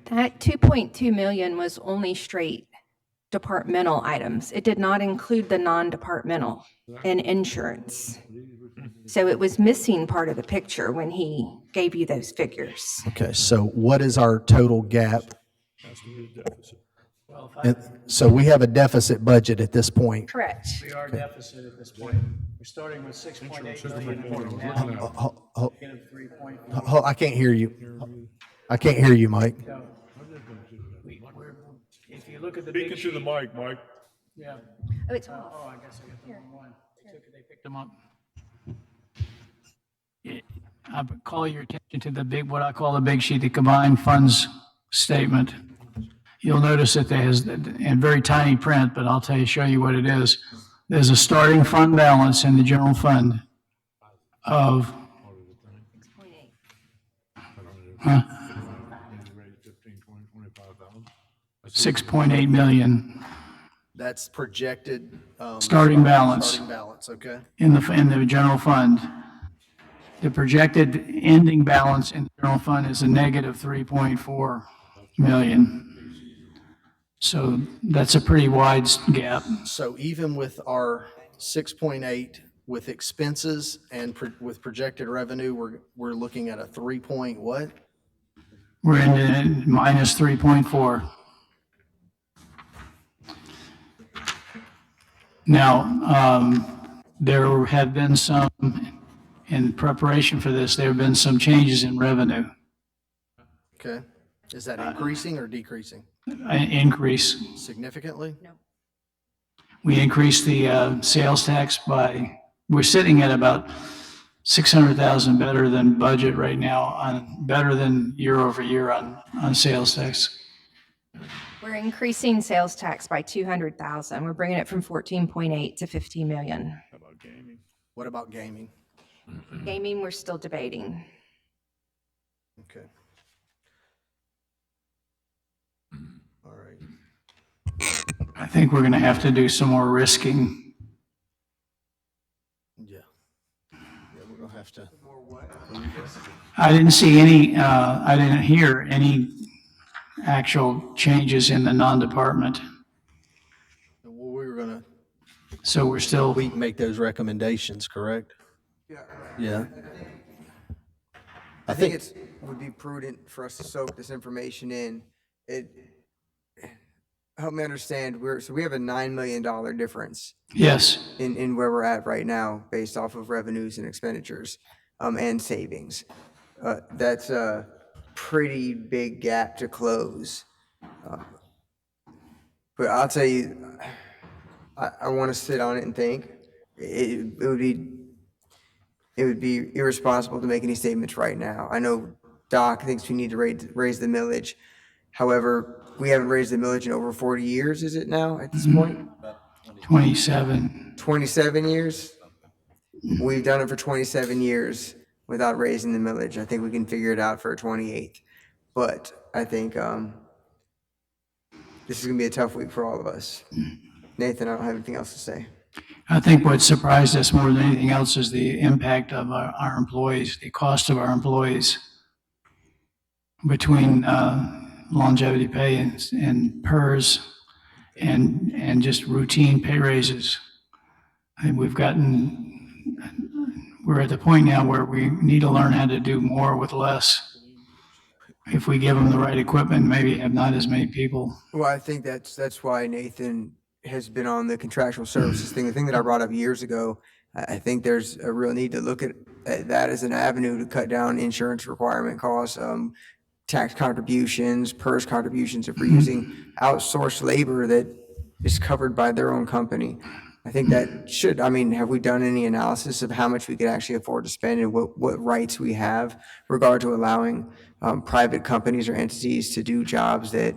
Speaker 3: That 2.2 million was only straight departmental items. It did not include the non-departmental and insurance. So it was missing part of the picture when he gave you those figures.
Speaker 1: Okay, so what is our total gap? And so we have a deficit budget at this point.
Speaker 3: Correct.
Speaker 6: We are deficit at this point. We're starting with 6.8 million now.
Speaker 1: I can't hear you. I can't hear you, Mike.
Speaker 6: If you look at the big
Speaker 11: Speaking to the mic, Mike.
Speaker 6: Yeah.
Speaker 3: Oh, it's off.
Speaker 6: Oh, I guess I got the wrong one. They picked them up. I would call your attention to the big, what I call the big sheet, the combined funds statement. You'll notice that there is, in very tiny print, but I'll show you what it is. There's a starting fund balance in the general fund of 6.8 million.
Speaker 1: That's projected.
Speaker 6: Starting balance.
Speaker 1: Starting balance, okay.
Speaker 6: In the general fund. The projected ending balance in the general fund is a negative 3.4 million. So that's a pretty wide gap.
Speaker 1: So even with our 6.8 with expenses and with projected revenue, we're looking at a 3 point what?
Speaker 6: We're in minus 3.4. Now, there have been some, in preparation for this, there have been some changes in revenue,
Speaker 1: Okay. Is that increasing or decreasing?
Speaker 6: increase.
Speaker 1: Significantly?
Speaker 3: No.
Speaker 6: We increased the sales tax by, we're sitting at about 600,000 better than budget right now, better than year over year on sales tax.
Speaker 3: We're increasing sales tax by 200,000. We're bringing it from 14.8 to 15 million.
Speaker 1: What about gaming?
Speaker 3: Gaming, we're still debating.
Speaker 1: Okay. All right.
Speaker 6: I think we're going to have to do some more risking.
Speaker 1: Yeah. Yeah, we're gonna have to.
Speaker 6: I didn't see any, I didn't hear any actual changes in the non-department.
Speaker 1: Well, we were gonna.
Speaker 6: So we're still.
Speaker 1: We can make those recommendations, correct? Yeah.
Speaker 10: I think it would be prudent for us to soak this information in. Help me understand, we have a $9 million difference.
Speaker 6: Yes.
Speaker 10: In where we're at right now, based off of revenues and expenditures, and savings. That's a pretty big gap to close. But I'll tell you, I want to sit on it and think. It would be irresponsible to make any statements right now. I know Doc thinks we need to raise the millage. However, we haven't raised the millage in over 40 years, is it now at this point?
Speaker 6: 27.
Speaker 10: 27 years? We've done it for 27 years without raising the millage. I think we can figure it out for a 28th. But I think this is going to be a tough week for all of us. Nathan, I don't have anything else to say.
Speaker 6: I think what surprised us more than anything else is the impact of our employees, the cost of our employees between longevity pay and PERS and just routine pay raises. And we're at the point now where we need to learn how to do more with less. If we give them the right equipment, maybe have not as many people.
Speaker 10: Well, I think that's why Nathan has been on the contractual services thing. The thing that I brought up years ago, I think there's a real need to look at that as an avenue to cut down insurance requirement costs, tax contributions, PERS contributions, if we're using outsourced labor that is covered by their own company. I think that should, have we done any analysis of how much we could actually afford to spend and what rights we have regard to allowing private companies or entities to do jobs that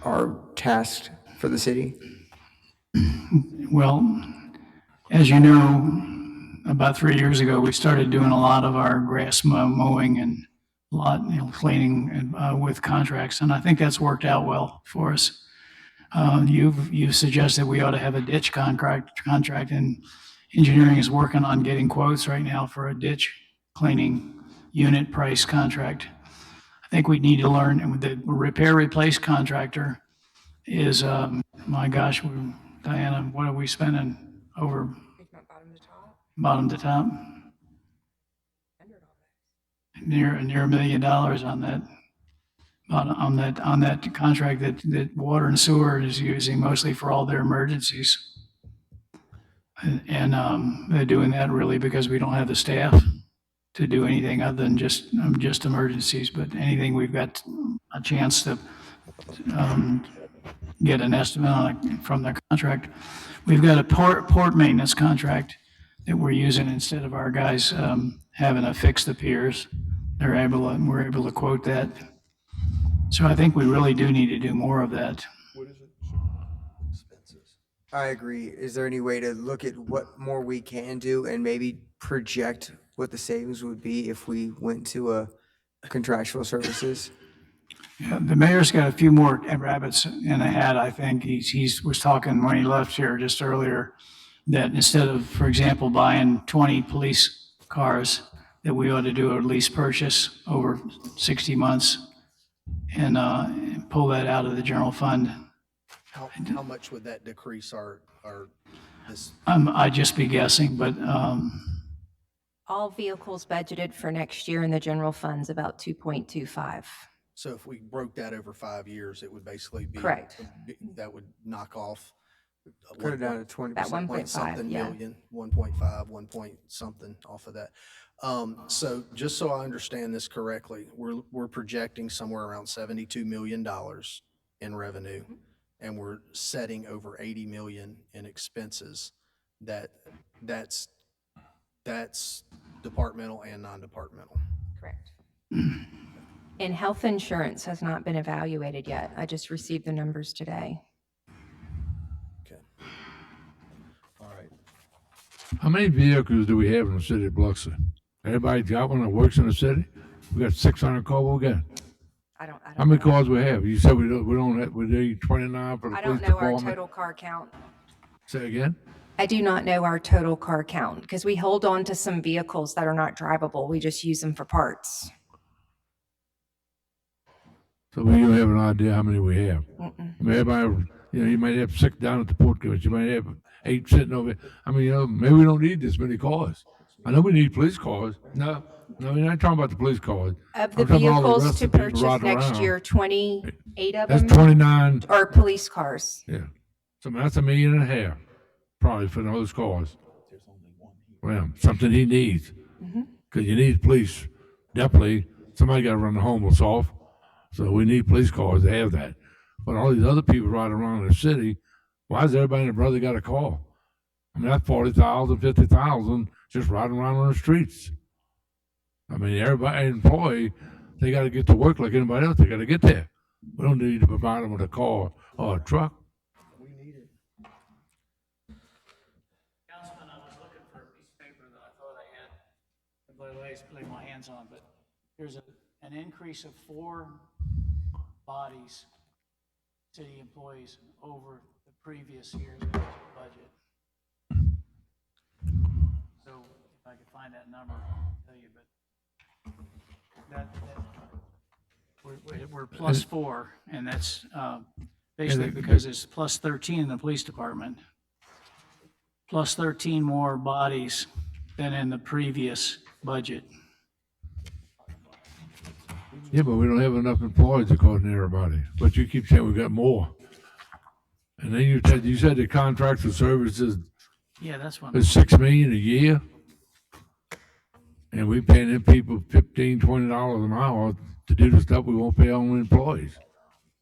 Speaker 10: are tasked for the city?
Speaker 6: Well, as you know, about 3 years ago, we started doing a lot of our grass mowing and cleaning with contracts, and I think that's worked out well for us. You've suggested we ought to have a ditch contract, and engineering is working on getting quotes right now for a ditch cleaning unit price contract. I think we need to learn, and the repair replace contractor is, my gosh, Diana, what are we spending over? Bottom to top? Near $1 million on that. On that contract that water and sewer is using mostly for all their emergencies. And they're doing that really because we don't have the staff to do anything other than just emergencies, but anything we've got a chance to get an estimate on it from their contract. We've got a port maintenance contract that we're using instead of our guys having to fix the piers. We're able to quote that. So I think we really do need to do more of that.
Speaker 10: I agree. Is there any way to look at what more we can do and maybe project what the savings would be if we went to a contractual services?
Speaker 6: Yeah, the mayor's got a few more rabbits in the hat, I think. He was talking when he left here just earlier that instead of, for example, buying 20 police cars, that we ought to do a lease purchase over 60 months and pull that out of the general fund.
Speaker 1: How much would that decrease our this,
Speaker 6: I'd just be guessing, but,
Speaker 3: All vehicles budgeted for next year in the general fund's about 2.25.
Speaker 1: so if we broke that over 5 years, it would basically be.
Speaker 3: Correct.
Speaker 1: That would knock off.
Speaker 10: Cut it down to 20%.
Speaker 3: About 1.5,
Speaker 1: Point something
Speaker 3: yeah.
Speaker 1: million, 1.5, 1 point something off of that. So just so I understand this correctly, we're projecting somewhere around $72 million in revenue, and we're setting over 80 million in expenses. That's departmental and non-departmental.
Speaker 3: Correct. And health insurance has not been evaluated yet. I just received the numbers today.
Speaker 1: Okay. All right.
Speaker 7: How many vehicles do we have in the city of Biloxi? Everybody got one that works in the city? We got 600 cars, what we got?
Speaker 3: I don't
Speaker 7: How many
Speaker 3: know.
Speaker 7: cars we have? You said we don't have, we need 29 for the
Speaker 3: I
Speaker 7: police
Speaker 3: don't know our
Speaker 7: department?
Speaker 3: total car count.
Speaker 7: Say again?
Speaker 3: I do not know our total car count because we hold on to some vehicles that are not drivable. We just use them for parts.
Speaker 7: So we don't have an idea how many we have.
Speaker 3: Mm-mm.
Speaker 7: I mean, everybody, you might have 6 down at the port commission, you might have 8 sitting over there. I mean, maybe we don't need this many cars. I know we need police cars. No, I'm not talking about the police cars.
Speaker 3: Of the
Speaker 7: I'm talking about all the
Speaker 3: vehicles
Speaker 7: rest
Speaker 3: to
Speaker 7: of the people
Speaker 3: purchase
Speaker 7: riding
Speaker 3: next
Speaker 7: around.
Speaker 3: year, 28 of
Speaker 7: That's
Speaker 3: them
Speaker 7: 29.
Speaker 3: are police cars.
Speaker 7: Yeah. So that's $1.5 million, probably for those cars. Well, something he needs. Because you need police, definitely. Somebody got to run the homeless off. So we need police cars to have that. But all these other people riding around in the city, why does everybody and their brother got a car? I mean, that's 40,000, 50,000 just riding around on the streets. I mean, everybody, employee, they got to get to work like anybody else. They got to get there. We don't need to provide them with a car or a truck.
Speaker 6: Councilman, I was looking for a piece of paper that I thought I had, but I laid my hands on, but there's an increase of 4 bodies, city employees, over the previous year's budget. So if I could find that number, I'll tell you, but we're plus 4, and that's basically because it's plus 13 in the police department, plus 13 more bodies than in the previous budget.
Speaker 7: Yeah, but we don't have enough employees according to everybody. But you keep saying we got more. And then you said the contracts and services
Speaker 6: Yeah, that's one.
Speaker 7: is $6 million a year. And we paying them people $15, $20 an hour to do the stuff we won't pay our own employees.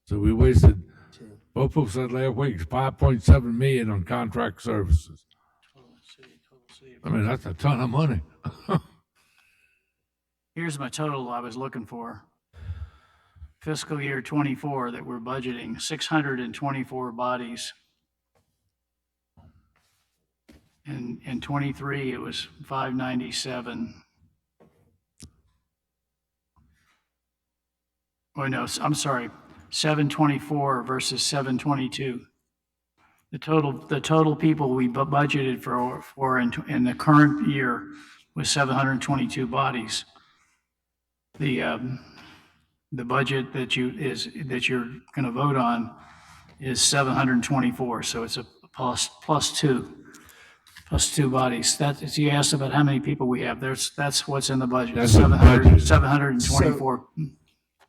Speaker 7: So we wasted, both folks said last week, $5.7 million on contract services. I mean, that's a ton of money.
Speaker 6: Here's my total I was looking for. Fiscal year '24 that we're budgeting, 624 bodies. In '23, it was 597. Oh, no, I'm sorry, 724 versus 722. The total people we budgeted for in the current year was 722 bodies. The budget that you're going to vote on is 724, so it's a plus two bodies. That you asked about how many people we have. That's what's in the budget.
Speaker 7: That's the budget.
Speaker 6: 724.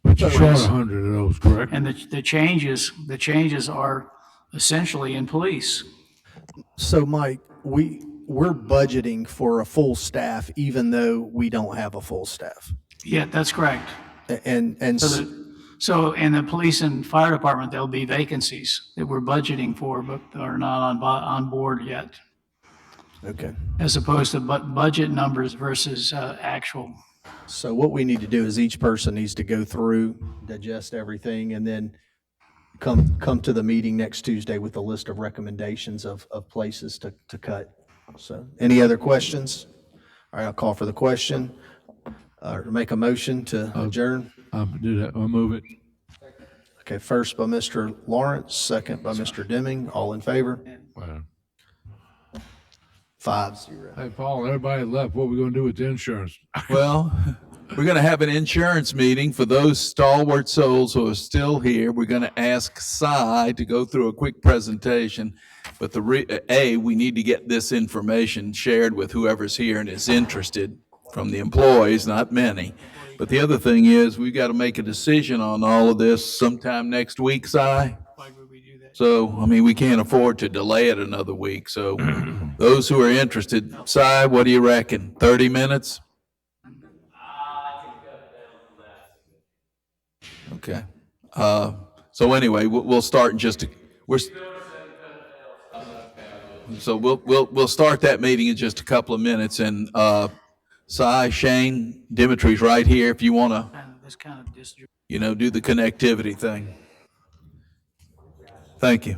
Speaker 7: But you're short 100 of those, correct?
Speaker 6: And the changes are essentially in police.
Speaker 1: So Mike, we're budgeting for a full staff even though we don't have a full staff.
Speaker 6: Yeah, that's correct.
Speaker 1: And
Speaker 6: So in the police and fire department, there'll be vacancies that we're budgeting for, but are not on board yet.
Speaker 1: Okay.
Speaker 6: As opposed to budget numbers versus actual.
Speaker 1: So what we need to do is each person needs to go through, digest everything, and then come to the meeting next Tuesday with a list of recommendations of places to cut. So any other questions? All right, I'll call for the question. Make a motion to adjourn.
Speaker 7: I'll do that. I'll move it.
Speaker 1: Okay, first by Mr. Lawrence, second by Mr. Deming. All in favor?
Speaker 7: Wow.
Speaker 1: 5-0.
Speaker 7: Hey, Paul, everybody left. What are we gonna do with the insurance?
Speaker 2: Well, We're going to have an insurance meeting for those stalwart souls who are still here. We're going to ask Cy to go through a quick presentation. But we need to get this information shared with whoever's here and is interested from the employees, not many. But the other thing is, we've got to make a decision on all of this sometime next week, Cy. So, I mean, we can't afford to delay it another week. So those who are interested, Cy, what do you reckon? 30 minutes? Okay. So anyway, we'll start in just we'll start that meeting in just a couple of minutes. And Cy, Shane, Dimitri's right here if you want to, do the connectivity thing. Thank you.